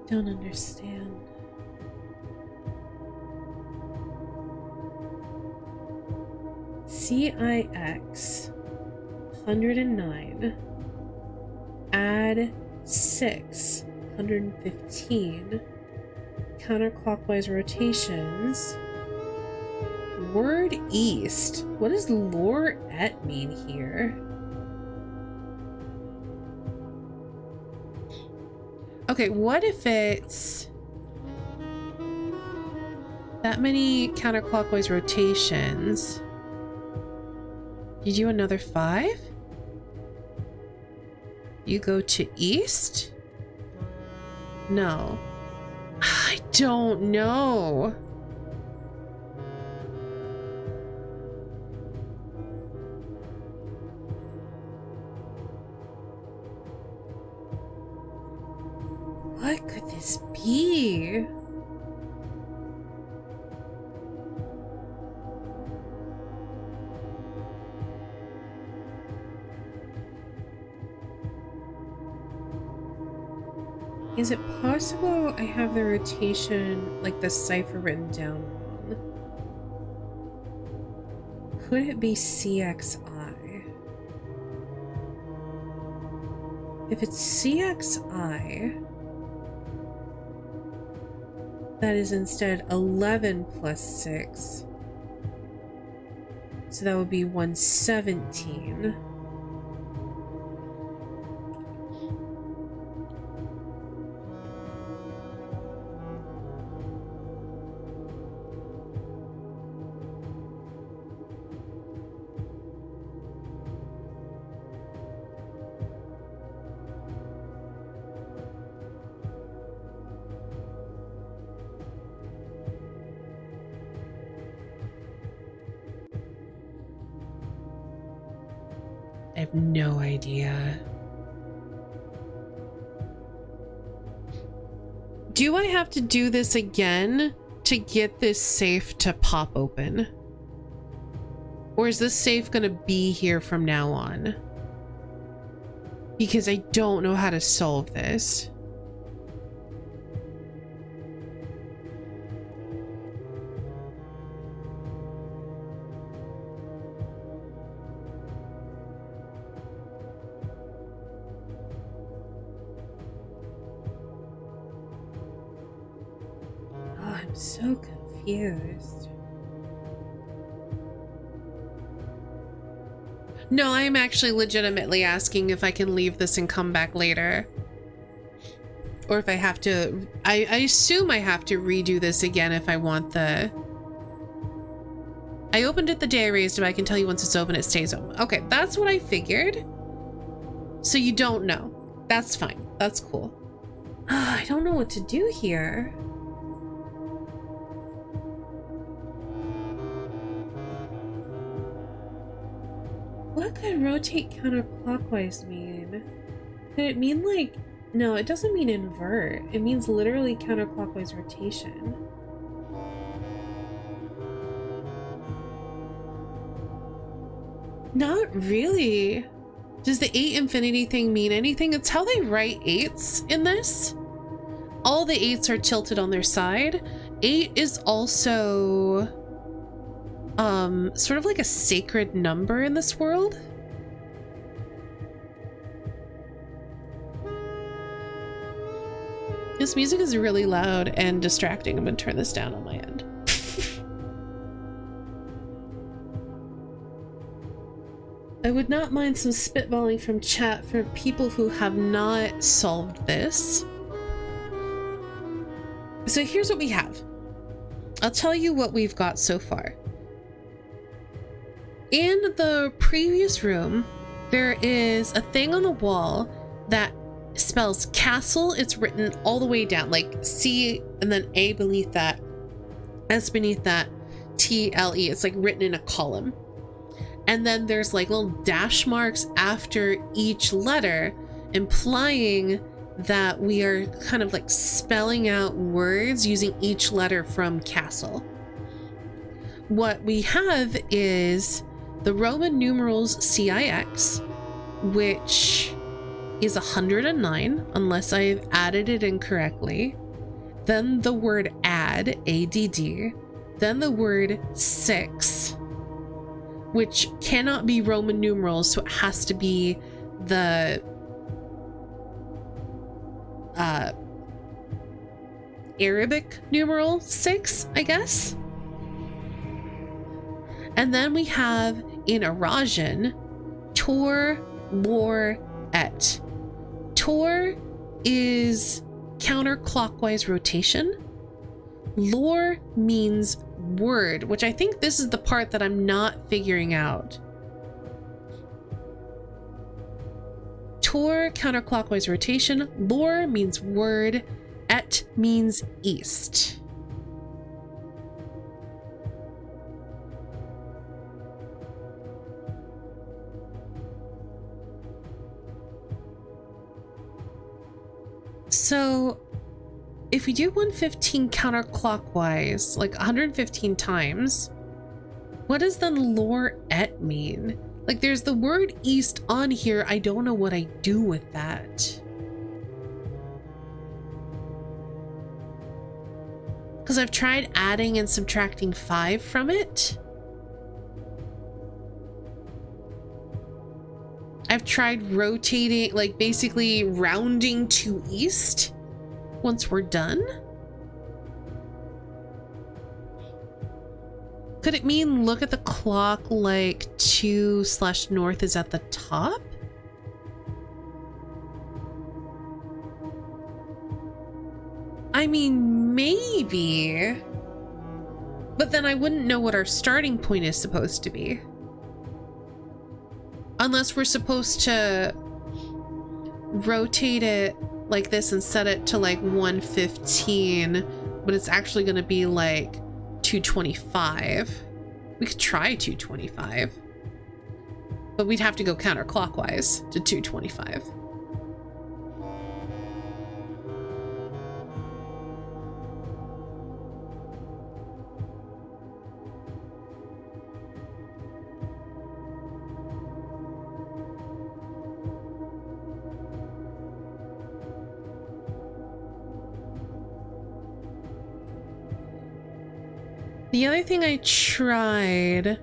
Don't understand. CIX 109 add 6 115 counterclockwise rotations. Word east. What does lore et mean here? Okay, what if it's that many counterclockwise rotations? You do another 5? You go to east? No. I don't know. What could this be? Is it possible I have the rotation, like the cipher written down wrong? Could it be CXI? If it's CXI, that is instead 11 plus 6. So that would be 117. I have no idea. Do I have to do this again to get this safe to pop open? Or is this safe gonna be here from now on? Because I don't know how to solve this. I'm so confused. No, I'm actually legitimately asking if I can leave this and come back later. Or if I have to... I assume I have to redo this again if I want the... I opened it the day I raised it, but I can tell you once it's open, it stays open. Okay, that's what I figured. So you don't know. That's fine. That's cool. I don't know what to do here. What could rotate counterclockwise mean? Could it mean like... No, it doesn't mean invert. It means literally counterclockwise rotation. Not really. Does the 8 infinity thing mean anything? It's how they write 8s in this. All the 8s are tilted on their side. 8 is also... sort of like a sacred number in this world. This music is really loud and distracting. I'm gonna turn this down on my end. I would not mind some spitballing from chat for people who have not solved this. So here's what we have. I'll tell you what we've got so far. In the previous room, there is a thing on the wall that spells castle. It's written all the way down, like C and then A beneath that, S beneath that, It's like written in a column. And then there's like little dash marks after each letter, implying that we are kind of like spelling out words using each letter from castle. What we have is the Roman numerals CIX, which is 109, unless I've added it incorrectly. Then the word add, ADD. Then the word 6, which cannot be Roman numerals, so it has to be the Arabic numeral 6, I guess. And then we have in Eurasian, Tor, Lor, Et. Tor is counterclockwise rotation. Lor means word, which I think this is the part that I'm not figuring out. Tor, counterclockwise rotation. Lor means word. Et means east. So if we do 115 counterclockwise, like 115 times, what does then lor et mean? Like there's the word east on here. I don't know what I do with that. Because I've tried adding and subtracting 5 from it. I've tried rotating, like basically rounding to east once we're done. Could it mean look at the clock like 2/north is at the top? I mean, maybe. But then I wouldn't know what our starting point is supposed to be. Unless we're supposed to rotate it like this and set it to like 115, but it's actually going to be like 225. We could try 225, but we'd have to go counterclockwise to 225. The other thing I tried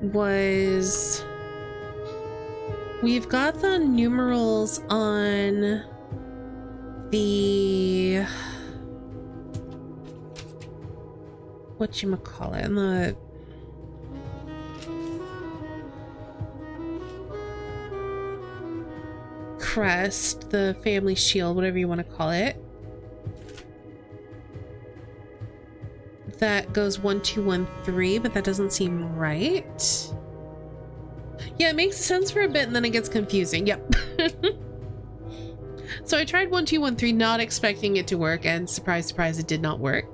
was we've got the numerals on the whatchamacallit, in the crest, the family shield, whatever you want to call it. That goes 1, 2, 1, 3, but that doesn't seem right. Yeah, it makes sense for a bit and then it gets confusing. Yep. So I tried 1, 2, 1, 3, not expecting it to work, and surprise, surprise, it did not work.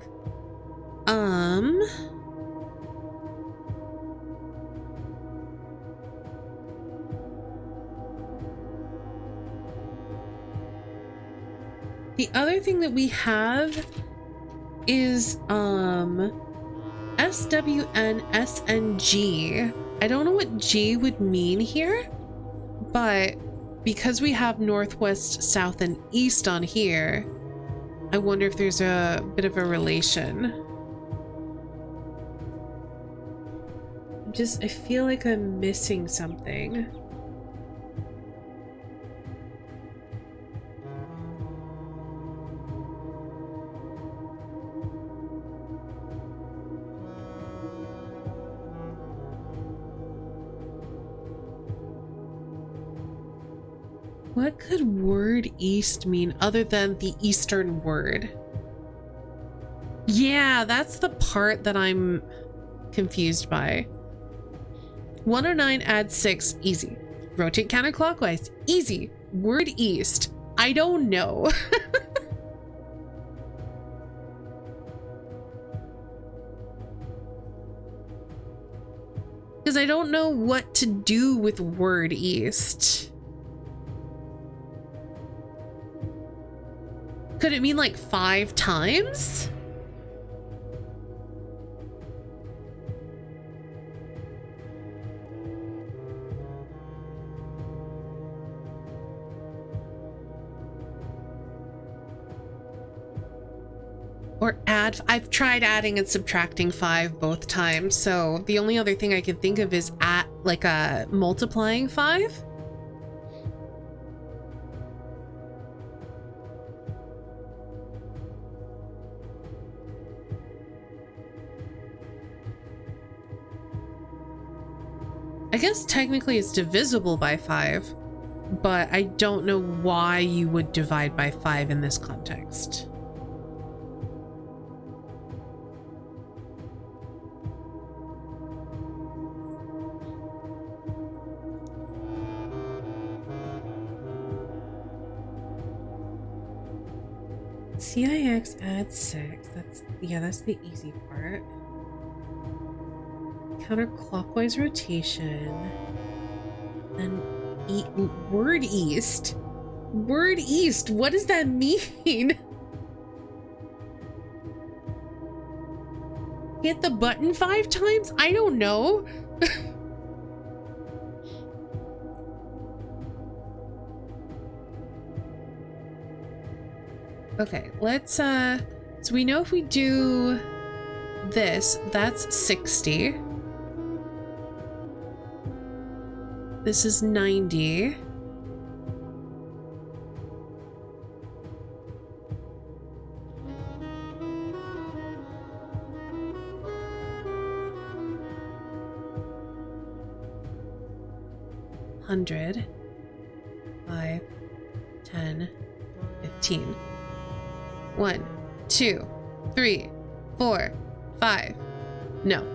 The other thing that we have is SWN, I don't know what G would mean here, but because we have northwest, south, and east on here, I wonder if there's a bit of a relation. I feel like I'm missing something. What could word east mean other than the eastern word? Yeah, that's the part that I'm confused by. 109 add 6, easy. Rotate counterclockwise, easy. Word east, I don't know. Because I don't know what to do with word east. Could it mean like 5 times? Or add, I've tried adding and subtracting 5 both times, so the only other thing I can think of is at like a multiplying 5. I guess technically it's divisible by 5, but I don't know why you would divide by 5 in this context. CIX adds 6. That's the easy part. Counterclockwise rotation. Then word east. Word east. What does that mean? Hit the button 5 times? I don't know. Okay, let's so we know if we do this, that's 60. This is 90. Hundred, 5, 10, 15. 1, 2, 3, 4, 5. No.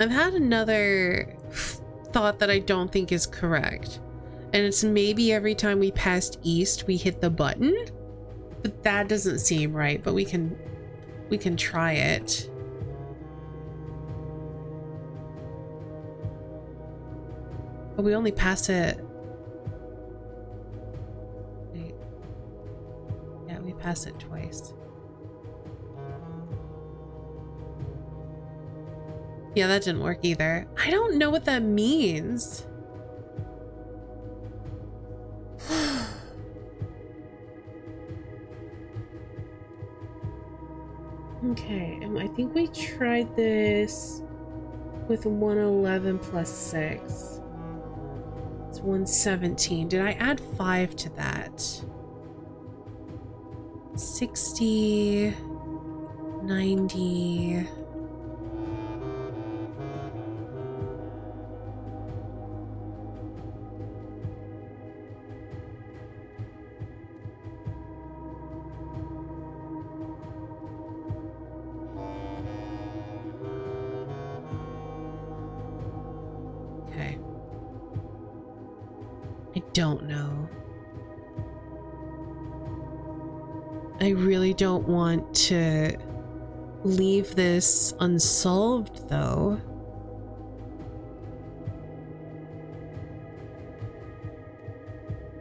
I've had another thought that I don't think is correct. And it's maybe every time we passed east, we hit the button. But that doesn't seem right, but we can try it. But we only pass it. Wait. Yeah, we pass it twice. Yeah, that didn't work either. I don't know what that means. Okay, I think we tried this with 111 plus 6. It's 117. Did I add 5 to that? 60, 90... don't know. I really don't want to leave this unsolved, though.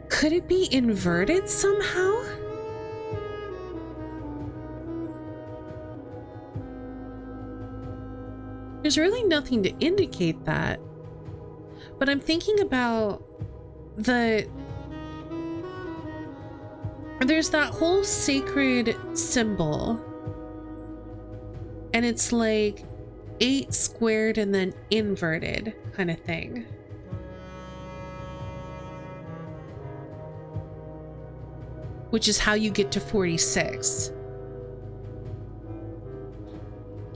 Could it be inverted somehow? There's really nothing to indicate that. But I'm thinking about there's that whole sacred symbol. And it's like 8 squared and then inverted kind of thing. Which is how you get to 46.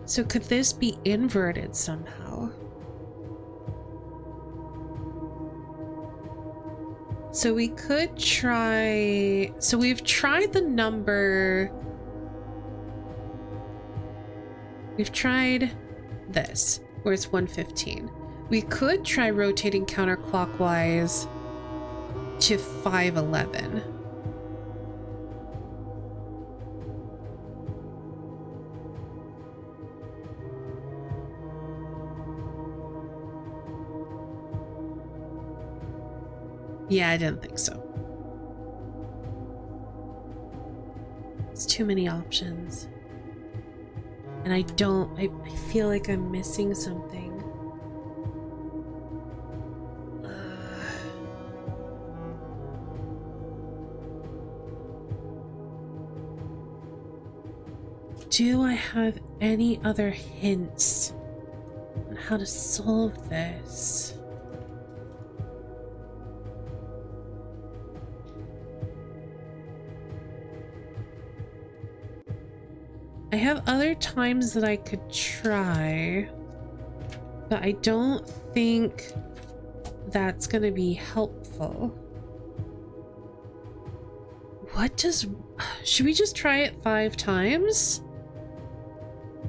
So could this be inverted somehow? So we could try... So we've tried the number... We've tried this, where it's 115. We could try rotating counterclockwise to 511. Yeah, I didn't think so. It's too many options. And I feel like I'm missing something. Do I have any other hints on how to solve this? I have other times that I could try, but I don't think that's gonna be helpful. Should we just try it 5 times?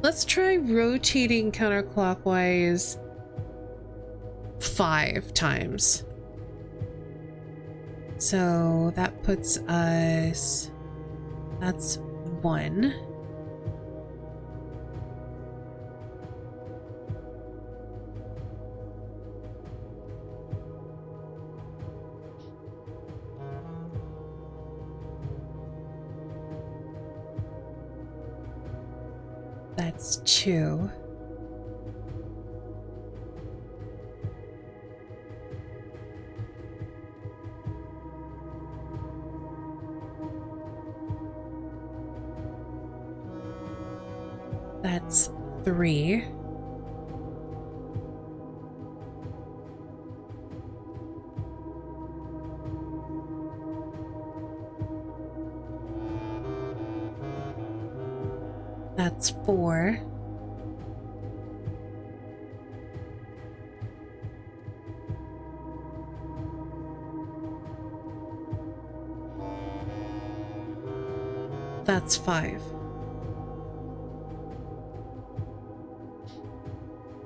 Let's try rotating counterclockwise 5 times. So that puts us, that's 1. That's 2. That's 3. That's 4. That's 5.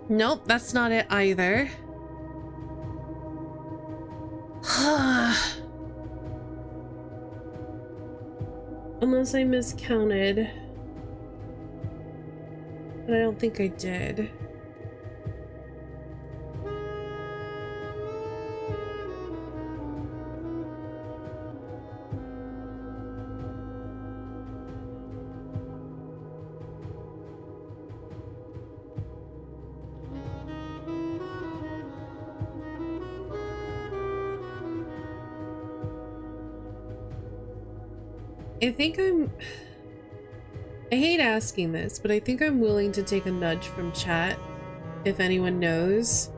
Nope, that's not it either. Unless I miscounted. But I don't think I did. I hate asking this, but I think I'm willing to take a nudge from chat. If anyone knows,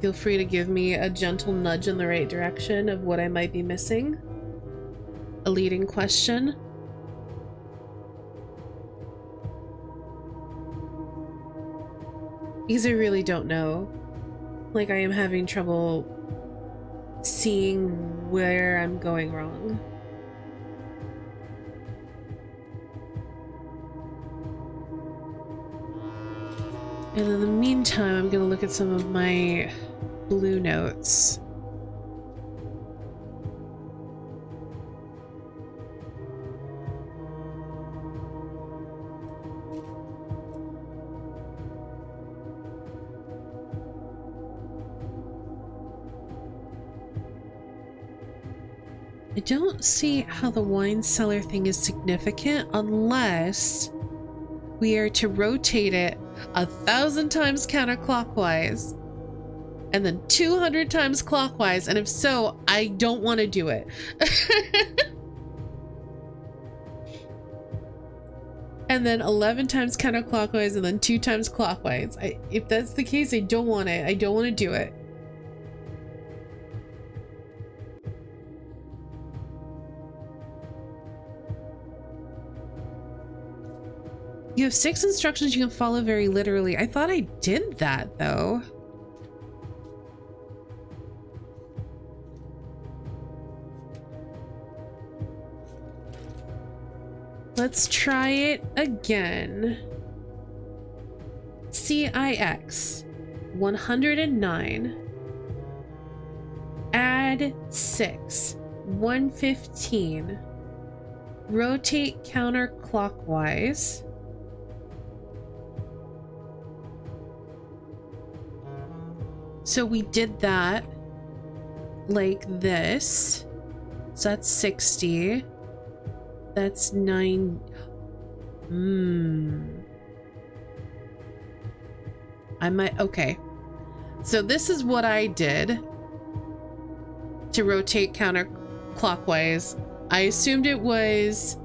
feel free to give me a gentle nudge in the right direction of what I might be missing. A leading question. Because I really don't know. Like, I am having trouble seeing where I'm going wrong. And in the meantime, I'm gonna look at some of my blue notes. I don't see how the wine cellar thing is significant unless we are to rotate it 1,000 times counterclockwise and then 200 times clockwise, and if so, I don't want to do it. And then 11 times counterclockwise and then 2 times clockwise. If that's the case, I don't want it. I don't want to do it. You have 6 instructions you can follow very literally. I thought I did that though. Let's try it again. CIX 109. Add 6 115. Rotate counterclockwise. So we did that like this. So that's 60. That's 9. I might, okay. So this is what I did to rotate counterclockwise. I assumed it was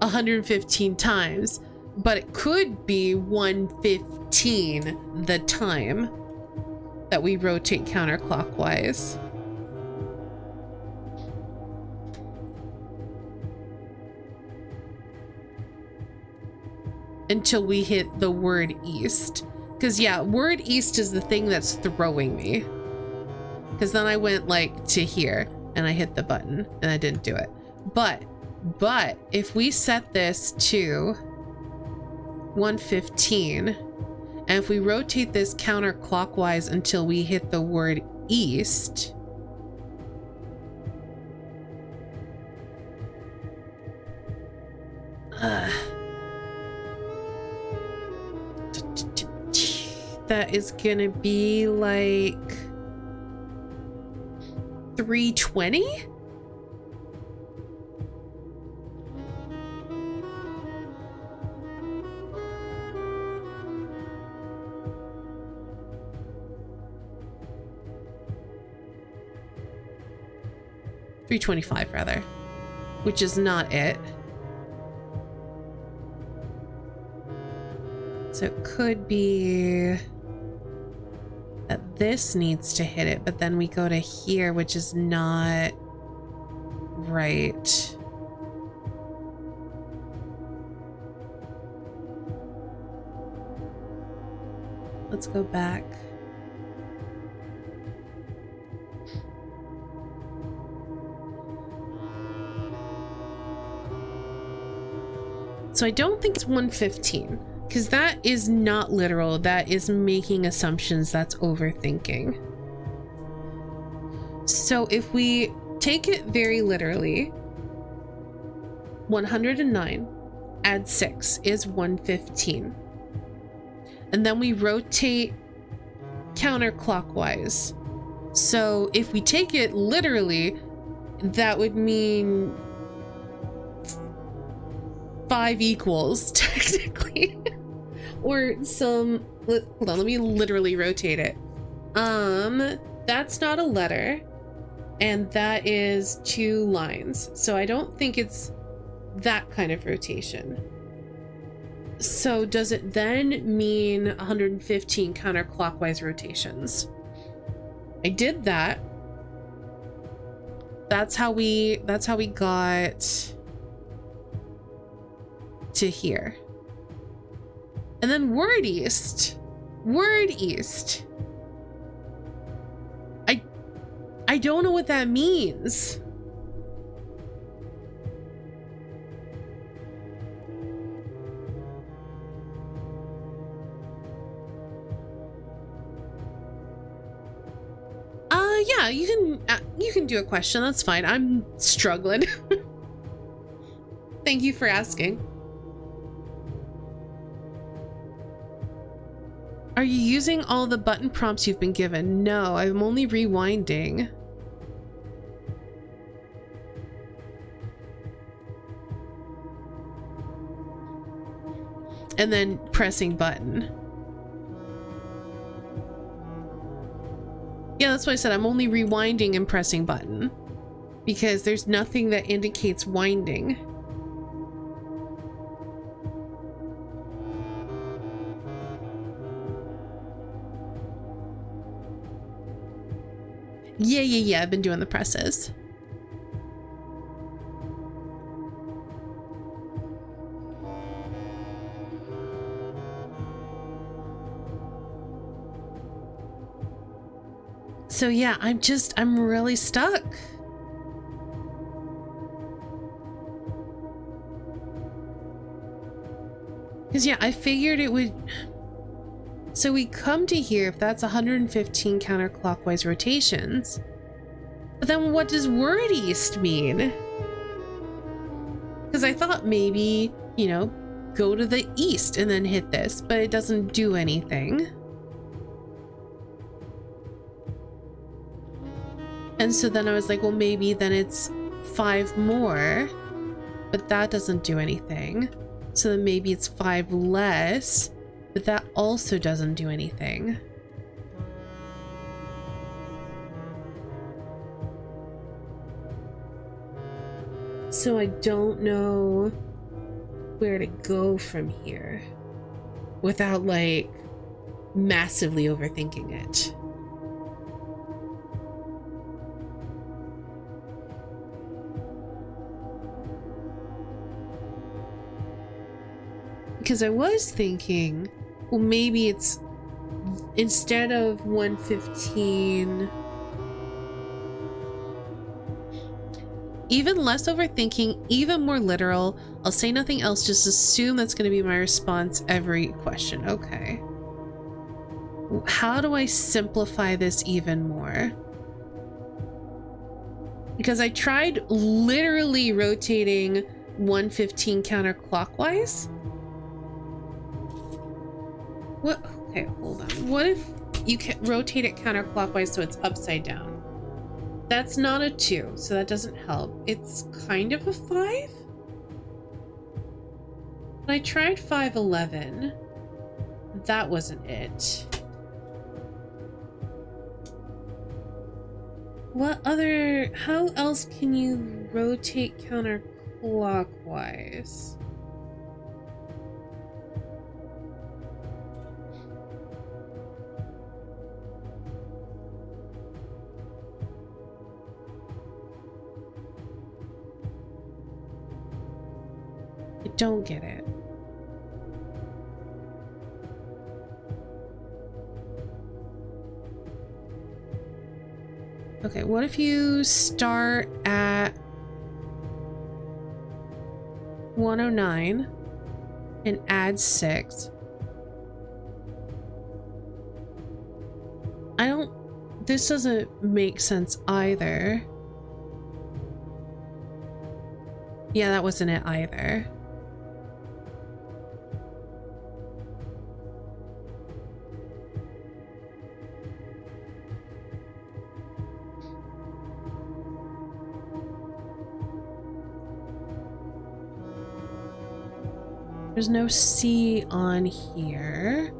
115 times, but it could be 115 the time that we rotate counterclockwise. Until we hit the word east. Because yeah, word east is the thing that's throwing me. Because then I went like to here and I hit the button and I didn't do it. But if we set this to 115 and if we rotate this counterclockwise until we hit the word east, that is gonna be like 320? $325 rather, which is not it. So it could be that this needs to hit it, but then we go to here, which is not right. Let's go back. So I don't think it's 115. Because that is not literal. That is making assumptions. That's overthinking. So if we take it very literally, 109 add 6 is 115. And then we rotate counterclockwise. So if we take it literally, that would mean 5 equals technically. Or some, hold on, let me literally rotate it. That's not a letter, and that is 2 lines. So I don't think it's that kind of rotation. So does it then mean 115 counterclockwise rotations? I did that. That's how we got to here. And then word east. I don't know what that means. Yeah, you can do a question. That's fine. I'm struggling. Thank you for asking. Are you using all the button prompts you've been given? No, I'm only rewinding. and then pressing button. Yeah, that's why I said I'm only rewinding and pressing button, because there's nothing that indicates winding. Yeah, I've been doing the presses. So yeah, I'm really stuck. Because yeah, I figured it would... So we come to here if that's 115 counterclockwise rotations. But then what does word east mean? Because I thought maybe, you know, go to the east and then hit this, but it doesn't do anything. And so then I was like, well, maybe then it's 5 more, but that doesn't do anything. So then maybe it's 5 less, but that also doesn't do anything. So I don't know where to go from here without like massively overthinking it. Because I was thinking, well, maybe it's instead of 115, even less overthinking, even more literal. I'll say nothing else, just assume that's going to be my response every question. Okay. How do I simplify this even more? Because I tried literally rotating 115 counterclockwise. What? Okay, hold on. What if you can rotate it counterclockwise so it's upside down? That's not a 2, so that doesn't help. It's kind of a 5? But I tried 511. That wasn't it. What other... How else can you rotate counterclockwise? I don't get it. Okay, what if you start at 109 and add 6? This doesn't make sense either. Yeah, that wasn't it either. There's no C on here,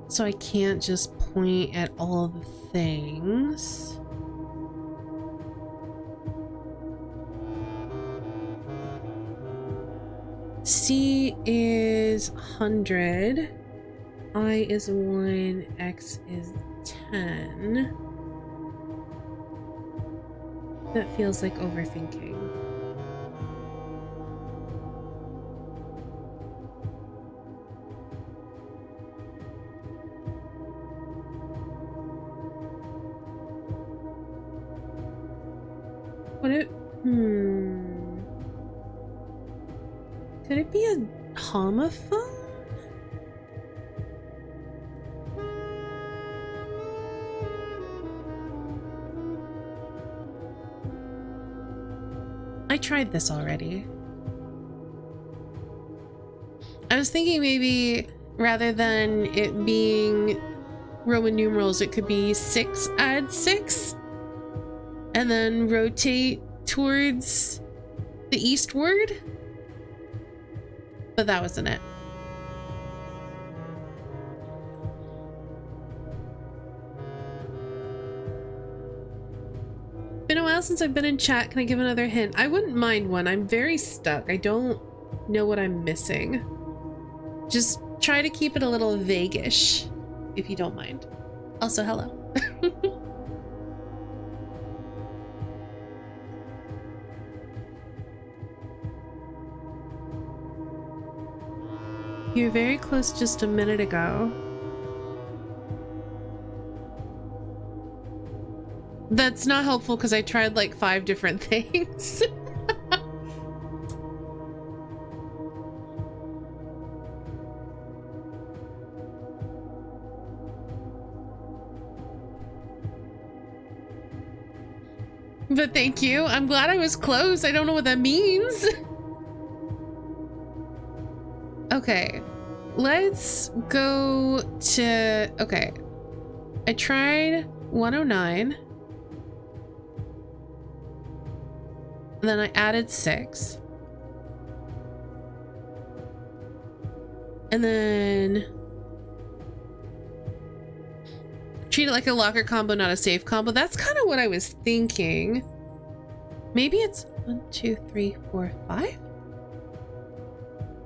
so I can't just point at all the things. C is 100, I is 1, X is 10. That feels like overthinking. What it, could it be a homophone? I tried this already. I was thinking maybe rather than it being Roman numerals, it could be 6 add 6 and then rotate towards the eastward. But that wasn't it. been a while since I've been in chat. Can I give another hint? I wouldn't mind one. I'm very stuck. I don't know what I'm missing. Just try to keep it a little vague-ish, if you don't mind. Also, hello. You're very close just a minute ago. That's not helpful because I tried like 5 different things. But thank you. I'm glad I was close. I don't know what that means. Okay, let's go to... Okay, I tried 109. And then I added 6. And then... treat it like a locker combo, not a safe combo. That's kind of what I was thinking. Maybe it's 1, 2, 3, 4, 5?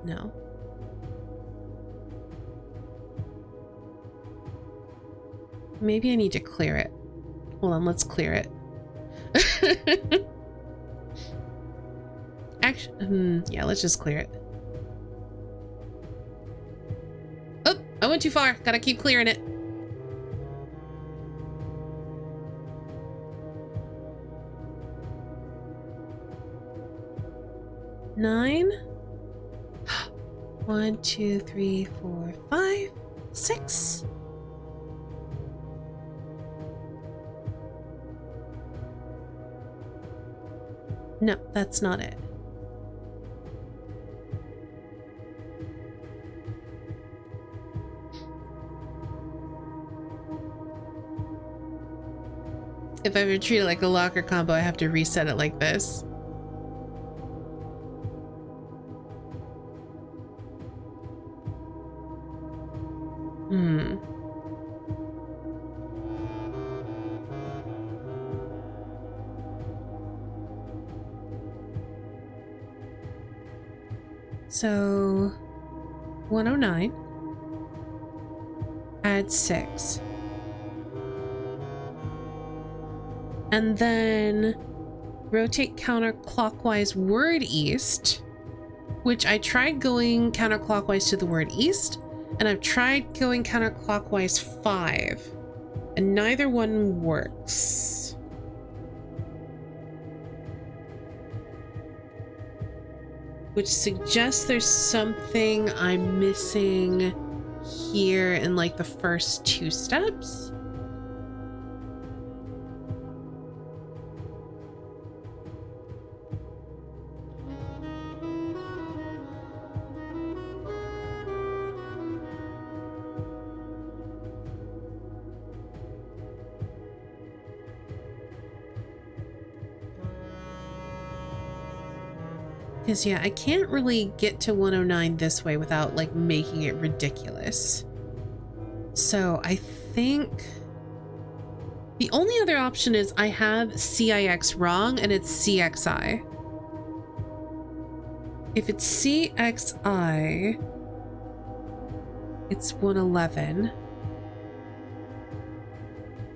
No. Maybe I need to clear it. Hold on, let's clear it. Actually, yeah, let's just clear it. Oh, I went too far. Gotta keep clearing it. Nine. 1, 2, 3, 4, 5, 6. No, that's not it. If I ever treat it like a locker combo, I have to reset it like this. So 109, add 6. And then rotate counterclockwise word east, which I tried going counterclockwise to the word east, and I've tried going counterclockwise 5, and neither one works. Which suggests there's something I'm missing here in like the first 2 steps. Because, yeah, I can't really get to 109 this way without, like, making it ridiculous. So I think the only other option is I have CIX wrong and it's CXI. If it's CXI, it's 111.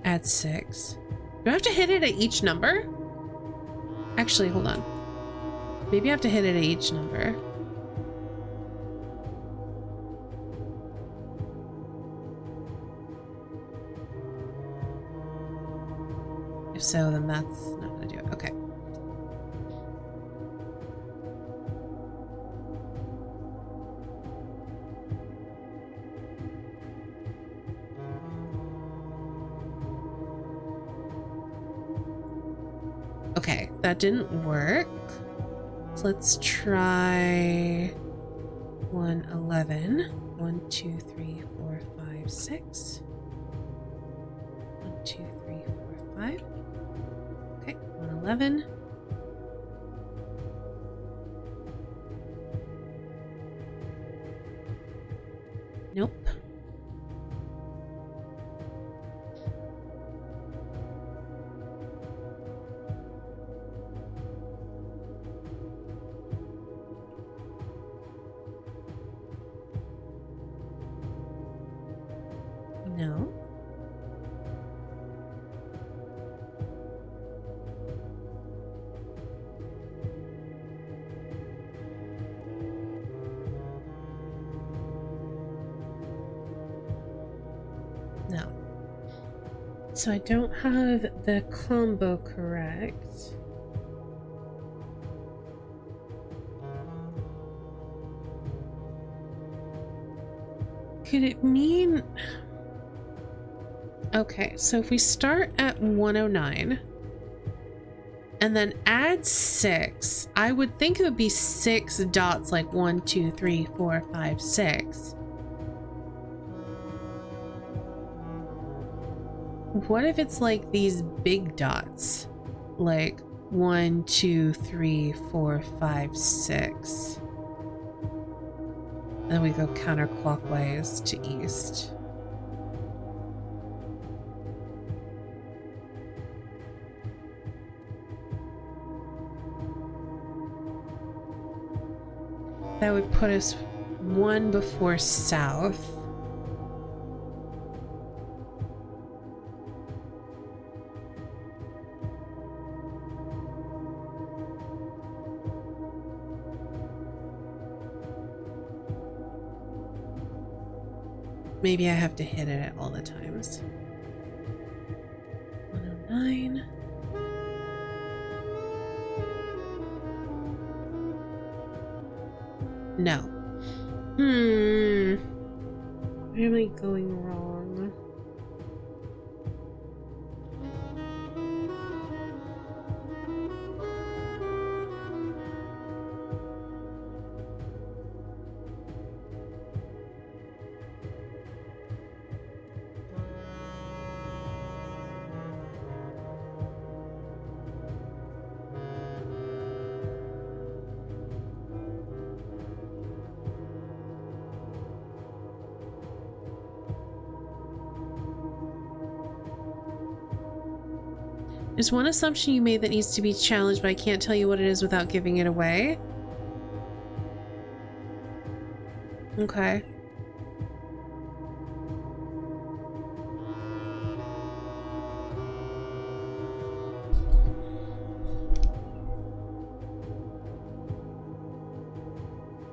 Add 6. Do I have to hit it at each number? Actually, hold on. Maybe I have to hit it at each number. If so, then that's not gonna do it. Okay. Okay, that didn't work. So let's try 111. 1, 2, 3, 4, 5, 6. 1, 2, 3, 4, 5. Okay, 111. Nope. No. No. So I don't have the combo correct. Could it mean... Okay, so if we start at 109 and then add 6, I would think it would be 6 dots, like 1, 2, 3, 4, 5, 6. What if it's like these big dots? Like 1, 2, 3, 4, 5, 6. Then we go counterclockwise to east. That would put us one before south. Maybe I have to hit it at all the times. 109. No. Where am I going wrong? There's one assumption you made that needs to be challenged, but I can't tell you what it is without giving it away. Okay.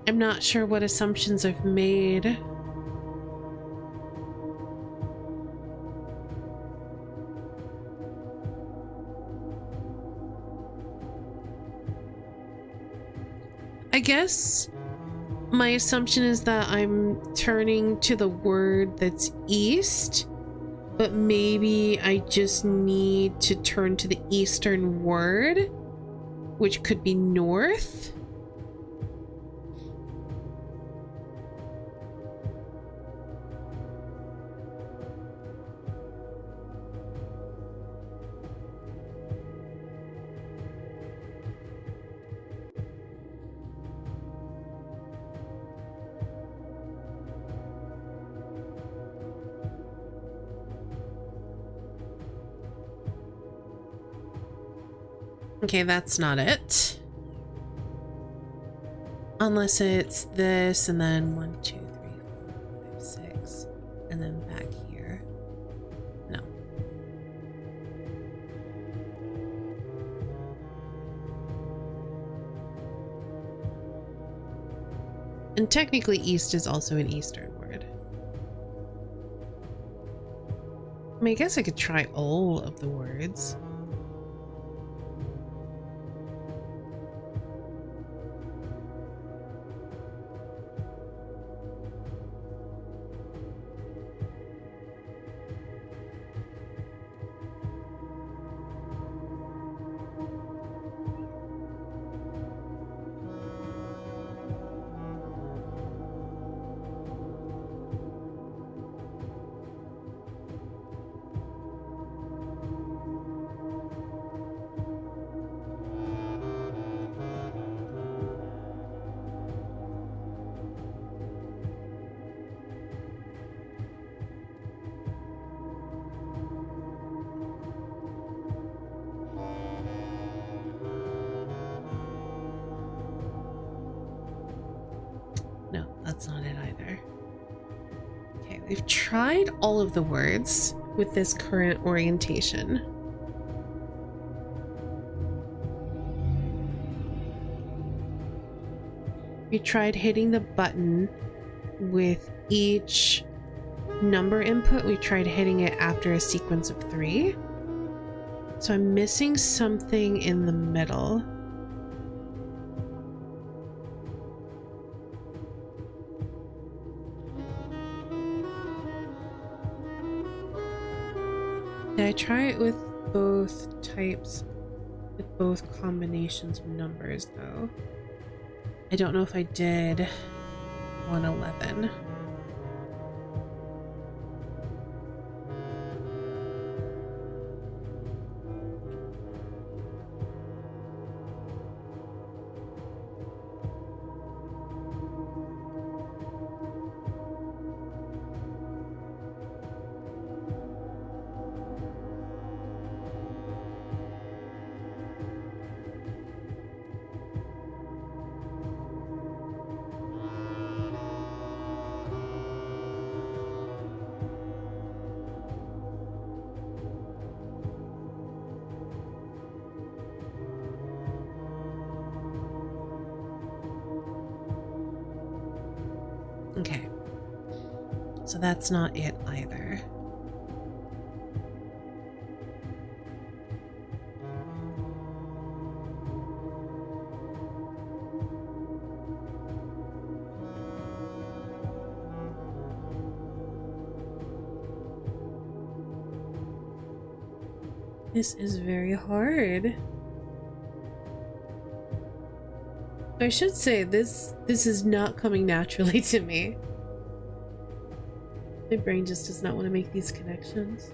I'm not sure what assumptions I've made. I guess my assumption is that I'm turning to the word that's east, but maybe I just need to turn to the eastern word, which could be north. Okay, that's not it. Unless it's this and then 1, 2, 3, 4, 5, 6, and then back here. No. And technically east is also an eastern word. I mean, I guess I could try all of the words. No, that's not it either. Okay, I've tried all of the words with this current orientation. We tried hitting the button with each number input. We tried hitting it after a sequence of 3. So I'm missing something in the middle. Did I try it with both types, with both combinations of numbers though? I don't know if I did 111. Okay, so that's not it either. This is very hard. I should say this is not coming naturally to me. My brain just does not want to make these connections.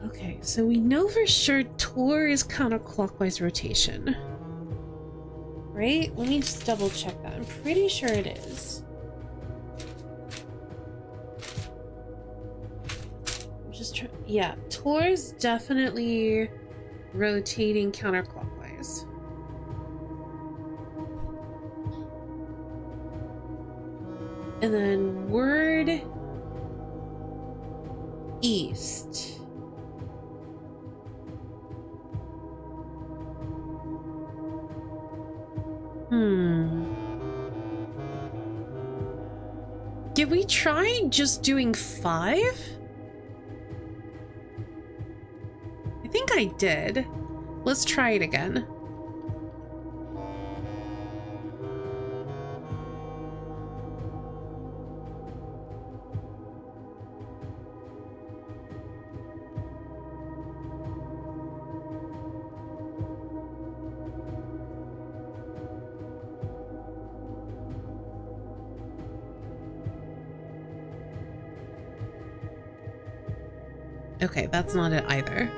Okay, so we know for sure Tor is counterclockwise rotation. Right? Let me just double check that. I'm pretty sure it is. I'm just trying. Yeah, Tor's definitely rotating counterclockwise. And then word east. Did we try just doing 5? I think I did. Let's try it again. Okay, that's not it either.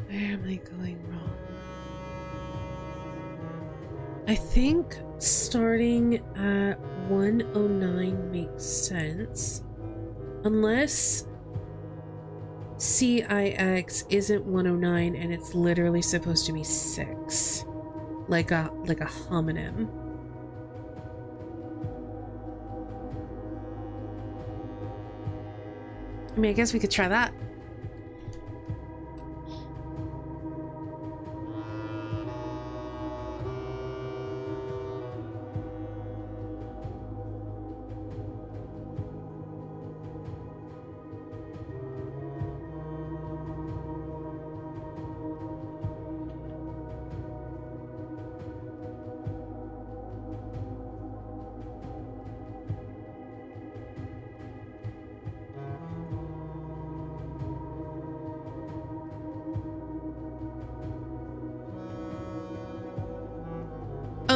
Where am I going wrong? I think starting at 109 makes sense. Unless CIX isn't 109 and it's literally supposed to be 6. Like a homonym. I mean, I guess we could try that.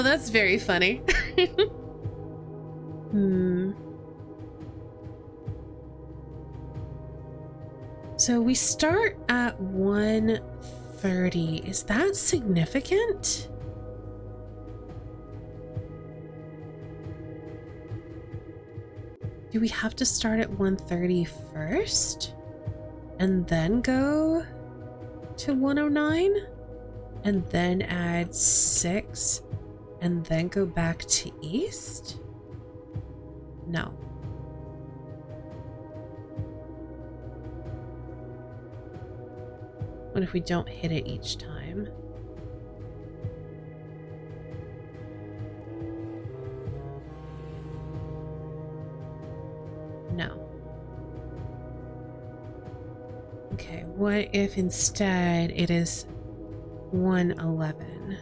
that's very funny. So we start at 1:30. Is that significant? Do we have to start at 1:30 first? And then go to 109? And then add 6? And then go back to east? No. What if we don't hit it each time? No. Okay, what if instead it is 111?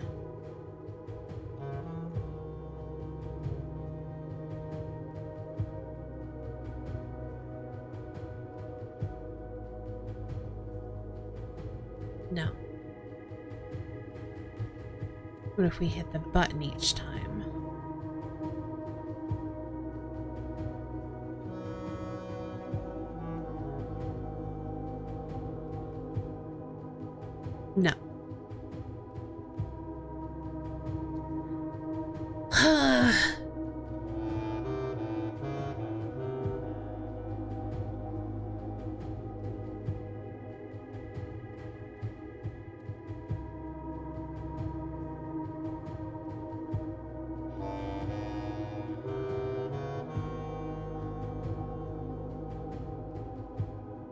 No. What if we hit the button each time? No.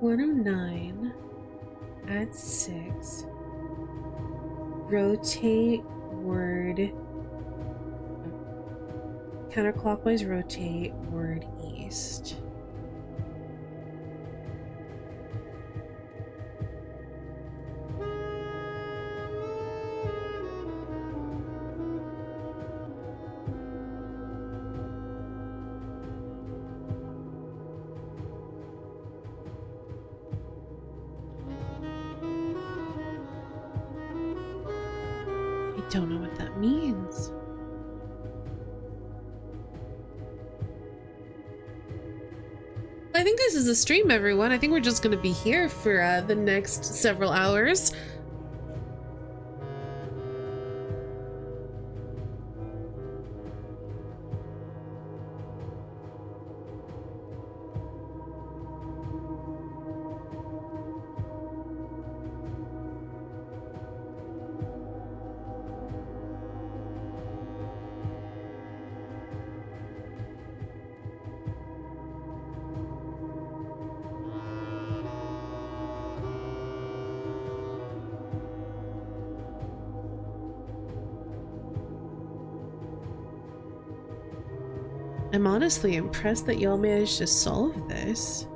109, add 6, rotate word, counterclockwise rotate word east. I don't know what that means. I think this is a stream, everyone. I think we're just going to be here for the next several hours. I'm honestly impressed that y'all managed to solve this.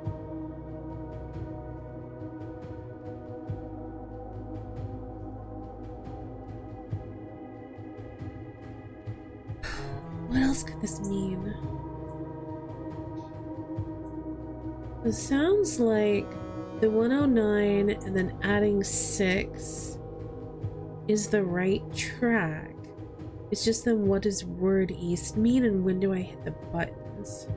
What else could this mean? It sounds like the 109 and then adding 6 is the right track. It's just then what does word east mean and when do I hit the buttons?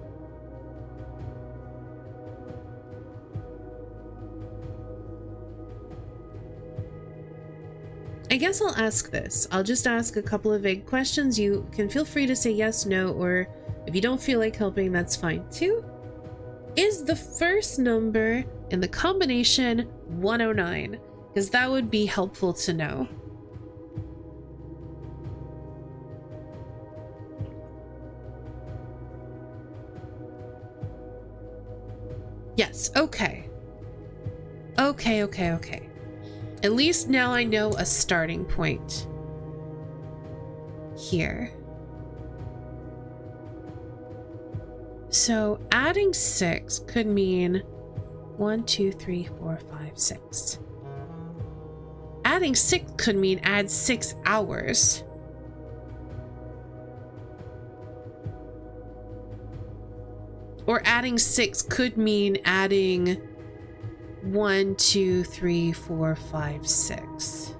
I guess I'll ask this. I'll just ask a couple of vague questions. You can feel free to say yes, no, or if you don't feel like helping, that's fine too. Is the first number in the combination 109? Because that would be helpful to know. Yes, okay. Okay. At least now I know a starting point here. So adding 6 could mean 1, 2, 3, 4, 5, 6. Adding 6 could mean add 6 hours. Or adding 6 could mean adding 1, 2, 3, 4, 5, 6.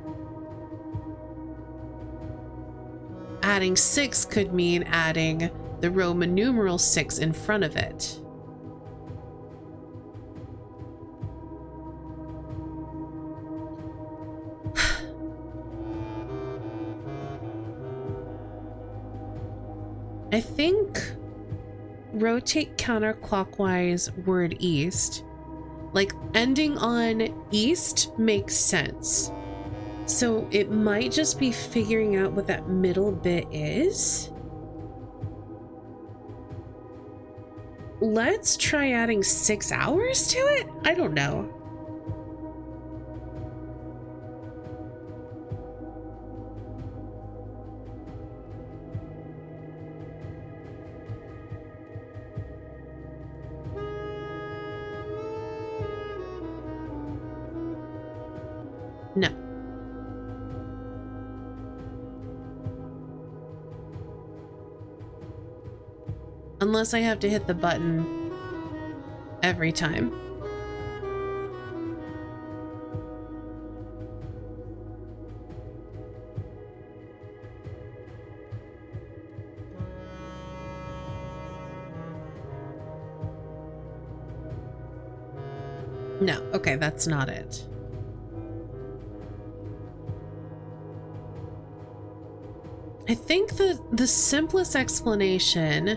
adding 6 could mean adding the Roman numeral 6 in front of it. I think rotate counterclockwise word east. Like ending on east makes sense. So it might just be figuring out what that middle bit is. Let's try adding 6 hours to it? I don't know. No. Unless I have to hit the button every time. No, okay, that's not it. I think the simplest explanation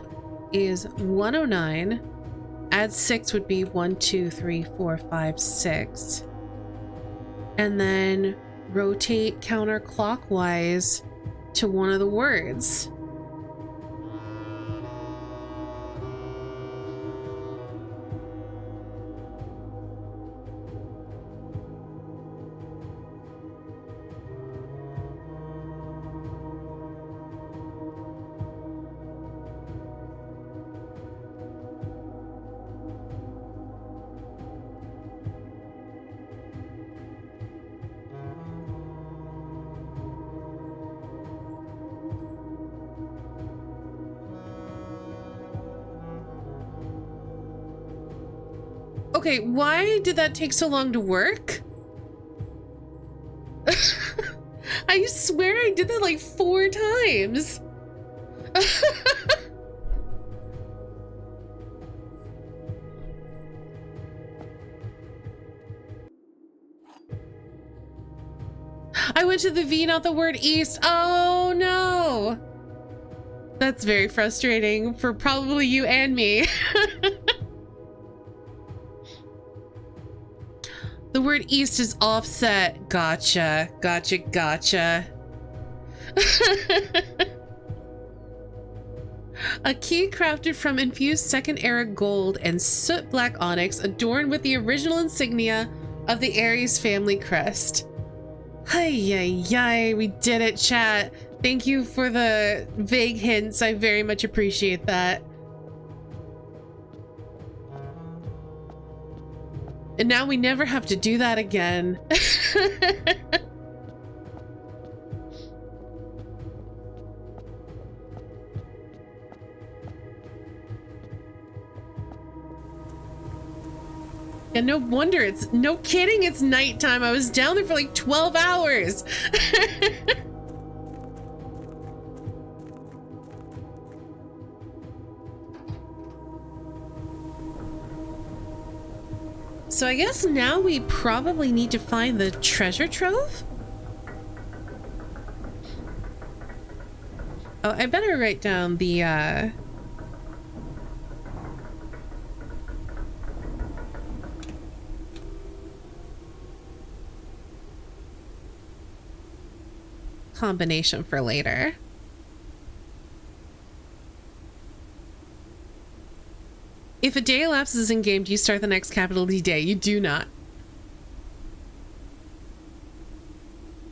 is 109. Add 6 would be 1, 2, 3, 4, 5, 6. And then rotate counterclockwise to one of the words. Okay, why did that take so long to work? I swear I did that like 4 times. I went to the V, not the word east. Oh no. That's very frustrating for probably you and me. The word east is offset. Gotcha, gotcha, gotcha. A key crafted from infused second era gold and soot black onyx adorned with the original insignia of the Aries family crest. Hi, we did it, chat. Thank you for the vague hints. I very much appreciate that. And now we never have to do that again. And no wonder it's, no kidding, it's nighttime. I was down there for like 12 hours. So I guess now we probably need to find the treasure trove? Oh, I better write down the, combination for later. If a day elapses in game, do you start the next capital D day? You do not.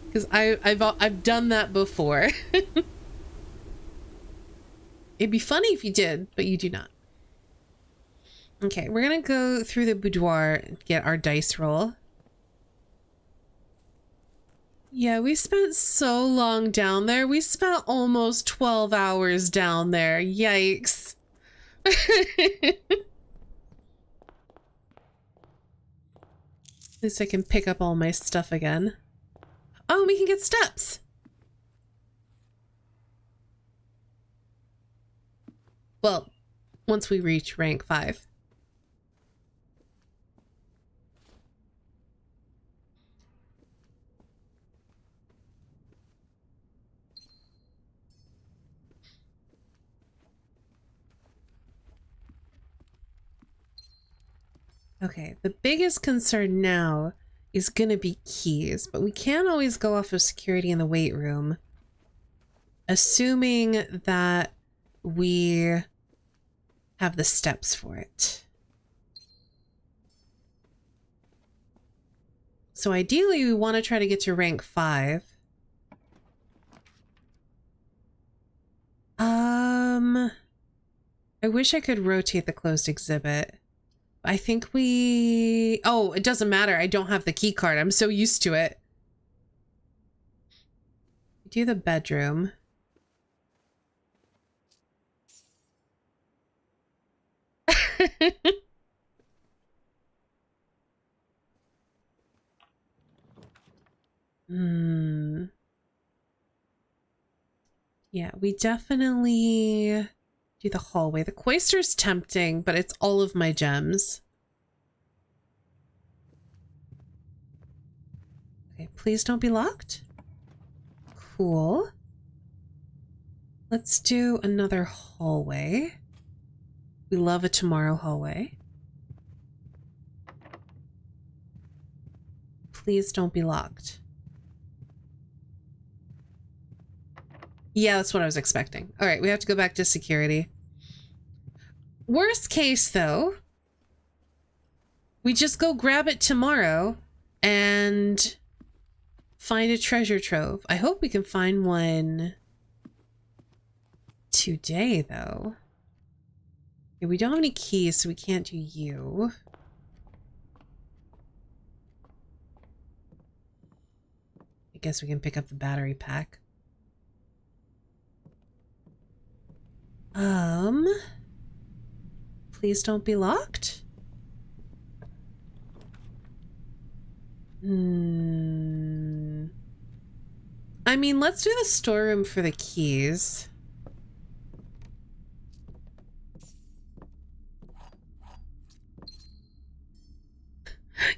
Because I've done that before. It'd be funny if you did, but you do not. Okay, we're gonna go through the boudoir and get our dice roll. Yeah, we spent so long down there. We spent almost 12 hours down there. Yikes. At least I can pick up all my stuff again. Oh, we can get steps. Well, once we reach rank 5. Okay, the biggest concern now is gonna be keys, but we can't always go off of security in the weight room. Assuming that we have the steps for it. So ideally we want to try to get to rank 5. I wish I could rotate the closed exhibit. I think we... Oh, it doesn't matter. I don't have the key card. I'm so used to it. Do the bedroom. Yeah, we definitely do the hallway. The cloister's tempting, but it's all of my gems. Okay, please don't be locked. Cool. Let's do another hallway. We love a tomorrow hallway. Please don't be locked. Yeah, that's what I was expecting. All right, we have to go back to security. Worst case, though, we just go grab it tomorrow and find a treasure trove. I hope we can find one today, though. Yeah, we don't have any keys, so we can't do you. I guess we can pick up the battery pack. Please don't be locked. I mean, let's do the storeroom for the keys.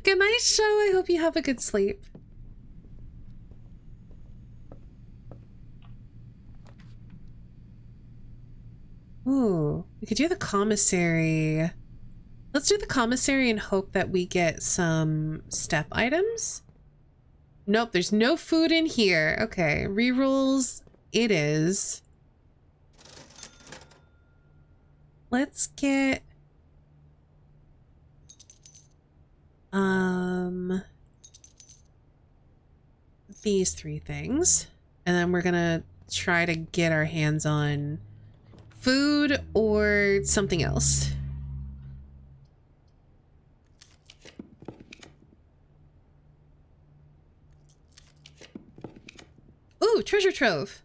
Good night, show. I hope you have a good sleep. Ooh, we could do the commissary. Let's do the commissary and hope that we get some step items. Nope, there's no food in here. Okay, rerolls it is. Let's get... these 3 things. And then we're gonna try to get our hands on food or something else. Ooh, treasure trove.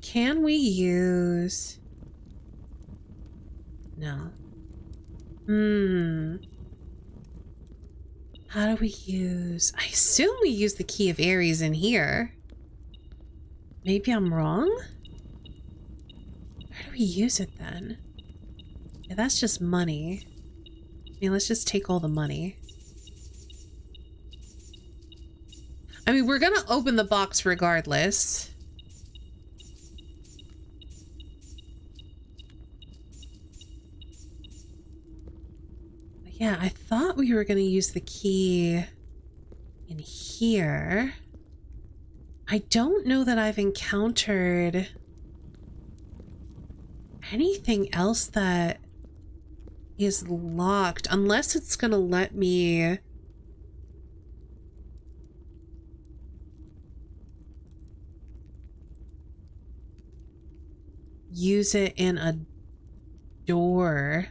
Can we use... No. How do we use... I assume we use the key of Ares in here. Maybe I'm wrong? Where do we use it then? Yeah, that's just money. I mean, let's just take all the money. I mean, we're gonna open the box regardless. But yeah, I thought we were gonna use the key in here. I don't know that I've encountered anything else that is locked, unless it's gonna let me use it in a door.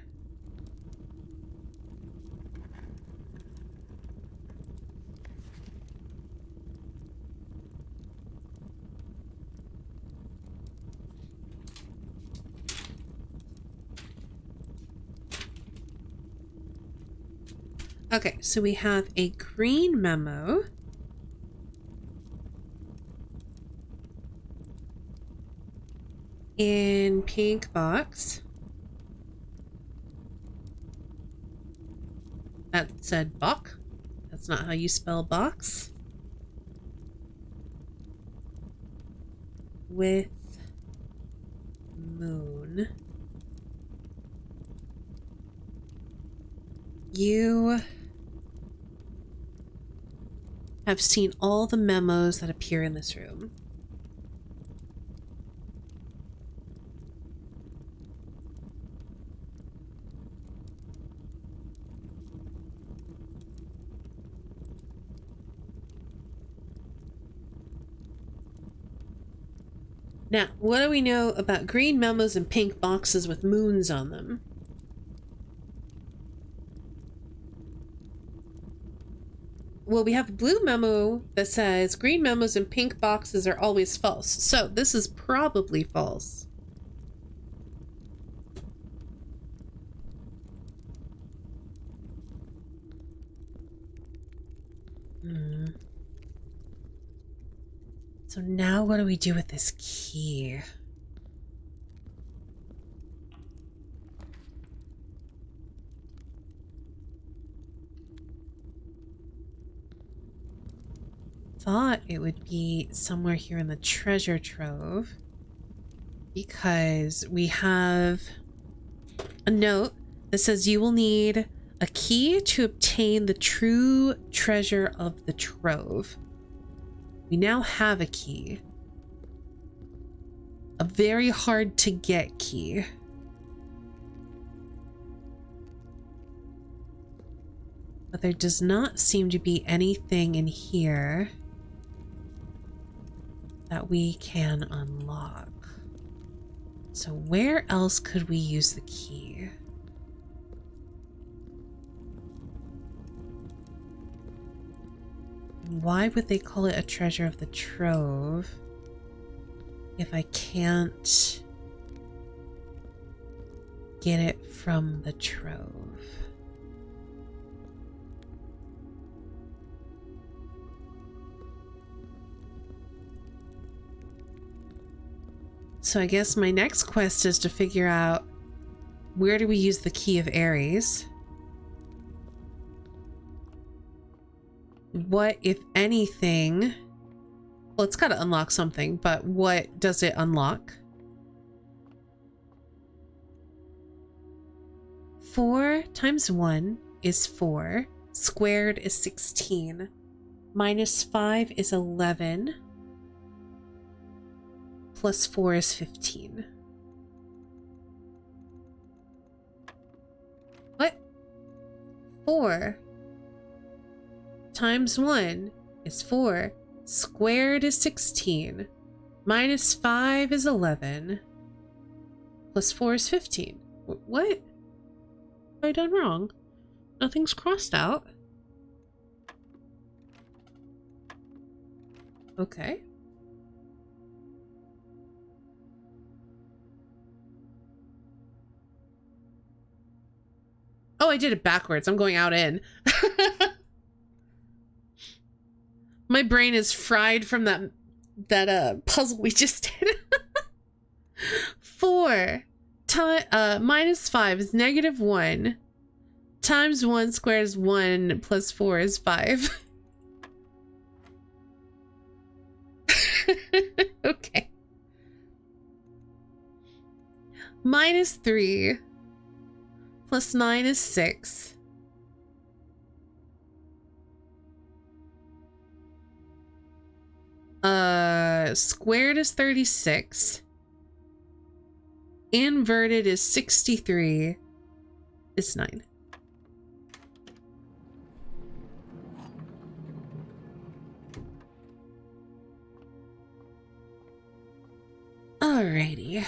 Okay, so we have a green memo. In pink box. That said Bach. That's not how you spell box. With moon. You have seen all the memos that appear in this room. Now, what do we know about green memos and pink boxes with moons on them? Well, we have a blue memo that says green memos and pink boxes are always false. So this is probably false. So now what do we do with this key? Thought it would be somewhere here in the treasure trove because we have a note that says you will need a key to obtain the true treasure of the trove. We now have a key. A very hard to get key. But there does not seem to be anything in here that we can unlock. So where else could we use the key? Why would they call it a treasure of the trove if I can't get it from the trove? So I guess my next quest is to figure out where do we use the key of Ares? What, if anything... Well, it's got to unlock something, but what does it unlock? 4 times 1 is 4. Squared is 16. Minus 5 is 11. Plus 4 is 15. What? 4 times 1 is 4. Squared is 16. Minus 5 is 11. Plus 4 is 15. What? Have I done wrong? Nothing's crossed out. Okay. Oh, I did it backwards. I'm going out in. My brain is fried from that puzzle we just did. 4 minus 5 is negative 1. Times 1 squared is 1 plus 4 is 5. Okay. Minus 3 plus 9 is 6. Squared is 36. Inverted is 63. It's 9. Alrighty.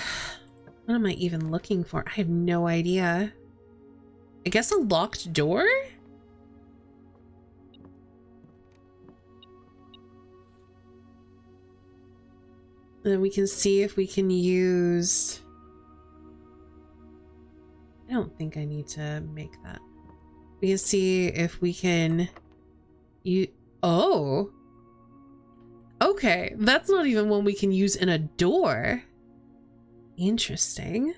What am I even looking for? I have no idea. I guess a locked door? Then we can see if we can use... I don't think I need to make that. We can see if we can... Oh! Okay, that's not even one we can use in a door. Interesting.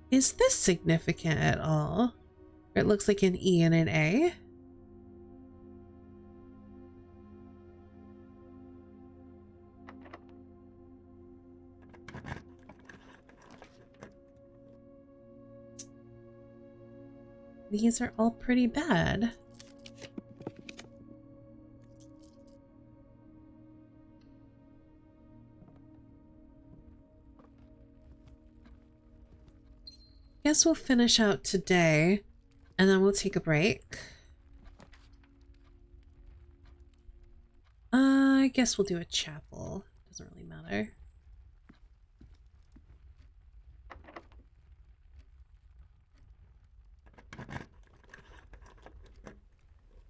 Is this significant at all? It looks like an E and an A. These are all pretty bad. Guess we'll finish out today and then we'll take a break. I guess we'll do a chapel. Doesn't really matter.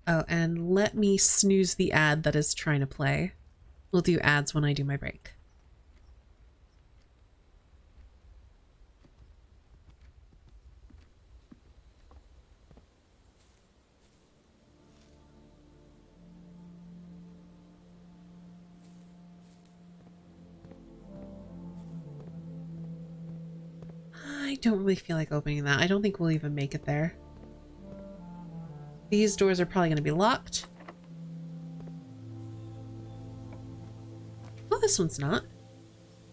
Oh, and let me snooze the ad that is trying to play. We'll do ads when I do my break. I don't really feel like opening that. I don't think we'll even make it there. These doors are probably going to be locked. Oh, this one's not.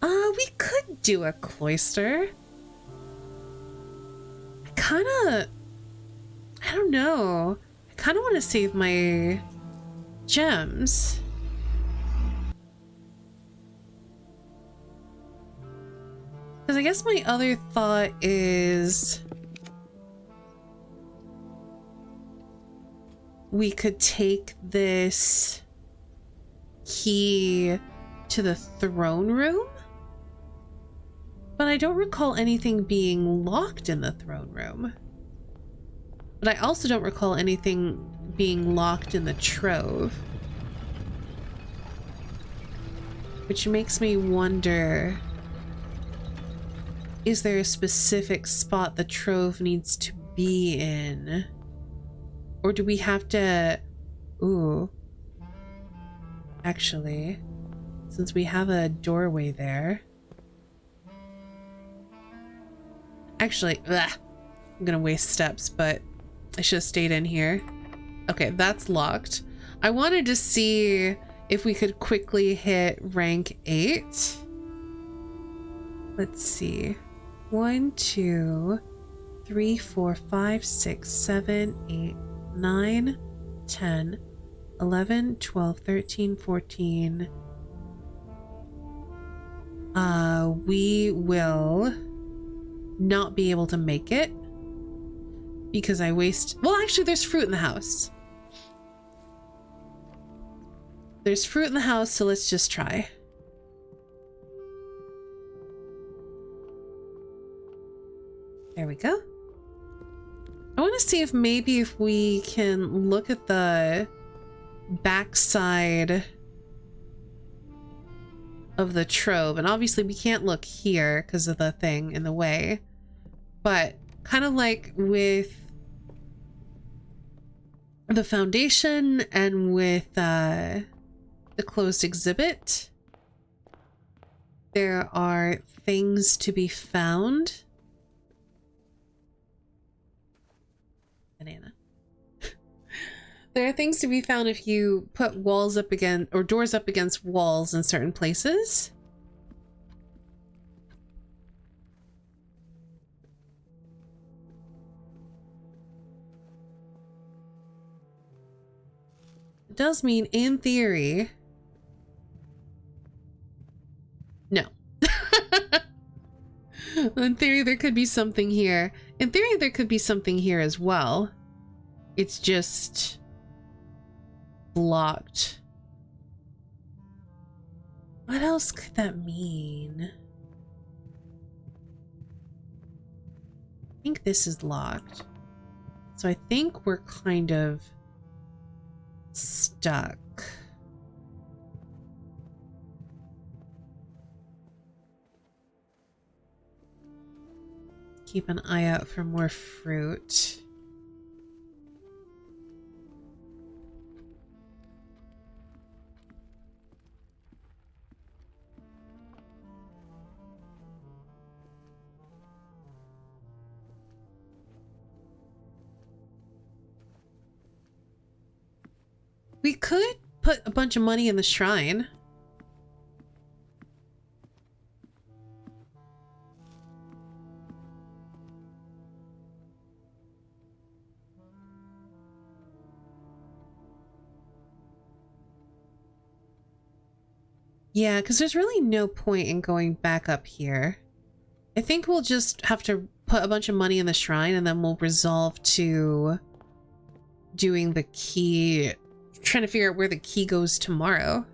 We could do a cloister. I don't know. I kind of want to save my gems. Because I guess my other thought is we could take this key to the throne room, but I don't recall anything being locked in the throne room. But I also don't recall anything being locked in the trove, which makes me wonder, is there a specific spot the trove needs to be in? Or do we have to... Ooh. Actually, since we have a doorway there... Actually, ugh, I'm gonna waste steps, but I should have stayed in here. Okay, that's locked. I wanted to see if we could quickly hit rank 8. Let's see. 1, 2, 3, 4, 5, 6, 7, 8, 9, 10, 11, 12, 13, 14. We will not be able to make it because I waste... Well, actually, there's fruit in the house. There's fruit in the house, so let's just try. There we go. I want to see if maybe if we can look at the backside of the trove. And obviously we can't look here because of the thing in the way. But kind of like with the foundation and with the closed exhibit, there are things to be found. Banana. There are things to be found if you put walls up against, or doors up against walls in certain places. It does mean, in theory... No. In theory, there could be something here. In theory, there could be something here as well. It's just blocked. What else could that mean? I think this is locked. So I think we're kind of stuck. keep an eye out for more fruit. We could put a bunch of money in the shrine. Yeah, because there's really no point in going back up here. I think we'll just have to put a bunch of money in the shrine and then we'll resolve to doing the key, trying to figure out where the key goes tomorrow.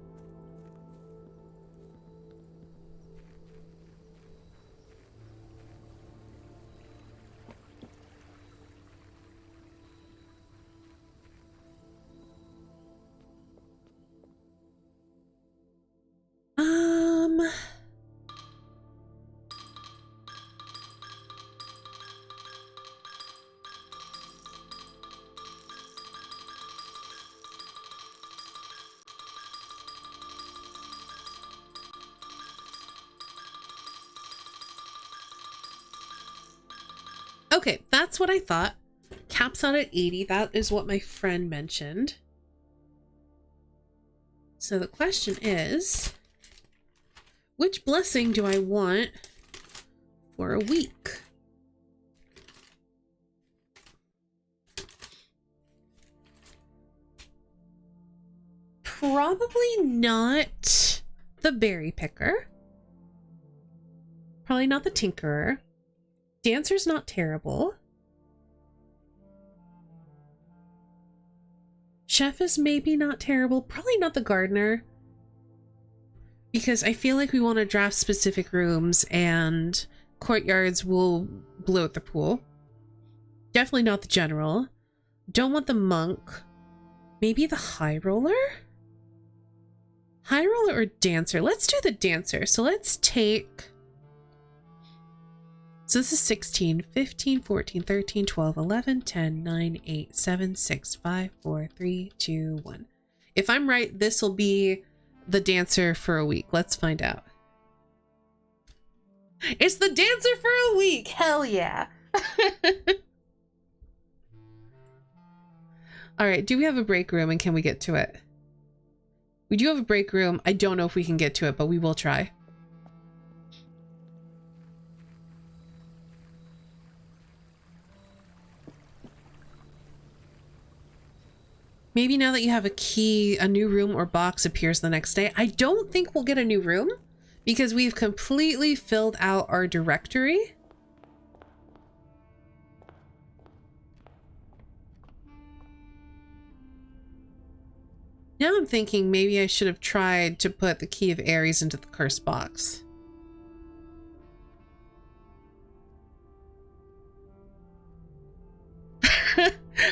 Okay, that's what I thought. Caps out at 80. That is what my friend mentioned. So the question is, which blessing do I want for a week? Probably not the berry picker. Probably not the tinkerer. Dancer's not terrible. Chef is maybe not terrible. Probably not the gardener. Because I feel like we want to draft specific rooms and courtyards will bloat the pool. Definitely not the general. Don't want the monk. Maybe the high roller? High roller or dancer? Let's do the dancer. So let's take... So this is 16, 15, 14, 13, 12, 11, 10, 9, 8, 7, 6, 5, 4, 3, 2, 1. If I'm right, this will be the dancer for a week. Let's find out. It's the dancer for a week! Hell yeah! Alright, do we have a break room and can we get to it? We do have a break room. I don't know if we can get to it, but we will try. Maybe now that you have a key, a new room or box appears the next day. I don't think we'll get a new room because we've completely filled out our directory. Now I'm thinking maybe I should have tried to put the key of Aries into the curse box.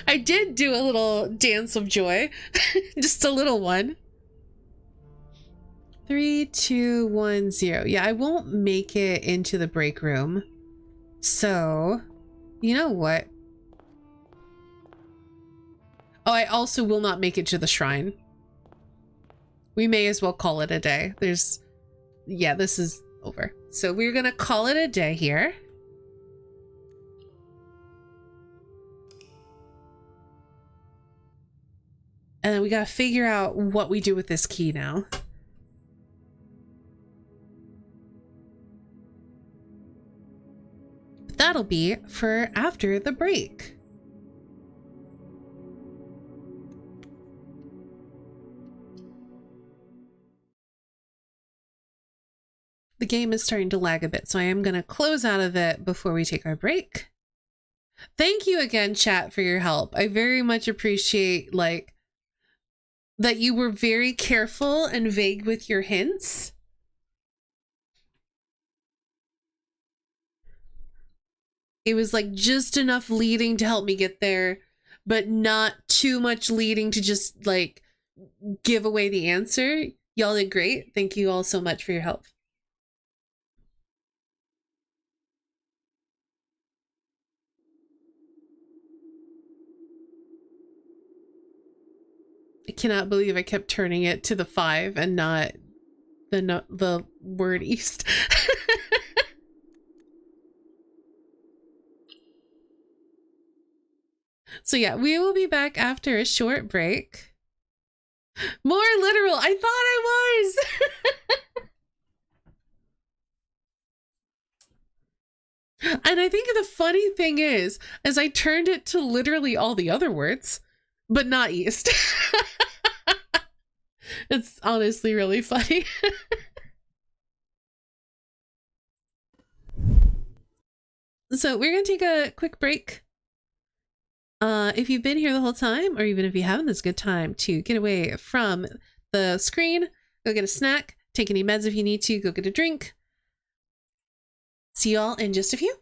I did do a little dance of joy. Just a little one. 3, 2, 1, 0. Yeah, I won't make it into the break room. So, you know what? Oh, I also will not make it to the shrine. We may as well call it a day. Yeah, this is over. So we're gonna call it a day here. And then we gotta figure out what we do with this key now. That'll be for after the break. The game is starting to lag a bit, so I am gonna close out of it before we take our break. Thank you again, chat, for your help. I very much appreciate, like, that you were very careful and vague with your hints. It was like just enough leading to help me get there, but not too much leading to just like give away the answer. Y'all did great. Thank you all so much for your help. I cannot believe I kept turning it to the 5 and not the word east. So yeah, we will be back after a short break. More literal. I thought I was. And I think the funny thing is I turned it to literally all the other words, but not east. It's honestly really funny. So we're gonna take a quick break. If you've been here the whole time, or even if you haven't, it's a good time to get away from the screen, go get a snack, take any meds if you need to, go get a drink. See y'all in just a few.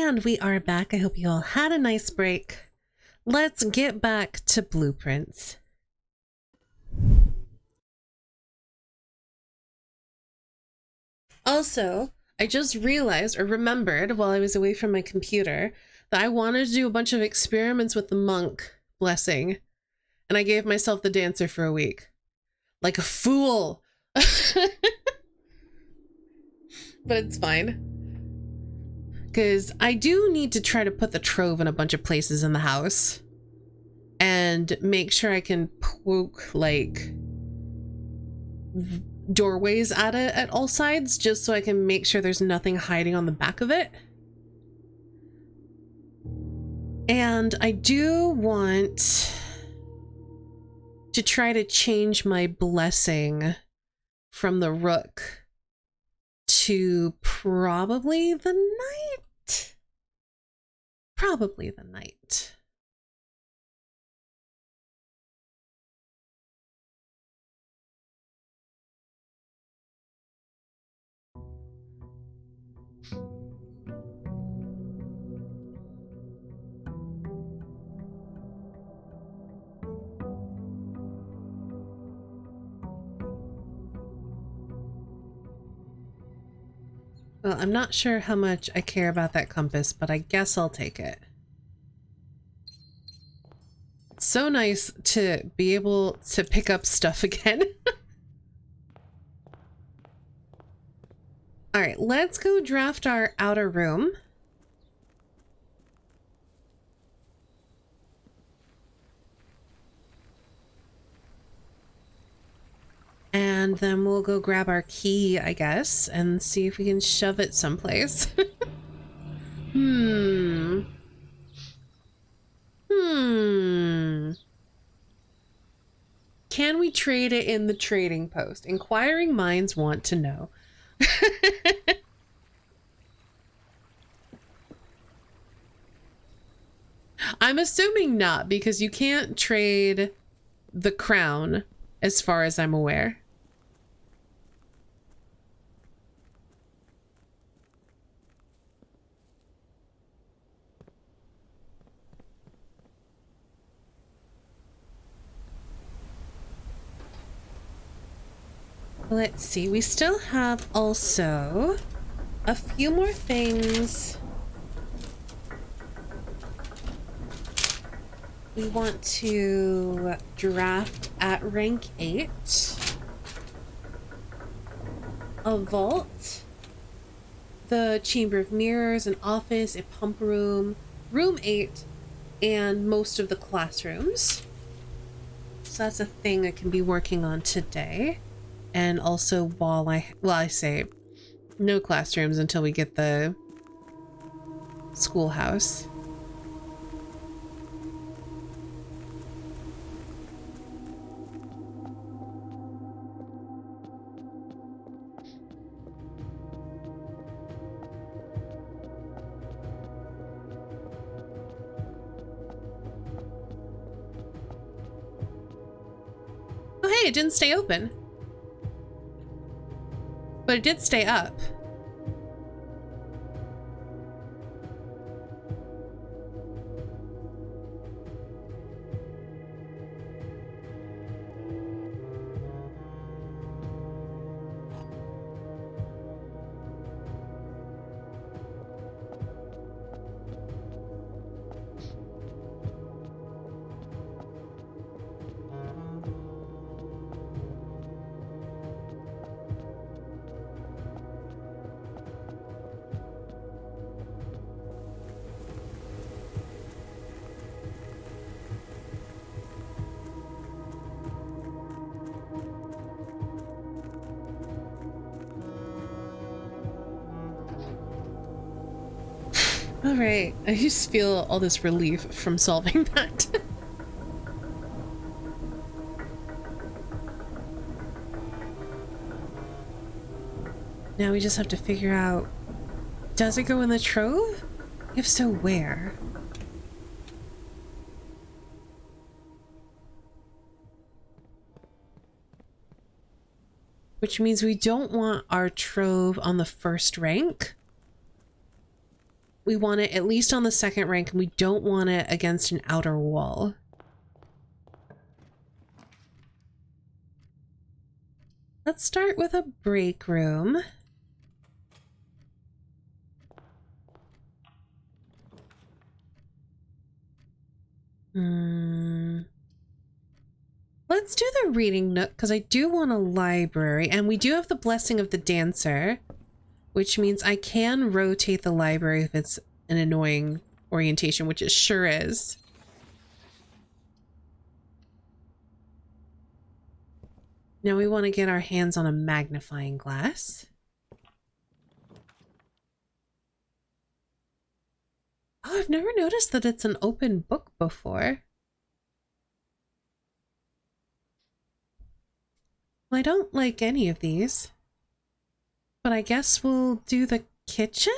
And we are back. I hope you all had a nice break. Let's get back to blueprints. Also, I just realized or remembered while I was away from my computer that I wanted to do a bunch of experiments with the monk blessing. And I gave myself the dancer for a week. Like a fool. But it's fine. Because I do need to try to put the trove in a bunch of places in the house. And make sure I can poke, like, doorways at it at all sides, just so I can make sure there's nothing hiding on the back of it. And I do want to try to change my blessing from the rook to probably the knight. Probably the knight. Well, I'm not sure how much I care about that compass, but I guess I'll take it. It's so nice to be able to pick up stuff again. All right, let's go draft our outer room. And then we'll go grab our key, I guess, and see if we can shove it someplace. Hmm. Can we trade it in the trading post? Inquiring minds want to know. I'm assuming not, because you can't trade the crown, as far as I'm aware. Let's see, we still have also a few more things we want to draft at rank 8. A vault, the Chamber of Mirrors, an office, a pump room, room 8, and most of the classrooms. So that's a thing I can be working on today. And also while I say no classrooms until we get the schoolhouse. Oh hey, it didn't stay open. But it did stay up. All right, I just feel all this relief from solving that. Now we just have to figure out, does it go in the trove? If so, where? Which means we don't want our trove on the first rank. we want it at least on the second rank, and we don't want it against an outer wall. Let's start with a break room. Let's do the reading nook, because I do want a library, and we do have the blessing of the dancer, which means I can rotate the library if it's an annoying orientation, which it sure is. Now we want to get our hands on a magnifying glass. Oh, I've never noticed that it's an open book before. Well, I don't like any of these. But I guess we'll do the kitchen?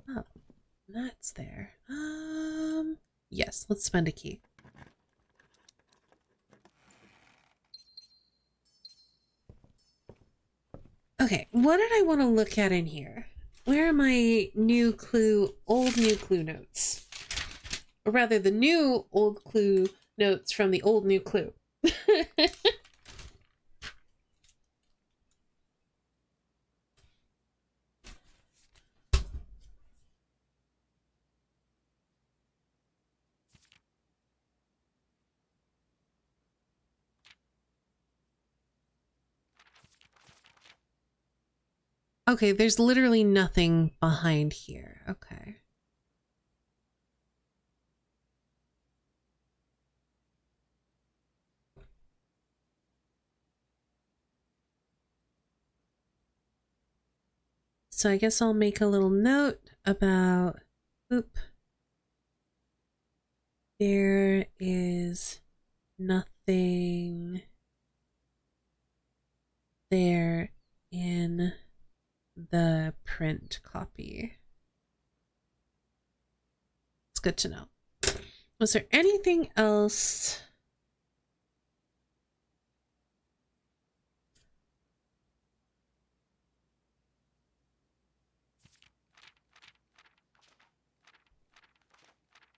Oh, that's there. Yes, let's spend a key. Okay, what did I want to look at in here? Where are my new clue, old new clue notes? Or rather, the new old clue notes from the old new clue. Okay, there's literally nothing behind here. Okay. So I guess I'll make a little note about, oop. There is nothing there in the print copy. It's good to know. Was there anything else?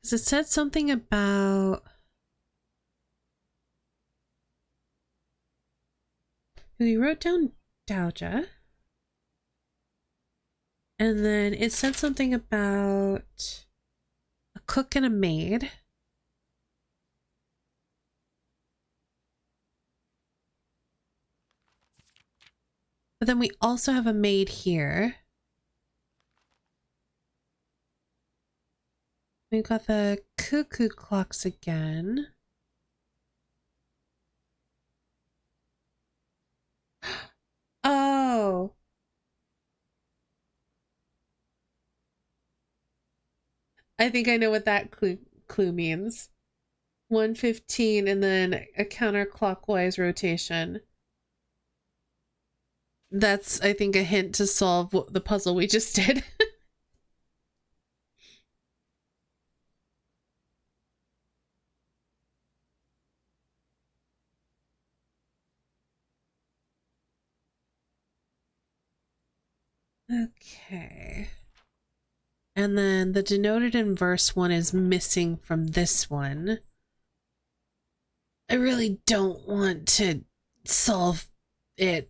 Because it said something about... We wrote down Dowager. And then it said something about a cook and a maid. But then we also have a maid here. We've got the cuckoo clocks again. Oh. I think I know what that clue means. 115 and then a counterclockwise rotation. That's, I think, a hint to solve the puzzle we just did. Okay. And then the denoted inverse one is missing from this one. I really don't want to solve it.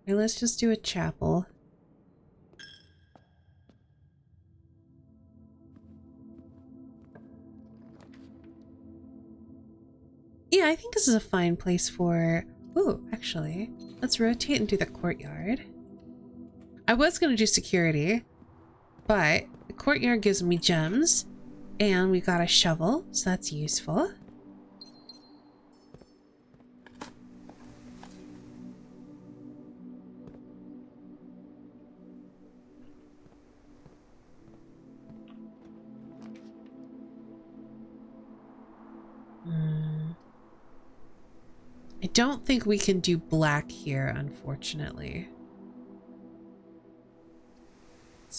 Okay, let's just do a chapel. Yeah, I think this is a fine place for... Ooh, actually, let's rotate and do the courtyard. I was going to do security, but the courtyard gives me gems, and we got a shovel, so that's useful. I don't think we can do black here, unfortunately.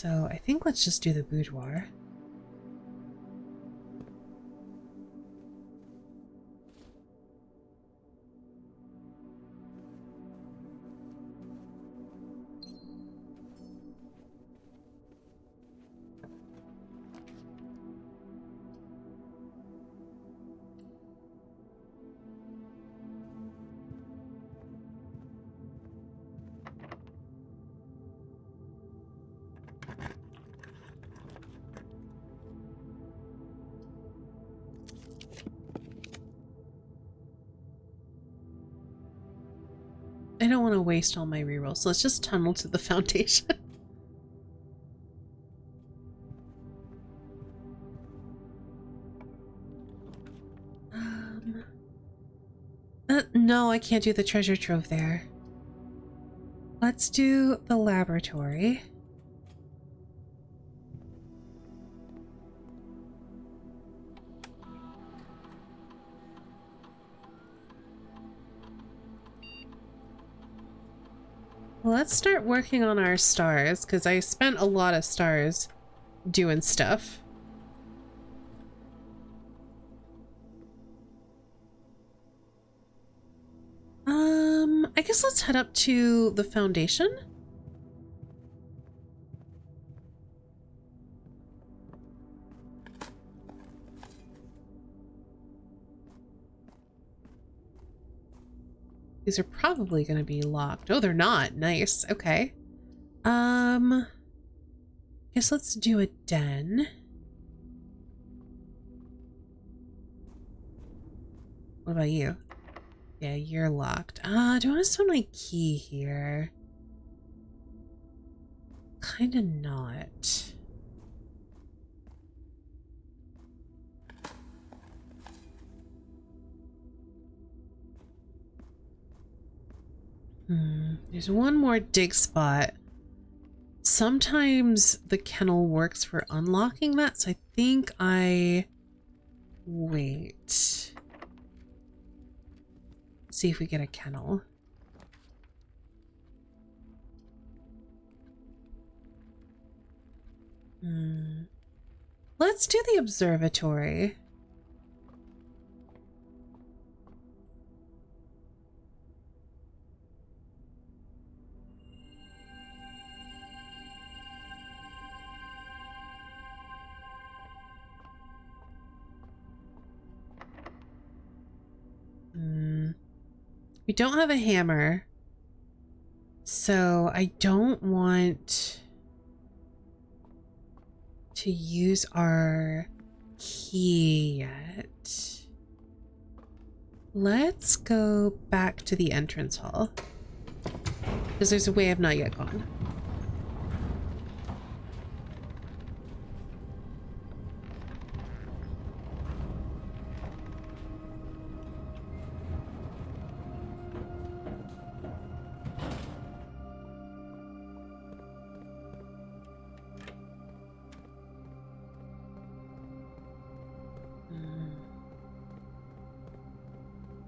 So I think let's just do the boudoir. I don't want to waste all my rerolls, so let's just tunnel to the foundation. No, I can't do the treasure trove there. Let's do the laboratory. Let's start working on our stars, because I spent a lot of stars doing stuff. I guess let's head up to the foundation. These are probably going to be locked. Oh, they're not. Nice. Okay. Guess let's do a den. What about you? Yeah, you're locked. Do I want to set my key here? Kinda not. There's one more dig spot. Sometimes the kennel works for unlocking that, so I think I... Wait. See if we get a kennel. Let's do the observatory. We don't have a hammer, so I don't want to use our key yet. Let's go back to the entrance hall, because there's a way I've not yet gone.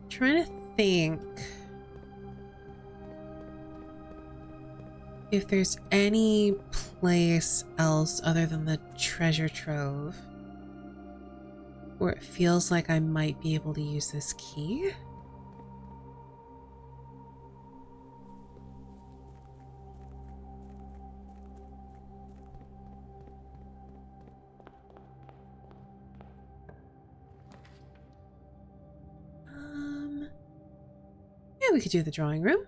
Trying to think if there's any place else other than the treasure trove where it feels like I might be able to use this key. Yeah, we could do the drawing room.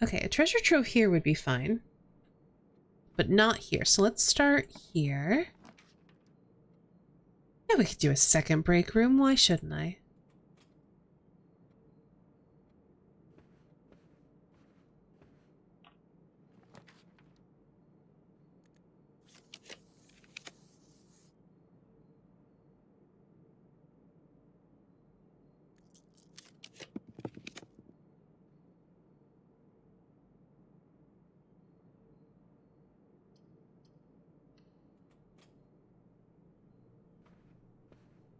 Okay, a treasure trove here would be fine, but not here. So let's start here. Yeah, we could do a second break room. Why shouldn't I?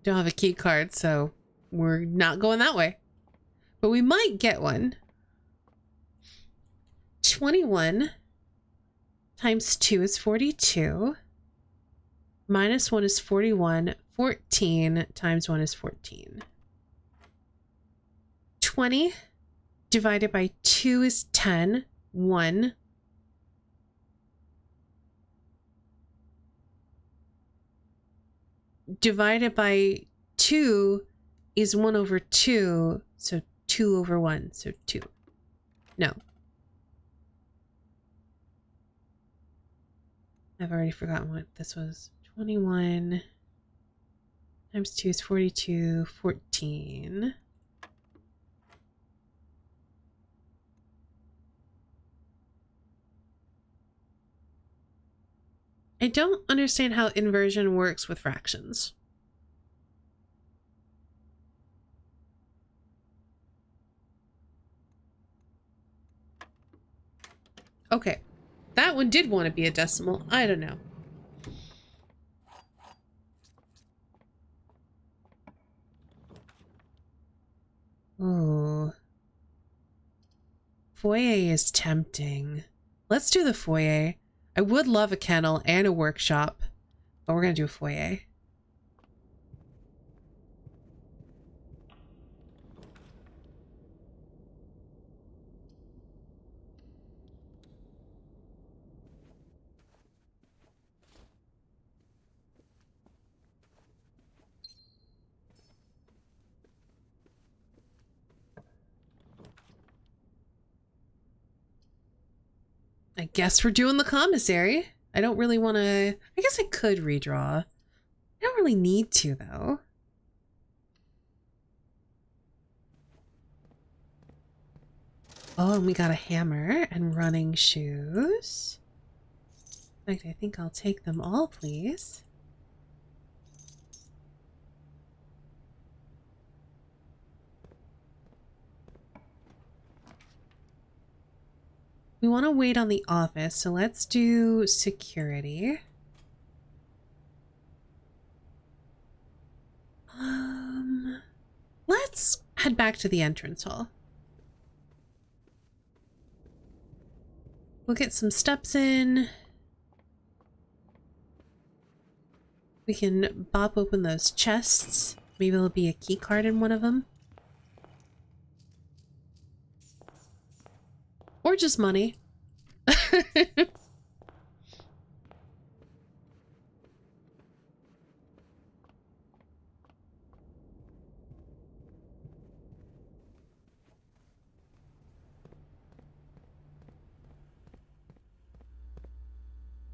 Don't have a key card, so we're not going that way. But we might get one. 21 times 2 is 42. Minus 1 is 41. 14 times 1 is 14. 20 divided by 2 is 10. 1. Divided by 2 is 1 over 2. So 2 over 1. So 2. No. I've already forgotten what this was. 21 times 2 is 42. 14. I don't understand how inversion works with fractions. Okay. That one did want to be a decimal. I don't know. Oh. Foyer is tempting. Let's do the foyer. I would love a kennel and a workshop, but we're going to do a foyer. I guess we're doing the commissary. I don't really want to... I guess I could redraw. I don't really need to, though. Oh, and we got a hammer and running shoes. In fact, I think I'll take them all, please. We want to wait on the office, so let's do security. Let's head back to the entrance hall. We'll get some steps in. We can bop open those chests. Maybe there'll be a key card in one of them. Or just money.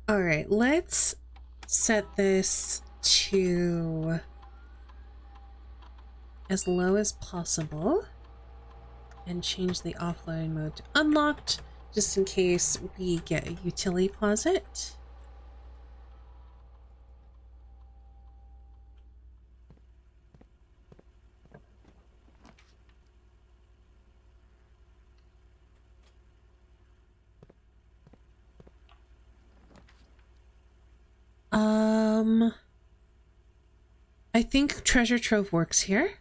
All right, let's set this to as low as possible and change the offload mode to unlocked just in case we get a utility closet. I think treasure trove works here.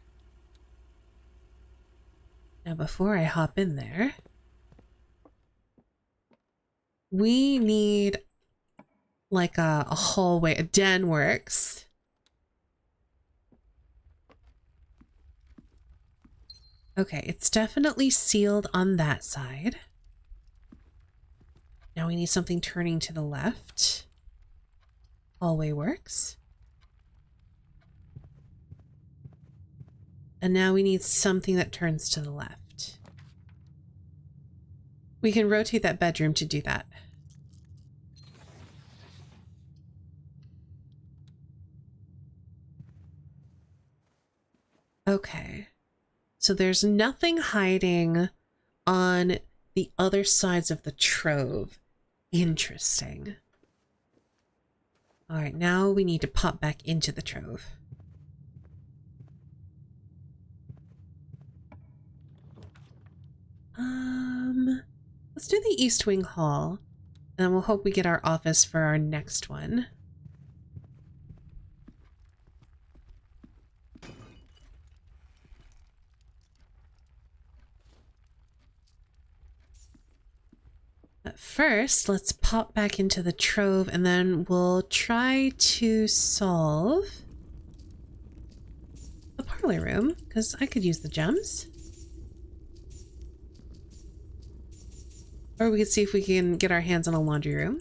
Now before I hop in there, we need like a hallway. A den works. Okay, it's definitely sealed on that side. Now we need something turning to the left. Hallway works. And now we need something that turns to the left. We can rotate that bedroom to do that. Okay. So there's nothing hiding on the other sides of the trove. Interesting. All right, now we need to pop back into the trove. Let's do the East Wing Hall, and then we'll hope we get our office for our next one. first, let's pop back into the trove and then we'll try to solve the parlor room because I could use the gems. Or we could see if we can get our hands on a laundry room.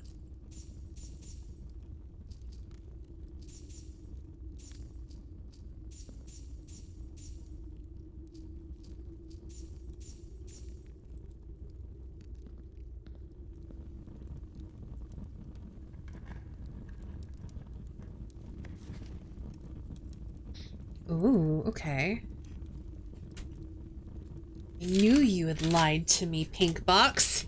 Ooh, okay. I knew you had lied to me, Pink Box.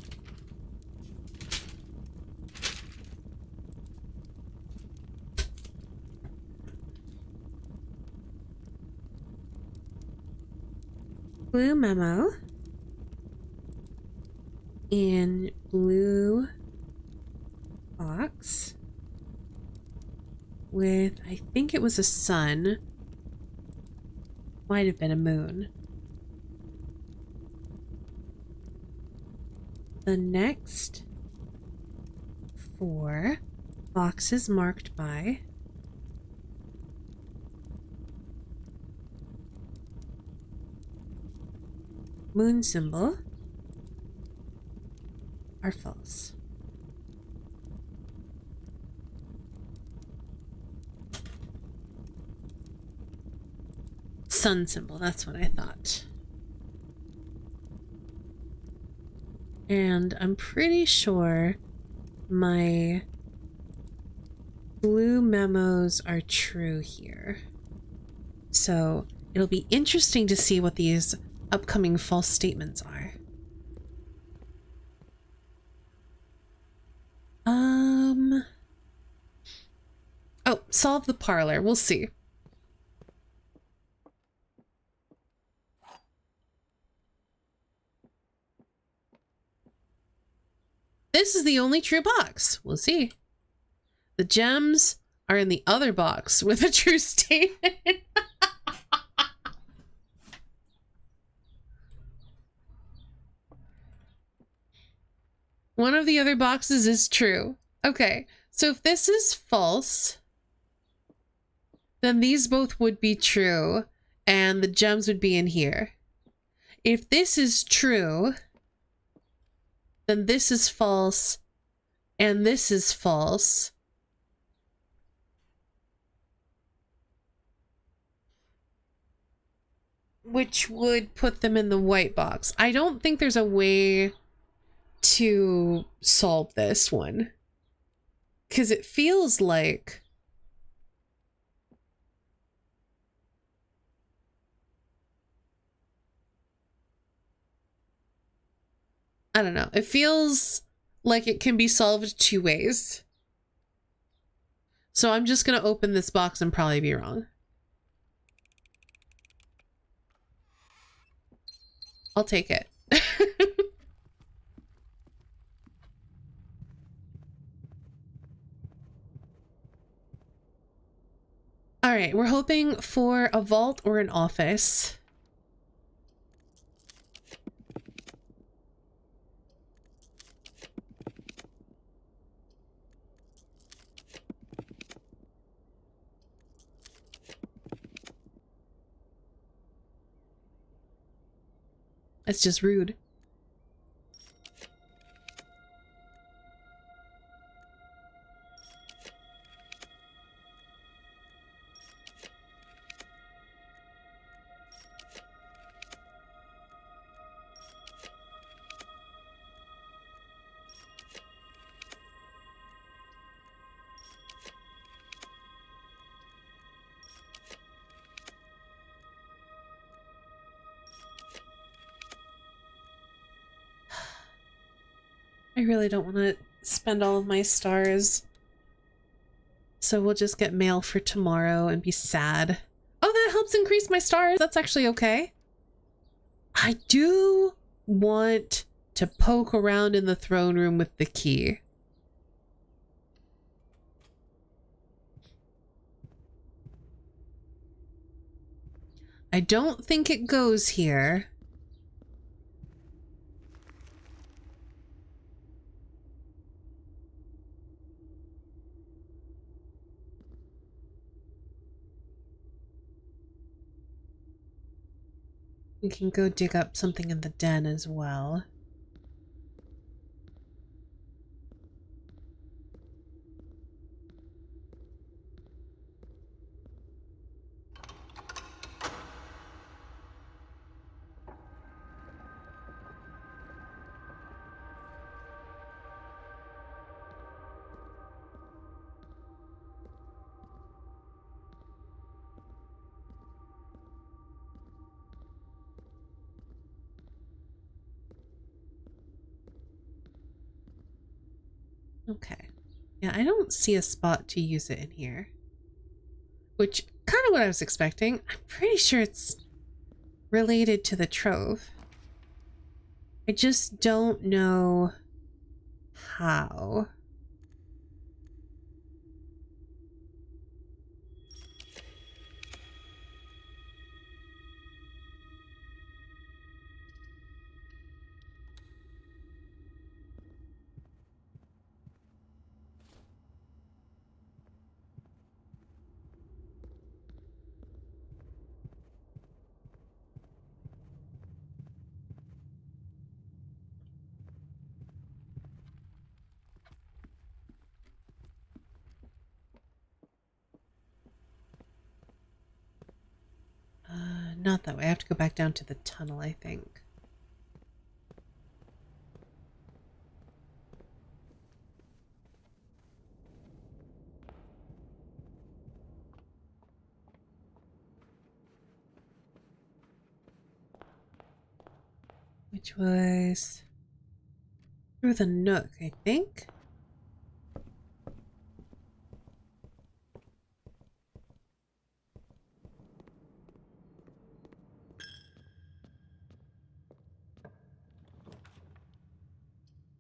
Blue memo. In blue box. With, I think it was a sun. Might have been a moon. The next 4 boxes marked by moon symbol are false. Sun symbol, that's what I thought. And I'm pretty sure my blue memos are true here. So it'll be interesting to see what these upcoming false statements are. Oh, solve the parlor. We'll see. This is the only true box. We'll see. The gems are in the other box with a true statement. One of the other boxes is true. Okay, so if this is false, then these both would be true, and the gems would be in here. If this is true, then this is false, and this is false. Which would put them in the white box. I don't think there's a way to solve this one. Because it feels like... I don't know. It feels like it can be solved 2 ways. So I'm just going to open this box and probably be wrong. I'll take it. All right, we're hoping for a vault or an office. That's just rude. I really don't want to spend all of my stars. So we'll just get mail for tomorrow and be sad. Oh, that helps increase my stars. That's actually okay. I do want to poke around in the throne room with the key. I don't think it goes here. We can go dig up something in the den as well. Okay. Yeah, I don't see a spot to use it in here. Which, kind of what I was expecting. I'm pretty sure it's related to the trove. I just don't know how. Not that way. I have to go back down to the tunnel, I think. Which was through the nook, I think.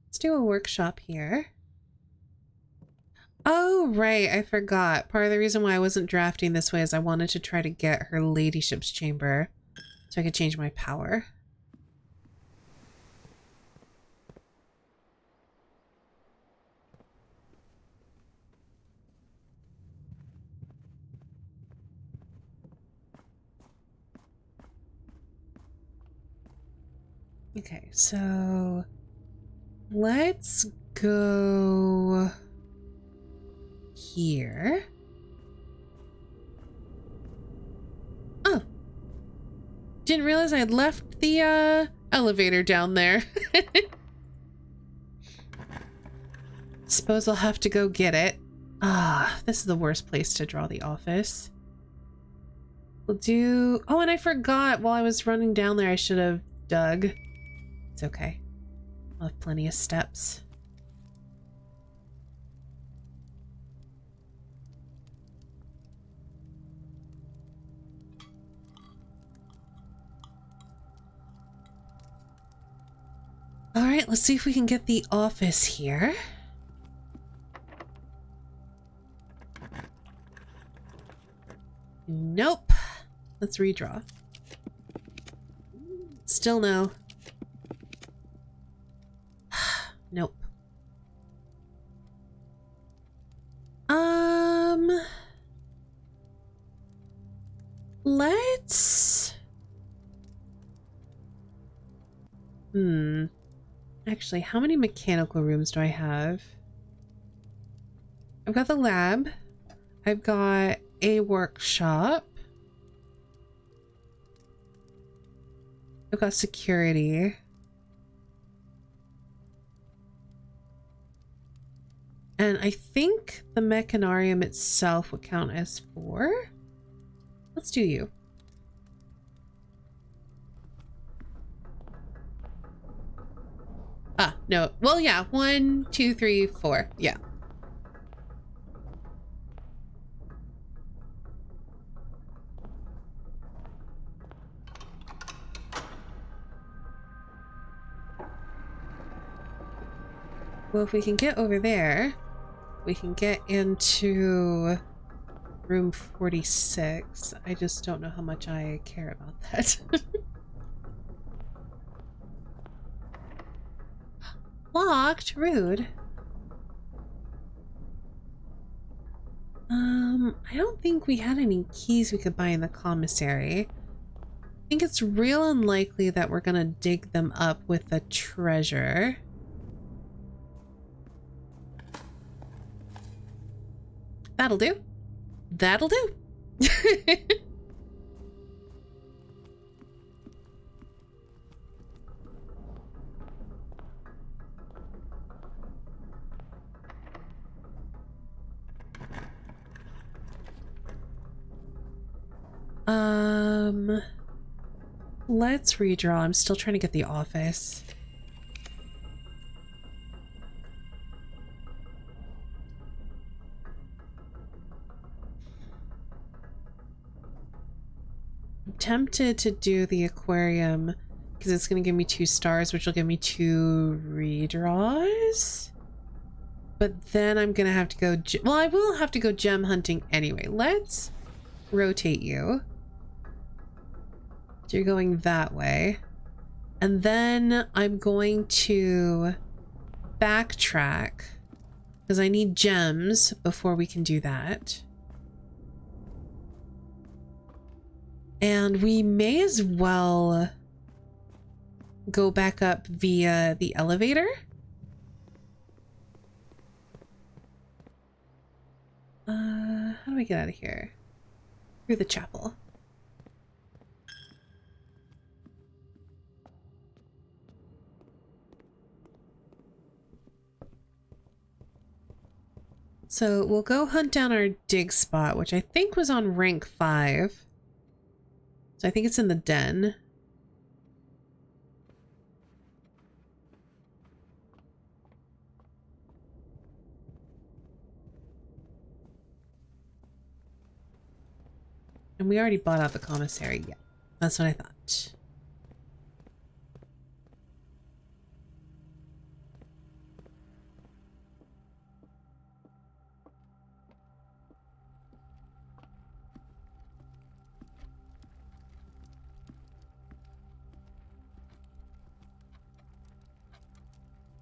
Let's do a workshop here. Oh, right. I forgot. Part of the reason why I wasn't drafting this way is I wanted to try to get her ladyship's chamber so I could change my power. Okay, so let's go here. Oh, didn't realize I had left the elevator down there. Suppose I'll have to go get it. Ah, this is the worst place to draw the office. We'll do... Oh, and I forgot while I was running down there I should have dug. It's okay. I'll have plenty of steps. All right, let's see if we can get the office here. Nope. Let's redraw. Still no. Nope. Let's... Actually, how many mechanical rooms do I have? I've got the lab. I've got a workshop. I've got security. And I think the mechanarium itself would count as 4. Let's do you. Ah, no. Well, yeah. 1, 2, 3, 4. Yeah. Well, if we can get over there, we can get into room 46. I just don't know how much I care about that. Locked? Rude. I don't think we had any keys we could buy in the commissary. think it's real unlikely that we're gonna dig them up with the treasure. That'll do. That'll do. Let's redraw. I'm still trying to get the office. I'm tempted to do the aquarium because it's going to give me 2 stars, which will give me 2 redraws. But then I'm going to have to go... Well, I will have to go gem hunting anyway. Let's rotate you. So you're going that way. And then I'm going to backtrack because I need gems before we can do that. And we may as well go back up via the elevator. How do I get out of here? Through the chapel. So we'll go hunt down our dig spot, which I think was on rank 5. So I think it's in the den. And we already bought out the commissary. Yeah, that's what I thought.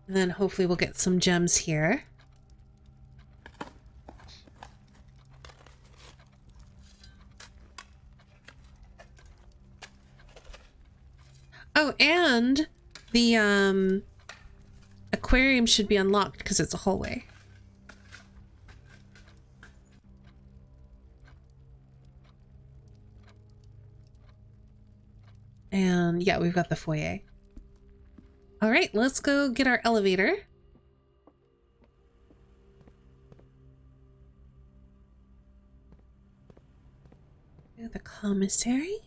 And then hopefully we'll get some gems here. Oh, and the aquarium should be unlocked because it's a hallway. And yeah, we've got the foyer. All right, let's go get our elevator. The commissary.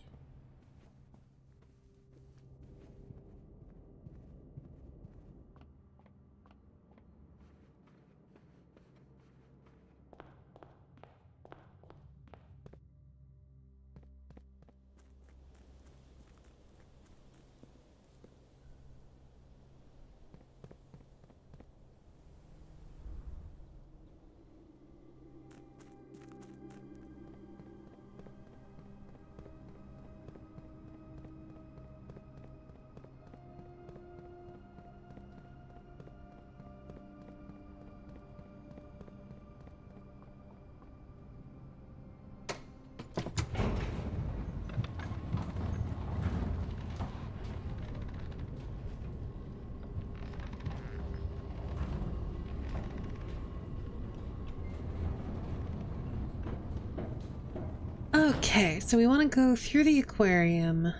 Okay, so we want to go through the aquarium,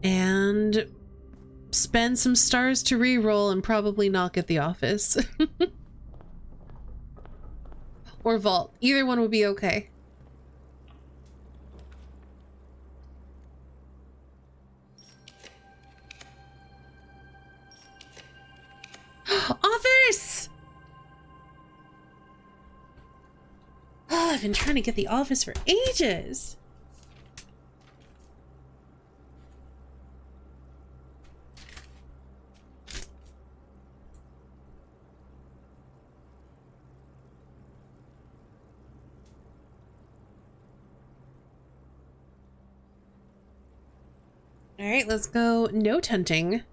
and spend some stars to re-roll and probably not get the office. Or vault. Either one would be okay. Office! Oh, I've been trying to get the office for ages. All right, let's go note hunting.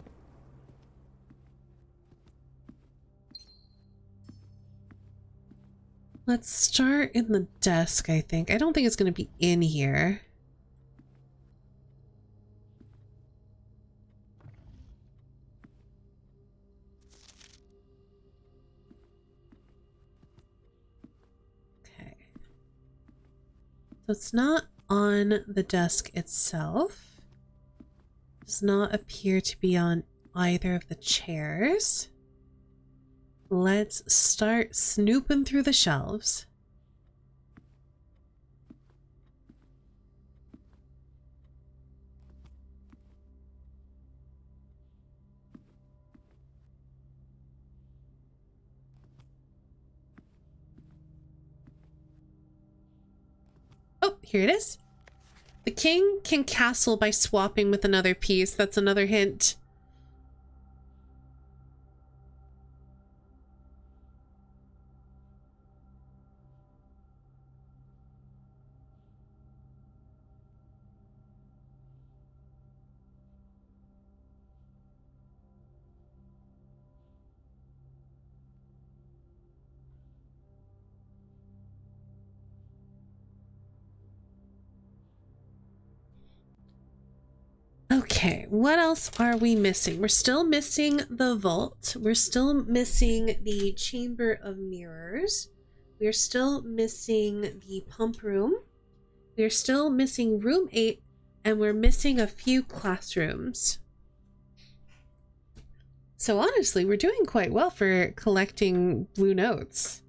Let's start in the desk, I think. I don't think it's going to be in here. So it's not on the desk itself. Does not appear to be on either of the chairs. Let's start snooping through the shelves. Oh, here it is. The king can castle by swapping with another piece. That's another hint. Okay, what else are we missing? We're still missing the vault. We're still missing the chamber of mirrors. We're still missing the pump room. We're still missing room 8, and we're missing a few classrooms. So honestly, we're doing quite well for collecting blue notes.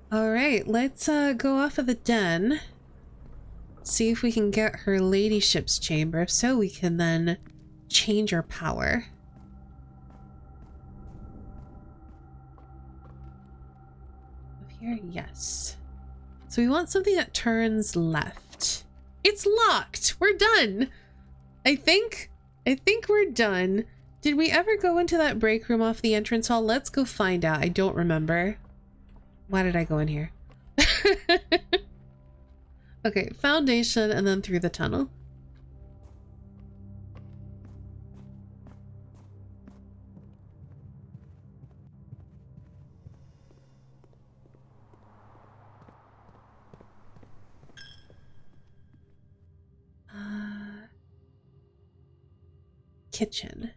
All right, let's go off of the den. See if we can get her ladyship's chamber. If so, we can then change our power. Up here, yes. So we want something that turns left. It's locked. We're done. I think we're done. Did we ever go into that break room off the entrance hall? Let's go find out. I don't remember. Why did I go in here? Okay, foundation and then through the tunnel. Kitchen.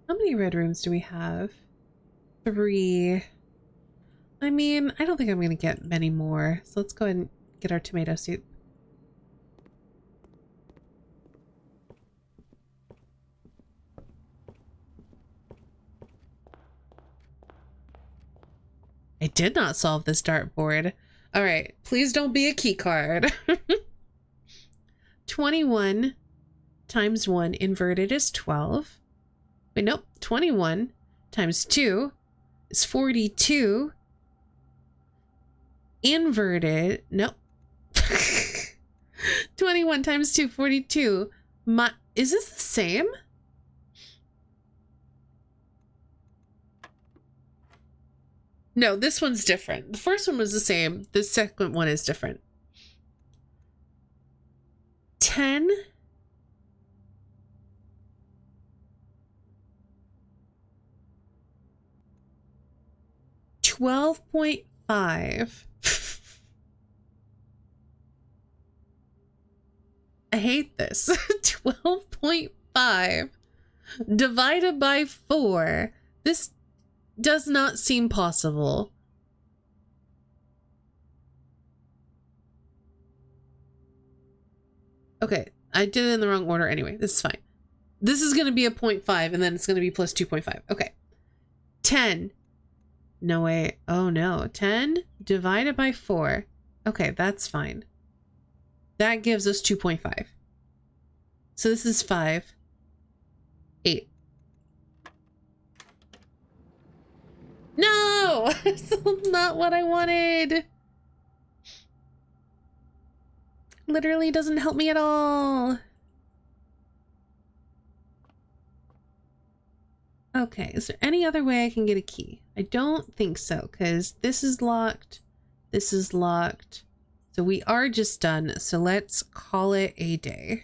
How many red rooms do we have? 3. I mean, I don't think I'm gonna get many more. So let's go ahead and get our tomato soup. I did not solve this dartboard. All right, please don't be a key card. 21 times 1 inverted is 12. Wait, nope. 21 times 2 is 42. Inverted, nope. 21 times 2, 42. Is this the same? No, this one's different. The first one was the same. The second one is different. 10. 12.5. I hate this. 12.5 divided by 4. This does not seem possible. Okay, I did it in the wrong order anyway. This is fine. This is going to be a 0.5 and then it's going to be plus 2.5. Okay. 10. No way. Oh no. 10 divided by 4. Okay, that's fine. That gives us 2.5. So this is 5. 8. No! That's not what I wanted. Literally doesn't help me at all. Okay, is there any other way I can get a key? I don't think so, because this is locked. This is locked. So we are just done. So let's call it a day.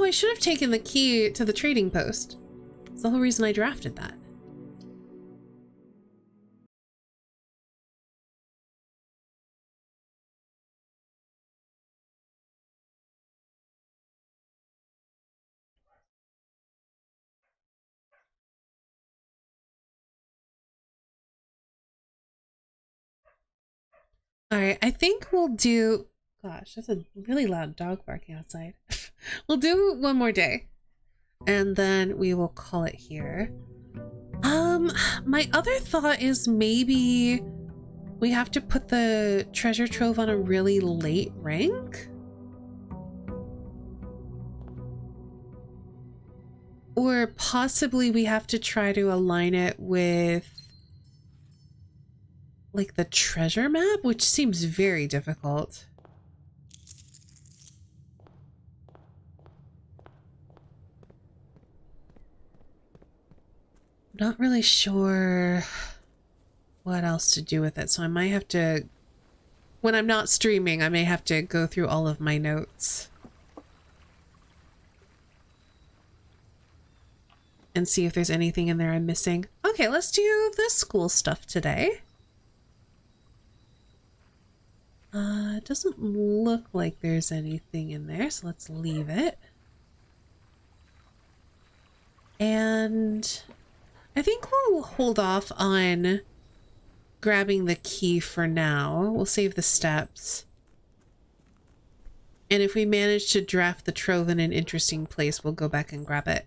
Oh, I should have taken the key to the trading post. That's the whole reason I drafted that. All right, I think we'll do... Gosh, that's a really loud dog barking outside. We'll do one more day, and then we will call it here. My other thought is maybe we have to put the treasure trove on a really late rank? Or possibly we have to try to align it with like the treasure map, which seems very difficult. Not really sure what else to do with it, so I might have to, when I'm not streaming, I may have to go through all of my notes and see if there's anything in there I'm missing. Okay, let's do the school stuff today. It doesn't look like there's anything in there, so let's leave it. And I think we'll hold off on grabbing the key for now. We'll save the steps. And if we manage to draft the trove in an interesting place, we'll go back and grab it.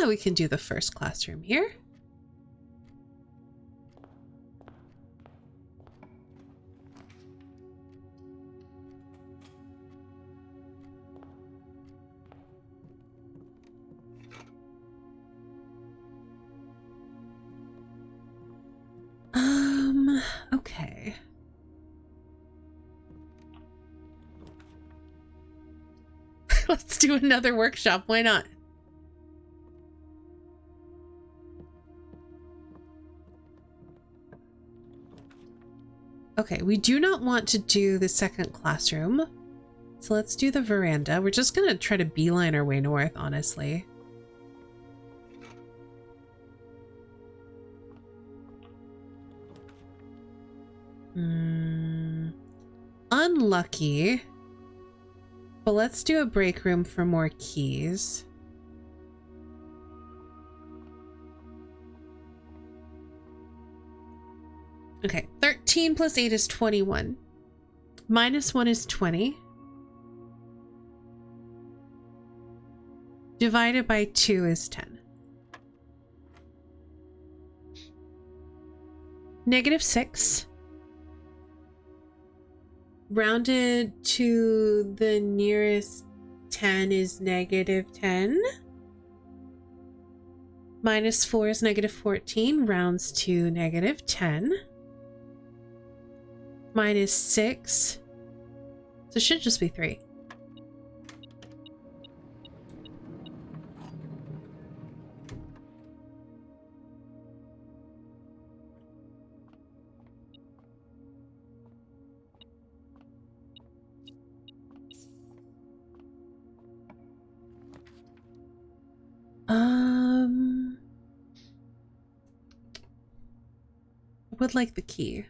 Yeah, we can do the first classroom here. Okay. Let's do another workshop. Why not? Okay, we do not want to do the second classroom. So let's do the veranda. We're just gonna try to beeline our way north, honestly. Unlucky. But let's do a break room for more keys. Okay, 13 plus 8 is 21. Minus 1 is 20. Divided by 2 is 10. Negative 6. Rounded to the nearest 10 is negative 10. Minus 4 is negative 14. Rounds to negative 10. Minus 6. So it should just be 3. I would like the key.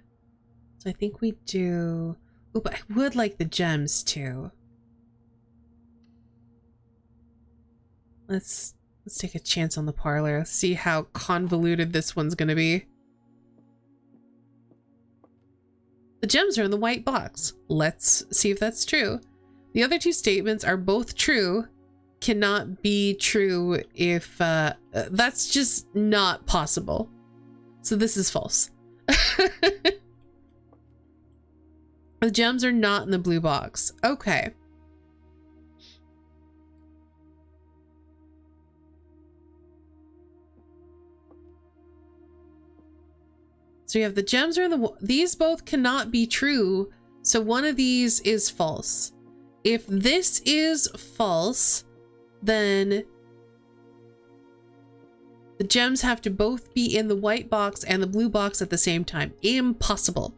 So I think we do... Oh, but I would like the gems too. Let's take a chance on the parlor. Let's see how convoluted this one's gonna be. The gems are in the white box. Let's see if that's true. The other two statements are both true. Cannot be true if that's just not possible. So this is false. The gems are not in the blue box. Okay. So you have the gems are in the... These both cannot be true. So one of these is false. If this is false, then The gems have to both be in the white box and the blue box at the same time. Impossible.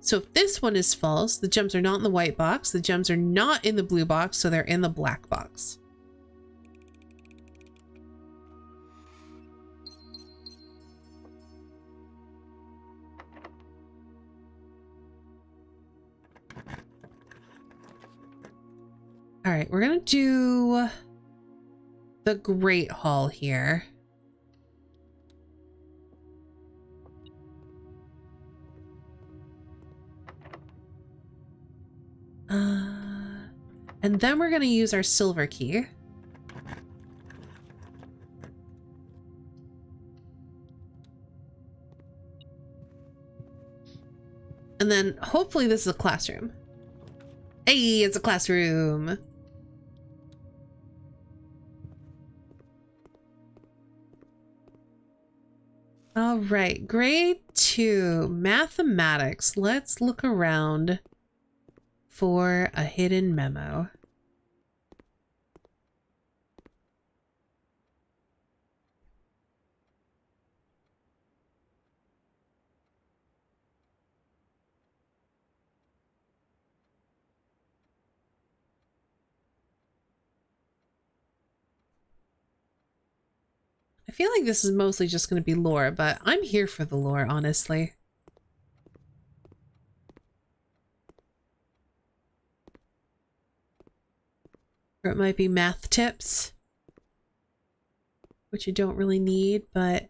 So if this one is false, the gems are not in the white box, the gems are not in the blue box, so they're in the black box. All right, we're gonna do the Great Hall here. And then we're gonna use our silver key. And then hopefully this is a classroom. Hey, it's a classroom. All right, grade 2, mathematics. Let's look around for a hidden memo. I feel like this is mostly just going to be lore, but I'm here for the lore, honestly. Or it might be math tips, which you don't really need, but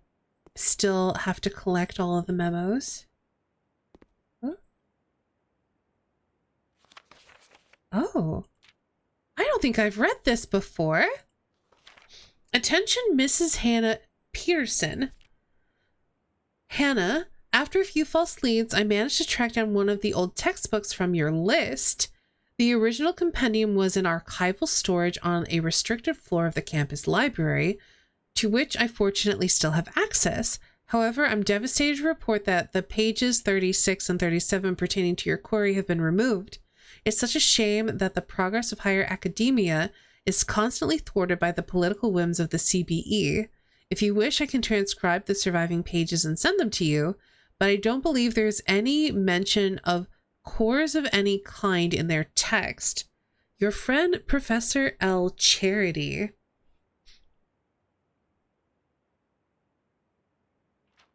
still have to collect all of the memos. Huh? Oh, I don't think I've read this before. Attention, Mrs. Hannah Peterson. Hannah, after a few false leads, I managed to track down one of the old textbooks from your list. The original compendium was in archival storage on a restricted floor of the campus library, to which I fortunately still have access. However, I'm devastated to report that the pages 36 and 37 pertaining to your query have been removed. It's such a shame that the progress of higher academia is constantly thwarted by the political whims of the CBE. If you wish, I can transcribe the surviving pages and send them to you, but I don't believe there's any mention of cores of any kind in their text. Your friend, Professor L. Charity.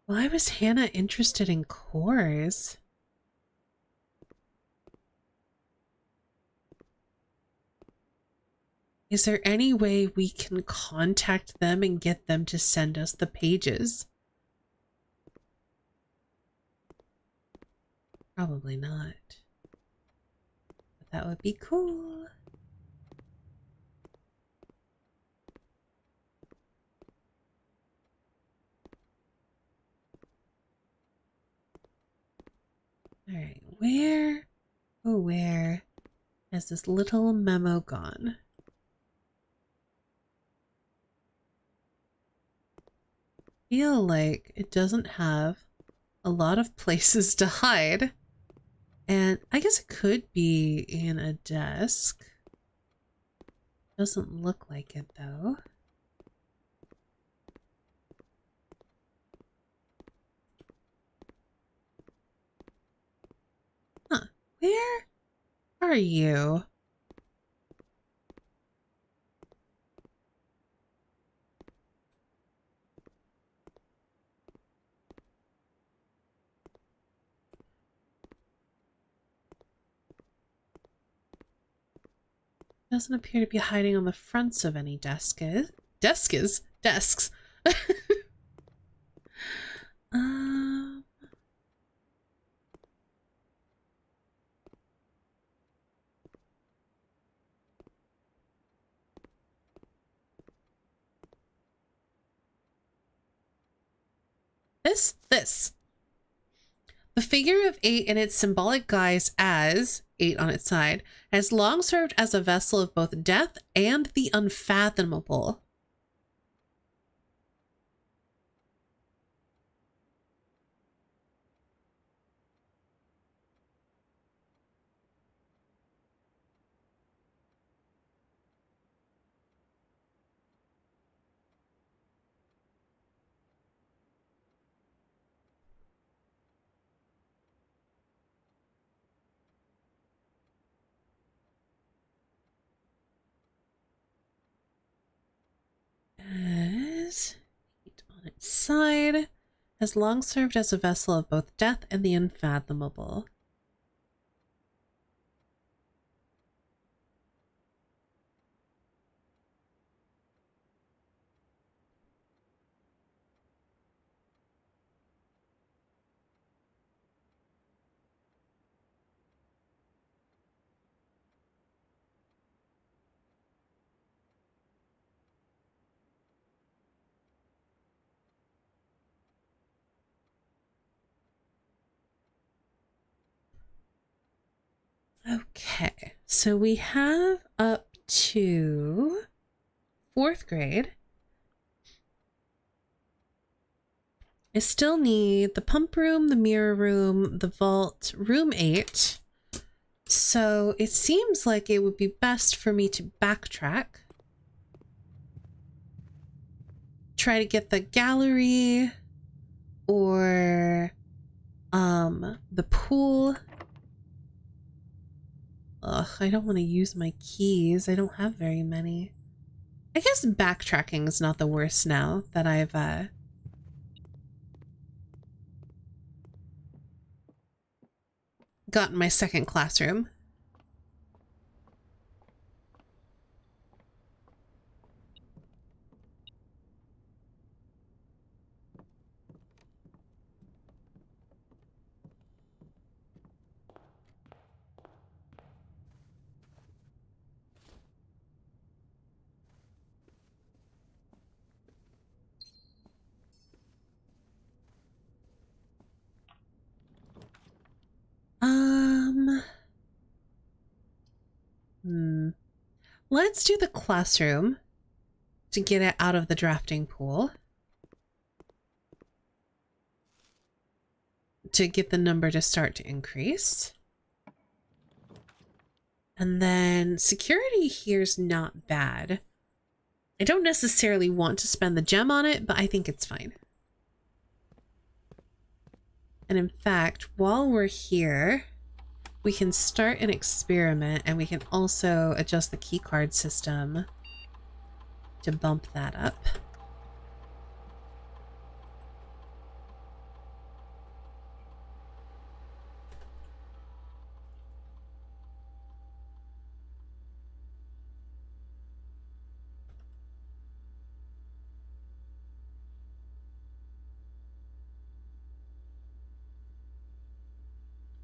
Why was Hannah interested in cores? Is there any way we can contact them and get them to send us the pages? Probably not. But that would be cool. Alright, where, oh where has this little memo gone? I feel like it doesn't have a lot of places to hide. And I guess it could be in a desk. Doesn't look like it though. Huh, where are you? Doesn't appear to be hiding on the fronts of any desks. Desks. um, this. The figure of 8 in its symbolic guise as 8 on its side has long served as a vessel of both death and the unfathomable. has heat on its side. Has long served as a vessel of both death and the unfathomable. Okay, so we have up to 4th grade. I still need the pump room, the mirror room, the vault, room 8. So it seems like it would be best for me to backtrack. Try to get the gallery or the pool. Ugh, I don't want to use my keys. I don't have very many. I guess backtracking is not the worst now that I've gotten my second classroom. Let's do the classroom to get it out of the drafting pool. To get the number to start to increase. And then security here's not bad. I don't necessarily want to spend the gem on it, but I think it's fine. And in fact, while we're here, we can start an experiment and we can also adjust the keycard system to bump that up.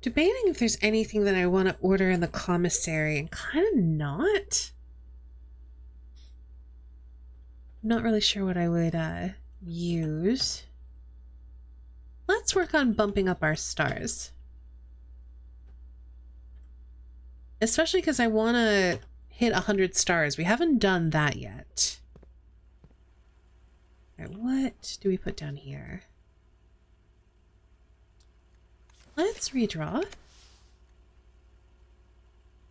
Debating if there's anything that I want to order in the commissary and kind of not. I'm not really sure what I would use. Let's work on bumping up our stars. Especially because I want to hit 100 stars. We haven't done that yet. All right, what do we put down here? Let's redraw.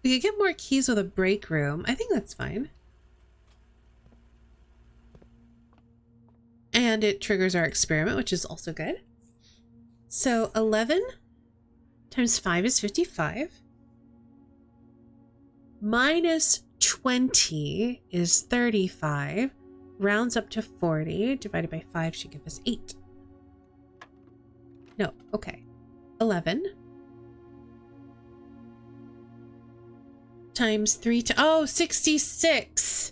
We could get more keys with a break room. I think that's fine. And it triggers our experiment, which is also good. So 11 times 5 is 55. Minus 20 is 35. Rounds up to 40. Divided by 5 should give us 8. No, okay. 11 times 3 to... Oh, 66!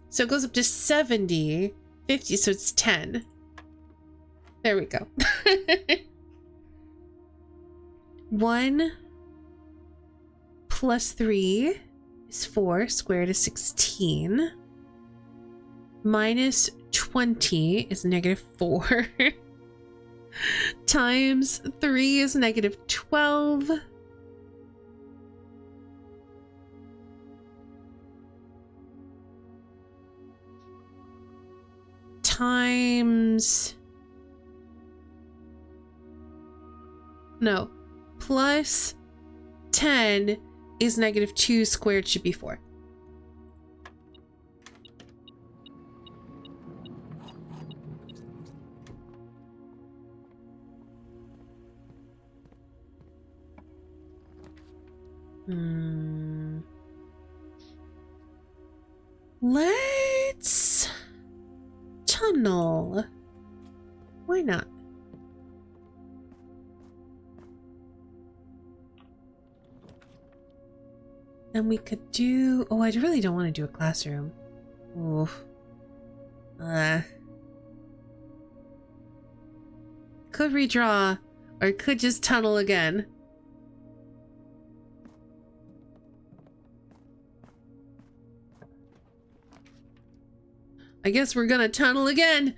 So it goes up to 70. 50, so it's 10. There we go. 1 plus 3 is 4. Squared is 16. Minus 20 is negative 4. Times 3 is negative 12. Times... No. Plus 10 is negative 2 squared should be 4. Let's journal. Why not? And we could do... Oh, I really don't want to do a classroom. Oof. Could redraw, or could just tunnel again. I guess we're gonna tunnel again.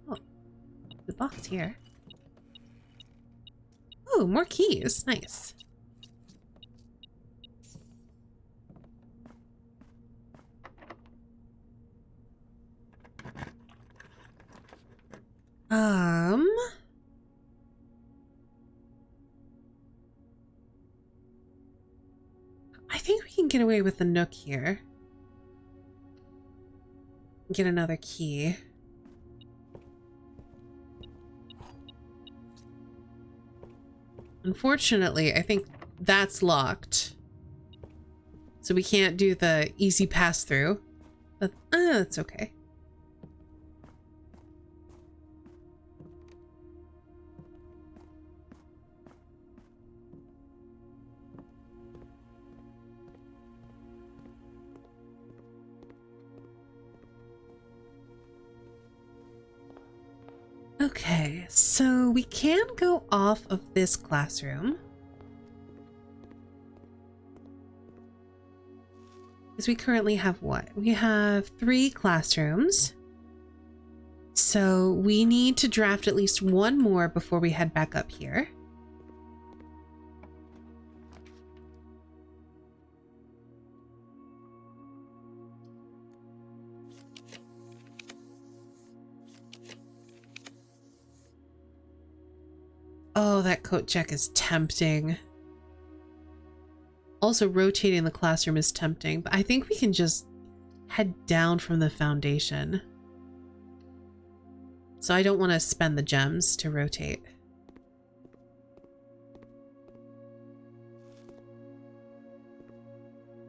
Oh, the box here. Oh, more keys. Nice. I think we can get away with the nook here. Get another key. Unfortunately, I think that's locked. So we can't do the easy pass-through. But, that's okay. Okay, so we can go off of this classroom. Because we currently have what? We have 3 classrooms. So we need to draft at least one more before we head back up here. Oh, that coat check is tempting. Also, rotating the classroom is tempting, but I think we can just head down from the foundation. So I don't want to spend the gems to rotate.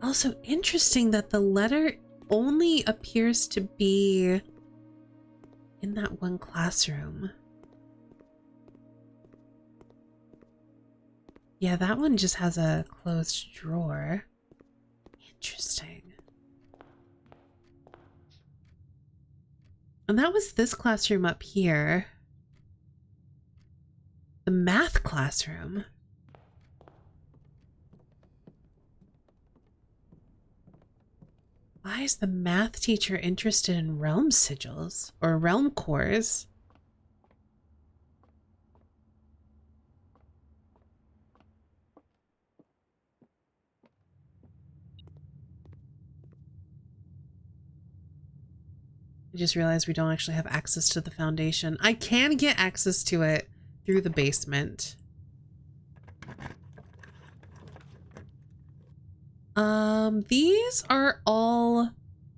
Also interesting that the letter only appears to be in that one classroom. Yeah, that one just has a closed drawer. Interesting. And that was this classroom up here. The math classroom. Why is the math teacher interested in realm sigils or realm cores? I just realized we don't actually have access to the foundation. I can get access to it through the basement. These are all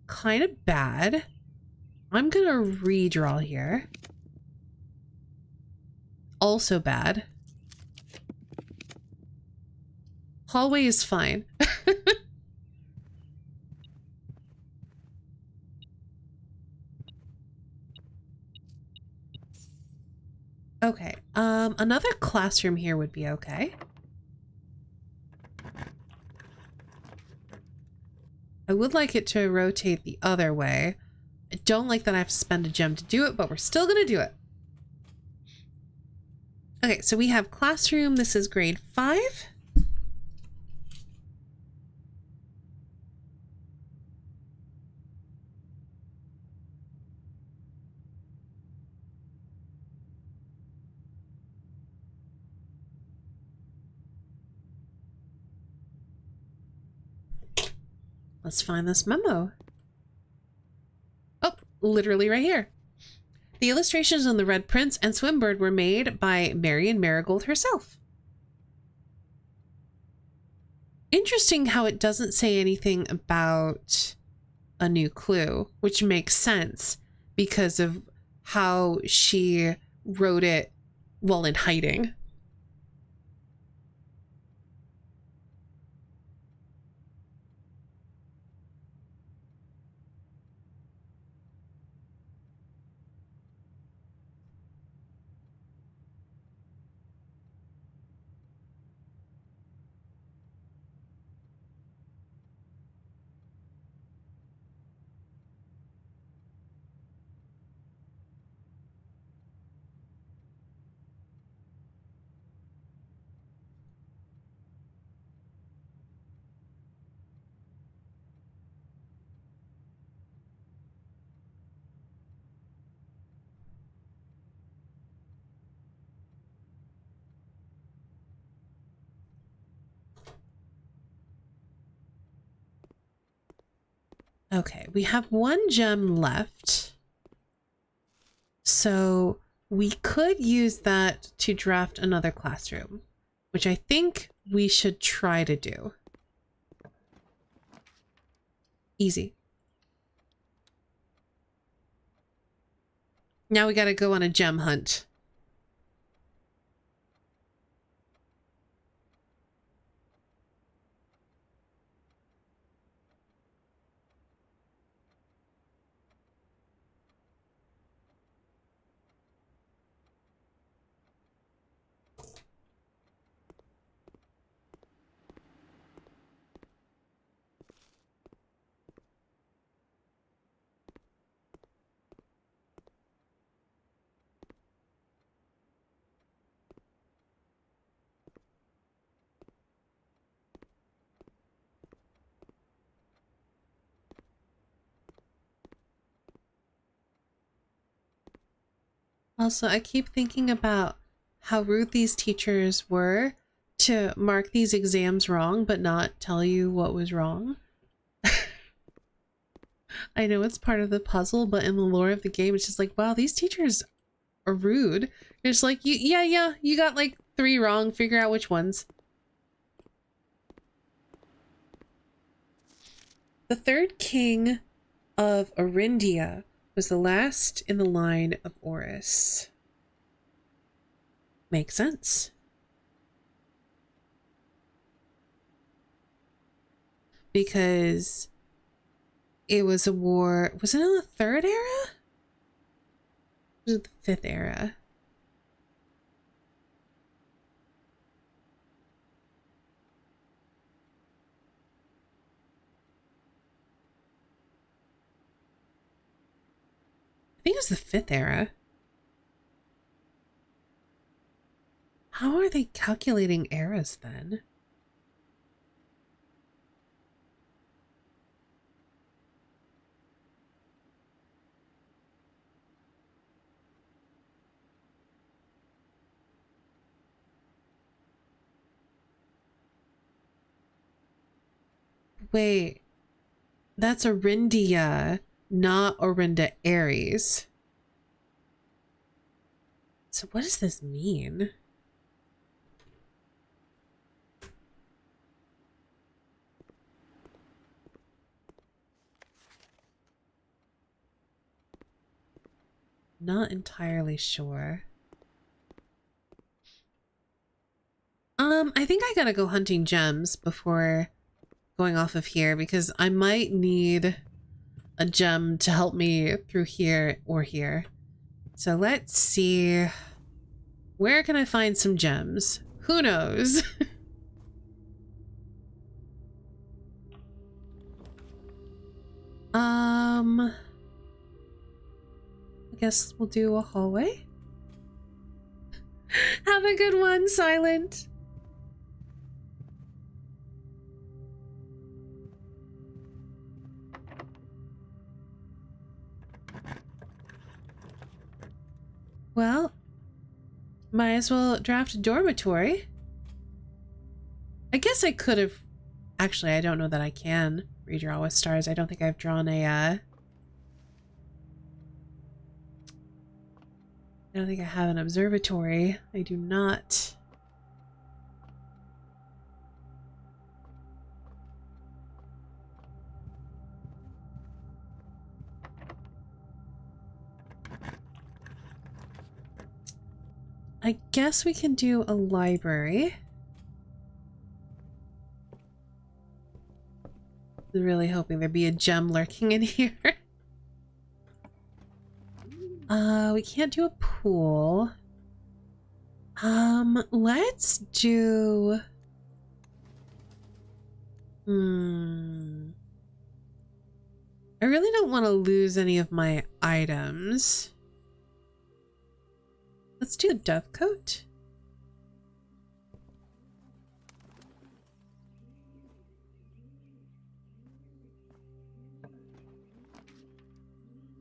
kind of bad. I'm gonna redraw here. Also bad. Hallway is fine. Okay, another classroom here would be okay. I would like it to rotate the other way. I don't like that I have to spend a gem to do it, but we're still gonna do it. Okay, so we have classroom. This is grade 5. Let's find this memo. Oh, literally right here. The illustrations on the Red Prince and Swimbird were made by Marion Marigold herself. Interesting how it doesn't say anything about a new clue, which makes sense because of how she wrote it while in hiding. Okay, we have one gem left. So we could use that to draft another classroom, which I think we should try to do. Easy. Now we gotta go on a gem hunt. Also, I keep thinking about how rude these teachers were to mark these exams wrong, but not tell you what was wrong. I know it's part of the puzzle, but in the lore of the game, it's just like, wow, these teachers are rude. It's like, yeah, you got like 3 wrong. Figure out which ones. The third king of Arindia was the last in the line of Oris. Makes sense. Because it was a war. Was it in the 3rd era? Or was it the 5th era? I think it was the 5th era. How are they calculating eras then? Wait, that's Arindia, not Orinda Aries. So what does this mean? Not entirely sure. I think I gotta go hunting gems before going off of here because I might need a gem to help me through here or here. So let's see. Where can I find some gems? Who knows? I guess we'll do a hallway. Have a good one, Silent. Well, might as well draft a dormitory. I guess I could have... Actually, I don't know that I can redraw with stars. I don't think I've drawn a, I don't think I have an observatory. I do not. I guess we can do a library. I'm really hoping there'd be a gem lurking in here. We can't do a pool. Let's do... I really don't want to lose any of my items. Let's do the dovecote.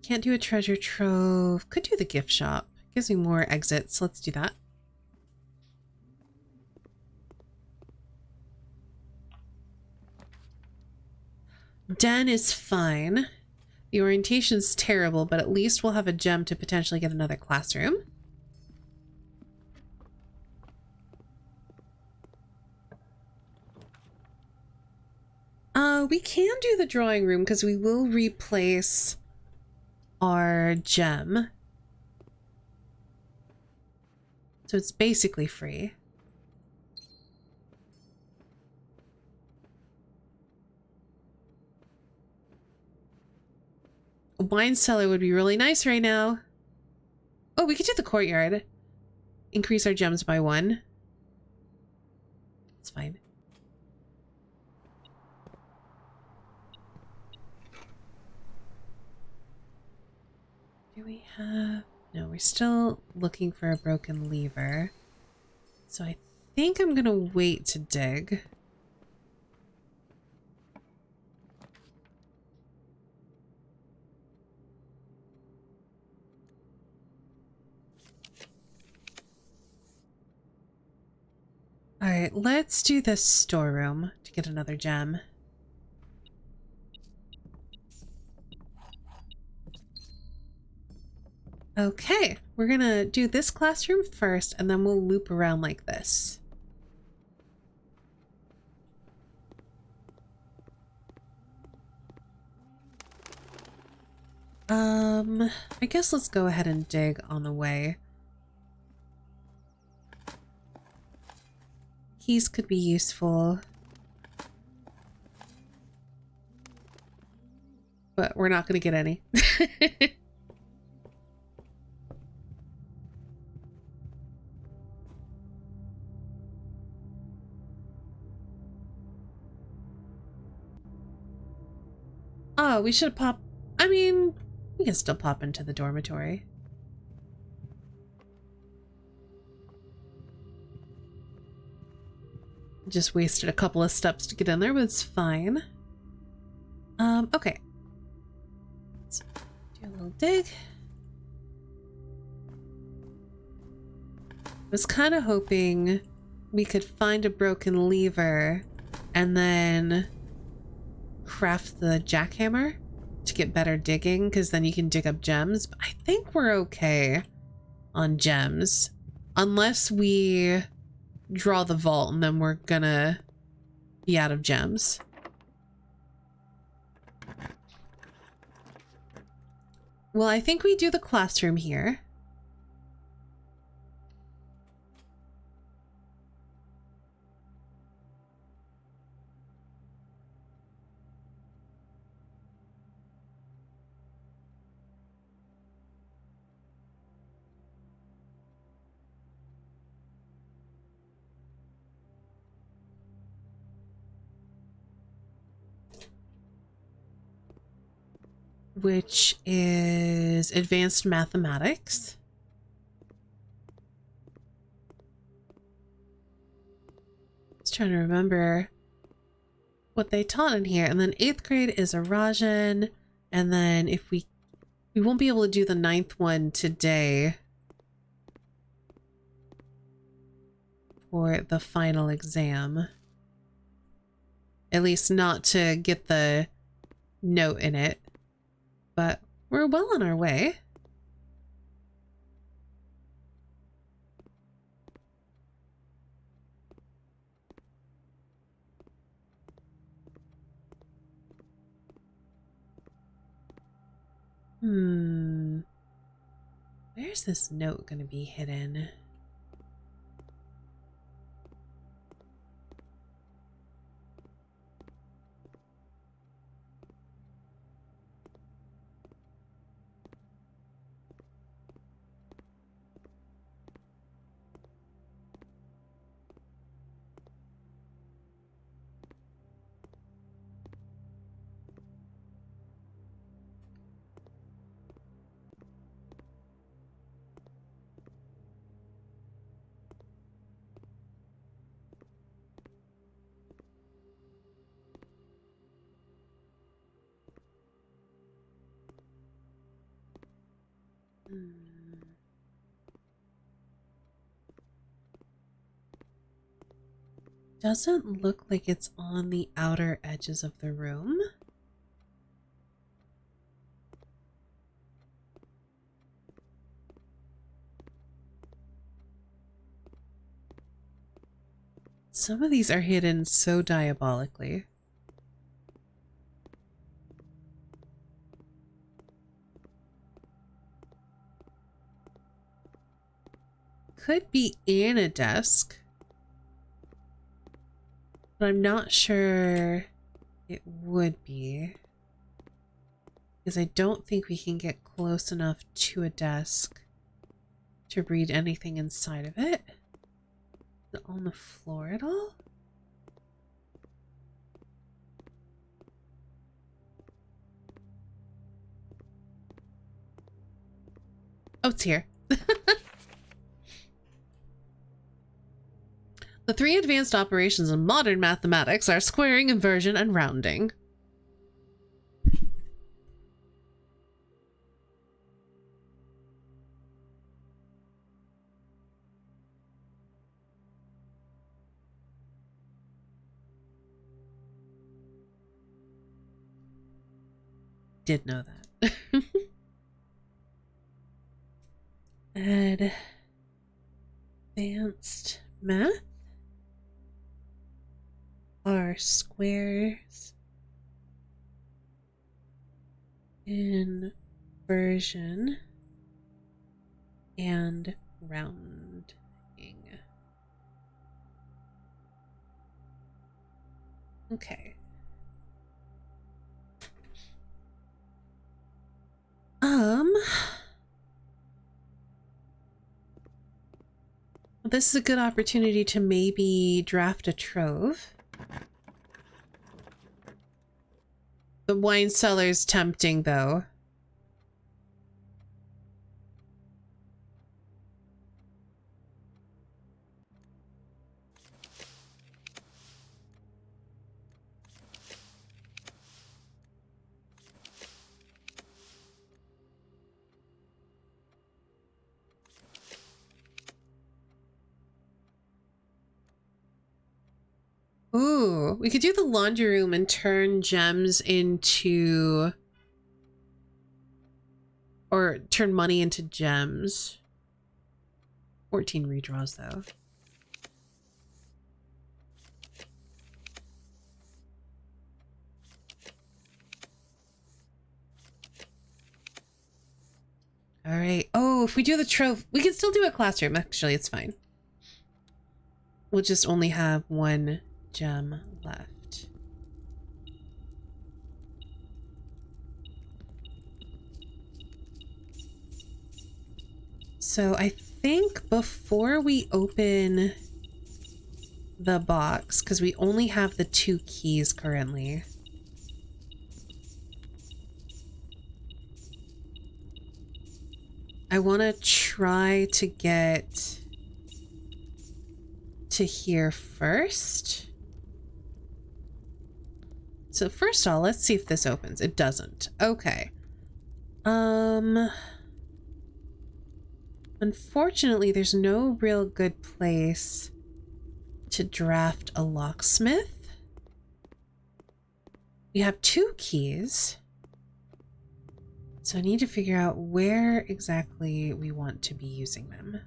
Can't do a treasure trove. Could do the gift shop. Gives me more exits. Let's do that. den is fine. The orientation's terrible, but at least we'll have a gem to potentially get another classroom. We can do the drawing room because we will replace our gem. So it's basically free. A wine cellar would be really nice right now. Oh, we could do the courtyard. Increase our gems by 1. It's fine. Do we have... No, we're still looking for a broken lever. So I think I'm gonna wait to dig. Alright, let's do the storeroom to get another gem. Okay, we're gonna do this classroom first, and then we'll loop around like this. I guess let's go ahead and dig on the way. Keys could be useful. But we're not gonna get any. Oh, we should pop... I mean, we can still pop into the dormitory. Just wasted a couple of steps to get in there, but it's fine. Okay. Let's do a little dig. I was kind of hoping we could find a broken lever and then craft the jackhammer to get better digging, because then you can dig up gems. But I think we're okay on gems. Unless we draw the vault, and then we're gonna be out of gems. Well, I think we do the classroom here. Which is advanced mathematics. I was trying to remember what they taught in here. And then 8th grade is Arajan. And then if we won't be able to do the 9th one today for the final exam. At least not to get the note in it. But we're well on our way. Where's this note going to be hidden? Doesn't look like it's on the outer edges of the room. Some of these are hidden so diabolically. Could be in a desk, but I'm not sure it would be, because I don't think we can get close enough to a desk to read anything inside of it. Is it on the floor at all? Oh, it's here. The three advanced operations in modern mathematics are squaring, inversion, and rounding. Did know that. Advanced math are squares, inversion, and rounding. Okay. This is a good opportunity to maybe draft a trove. The wine cellar's tempting, though. Ooh, we could do the laundry room and turn gems into... or turn money into gems. 14 redraws, though. All right. Oh, if we do the trove, we can still do a classroom. Actually, it's fine. We'll just only have one gem left. So I think before we open the box, because we only have the 2 keys currently, I want to try to get to here first. So first of all, let's see if this opens. It doesn't. Okay. Unfortunately, there's no real good place to draft a locksmith. We have 2 keys. So I need to figure out where exactly we want to be using them.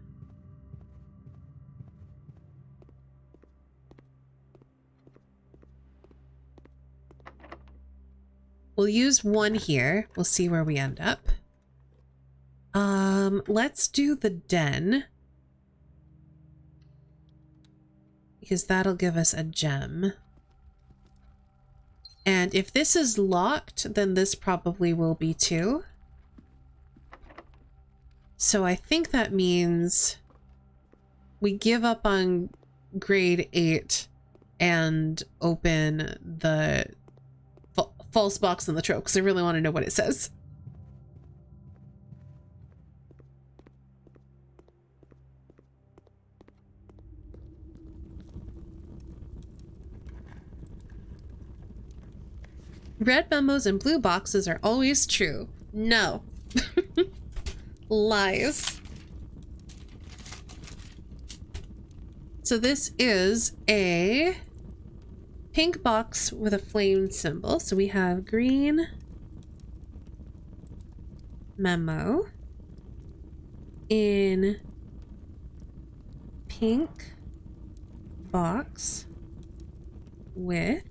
We'll use one here. We'll see where we end up. Let's do the den, because that'll give us a gem. And if this is locked, then this probably will be too. So I think that means we give up on grade 8 and open the false box in the trove, because I really want to know what it says. Red memos and blue boxes are always true. No. Lies. So this is a pink box with a flame symbol. So we have green memo in pink box with,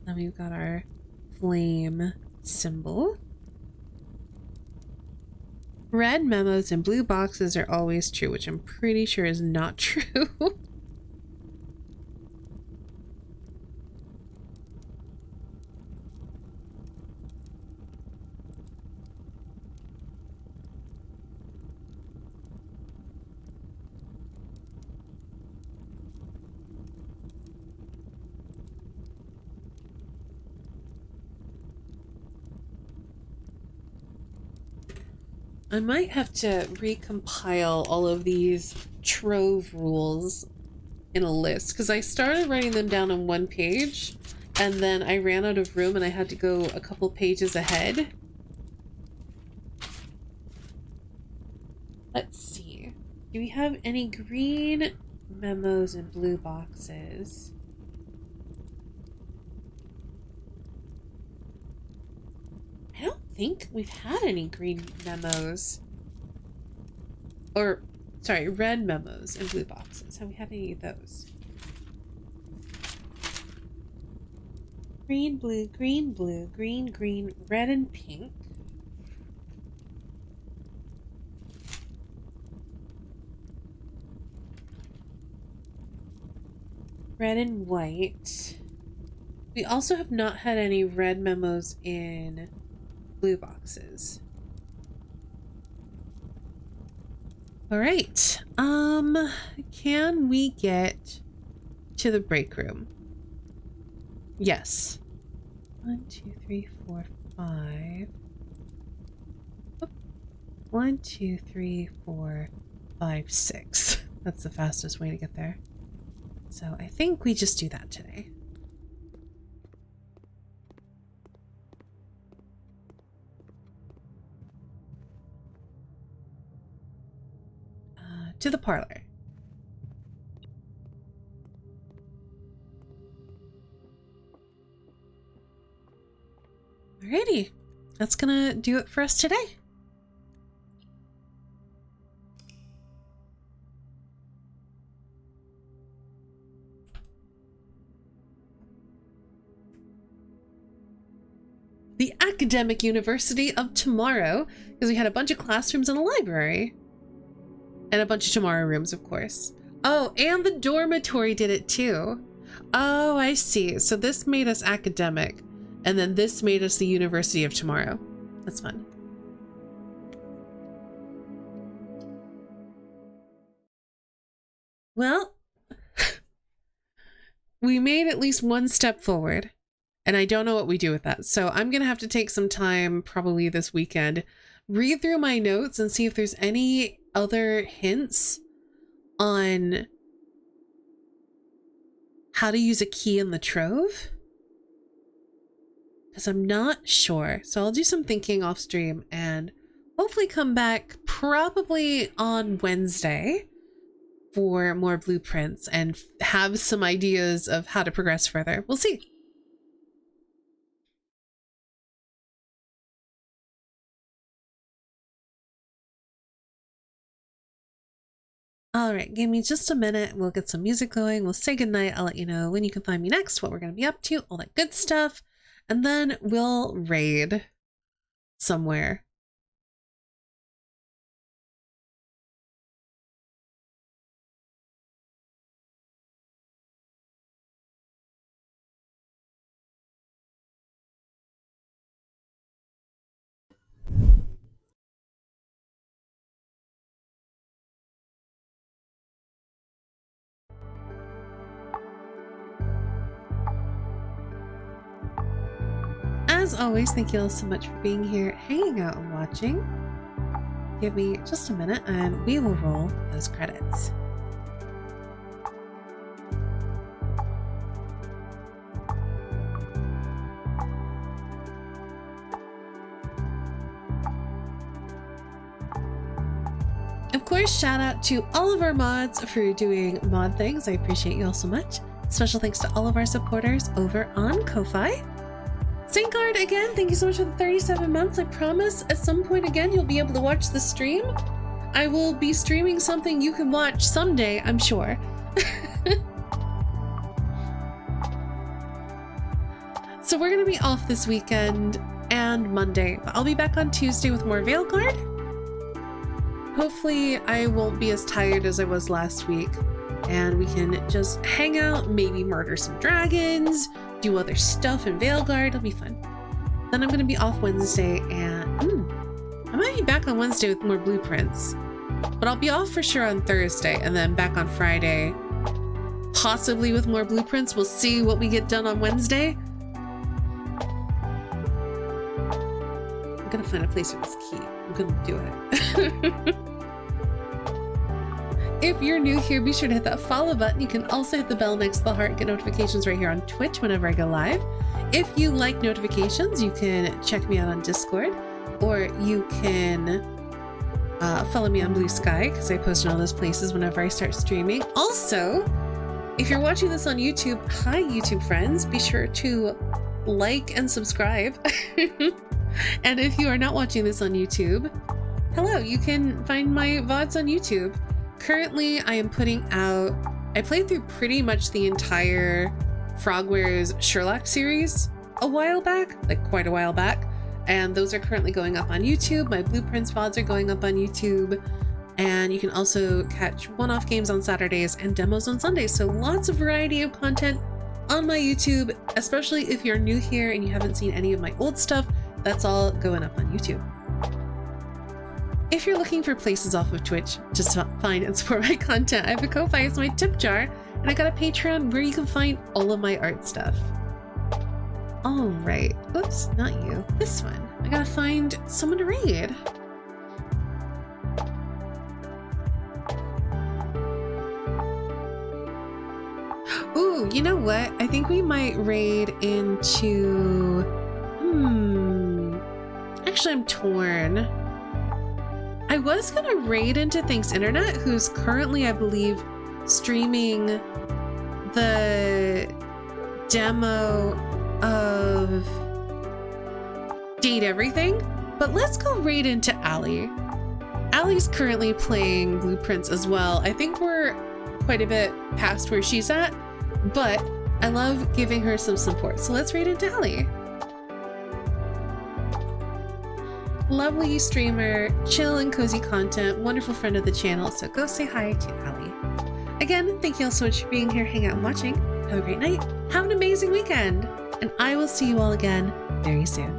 then we've got our flame symbol. Red memos and blue boxes are always true, which I'm pretty sure is not true. I might have to recompile all of these trove rules in a list, because I started writing them down on one page and then I ran out of room and I had to go a couple pages ahead. Let's see. Do we have any green memos and blue boxes? I don't think we've had any green memos. Or, sorry, red memos and blue boxes. Have we had any of those? Green, blue, green, blue, green, green, red, and pink. Red and white. We also have not had any red memos in blue boxes. All right. Can we get to the break room? Yes. 1, 2, 3, 4, 5. 1, 2, 3, 4, 5, 6. That's the fastest way to get there. So I think we just do that today. To the parlor. Alrighty, that's gonna do it for us today. The Academic University of Tomorrow, because we had a bunch of classrooms in a library. And a bunch of tomorrow rooms, of course. Oh, and the dormitory did it too. Oh, I see. So this made us academic, and then this made us the University of Tomorrow. That's fun. Well, we made at least one step forward, and I don't know what we do with that. So I'm going to have to take some time, probably this weekend, read through my notes and see if there's any other hints on how to use a key in the trove, because I'm not sure. So I'll do some thinking off stream and hopefully come back probably on Wednesday for more blueprints and have some ideas of how to progress further. We'll see. All right, give me just a minute. We'll get some music going. We'll say goodnight. I'll let you know when you can find me next, what we're going to be up to, all that good stuff. And then we'll raid somewhere. As always, thank you all so much for being here, hanging out and watching. Give me just a minute and we will roll those credits. Of course, shout out to all of our mods for doing mod things. I appreciate you all so much. Special thanks to all of our supporters over on Ko-Fi. Saintguard, again, thank you so much for the 37 months. I promise at some point again, you'll be able to watch the stream. I will be streaming something you can watch someday, I'm sure. So we're going to be off this weekend and Monday, but I'll be back on Tuesday with more Veilguard. Hopefully I won't be as tired as I was last week, and we can just hang out, maybe murder some dragons, do other stuff in Veilguard. It'll be fun. Then I'm going to be off Wednesday, and I might be back on Wednesday with more blueprints, but I'll be off for sure on Thursday, and then back on Friday, possibly with more blueprints. We'll see what we get done on Wednesday. I'm gonna find a place for this key. I'm gonna do it. If you're new here, be sure to hit that follow button. You can also hit the bell next to the heart and get notifications right here on Twitch whenever I go live. If you like notifications, you can check me out on Discord, or you can follow me on Blue Sky, because I post in all those places whenever I start streaming. Also, if you're watching this on YouTube, hi YouTube friends, be sure to like and subscribe. And if you are not watching this on YouTube, hello, you can find my VODs on YouTube. Currently, I am putting out, I played through pretty much the entire Frogwares Sherlock series a while back, like quite a while back, and those are currently going up on YouTube. My Blueprints VODs are going up on YouTube, and you can also catch one-off games on Saturdays and demos on Sundays. So lots of variety of content on my YouTube, especially if you're new here and you haven't seen any of my old stuff. That's all going up on YouTube. If you're looking for places off of Twitch to find and support my content, I have a Ko-Fi as my tip jar, and I got a Patreon where you can find all of my art stuff. All right, oops, not you, this one. I gotta find someone to raid. Ooh, you know what? I think we might raid into, actually I'm torn. I was gonna raid into Thanks Internet, who's currently, I believe, streaming the demo of Date Everything, but let's go raid into Allie. Allie's currently playing Blueprints as well. I think we're quite a bit past where she's at, but I love giving her some support. So let's raid into Allie. Lovely streamer, chill and cozy content, wonderful friend of the channel, so go say hi to Allie. Again, thank you all so much for being here, hanging out and watching. Have a great night, have an amazing weekend, and I will see you all again very soon.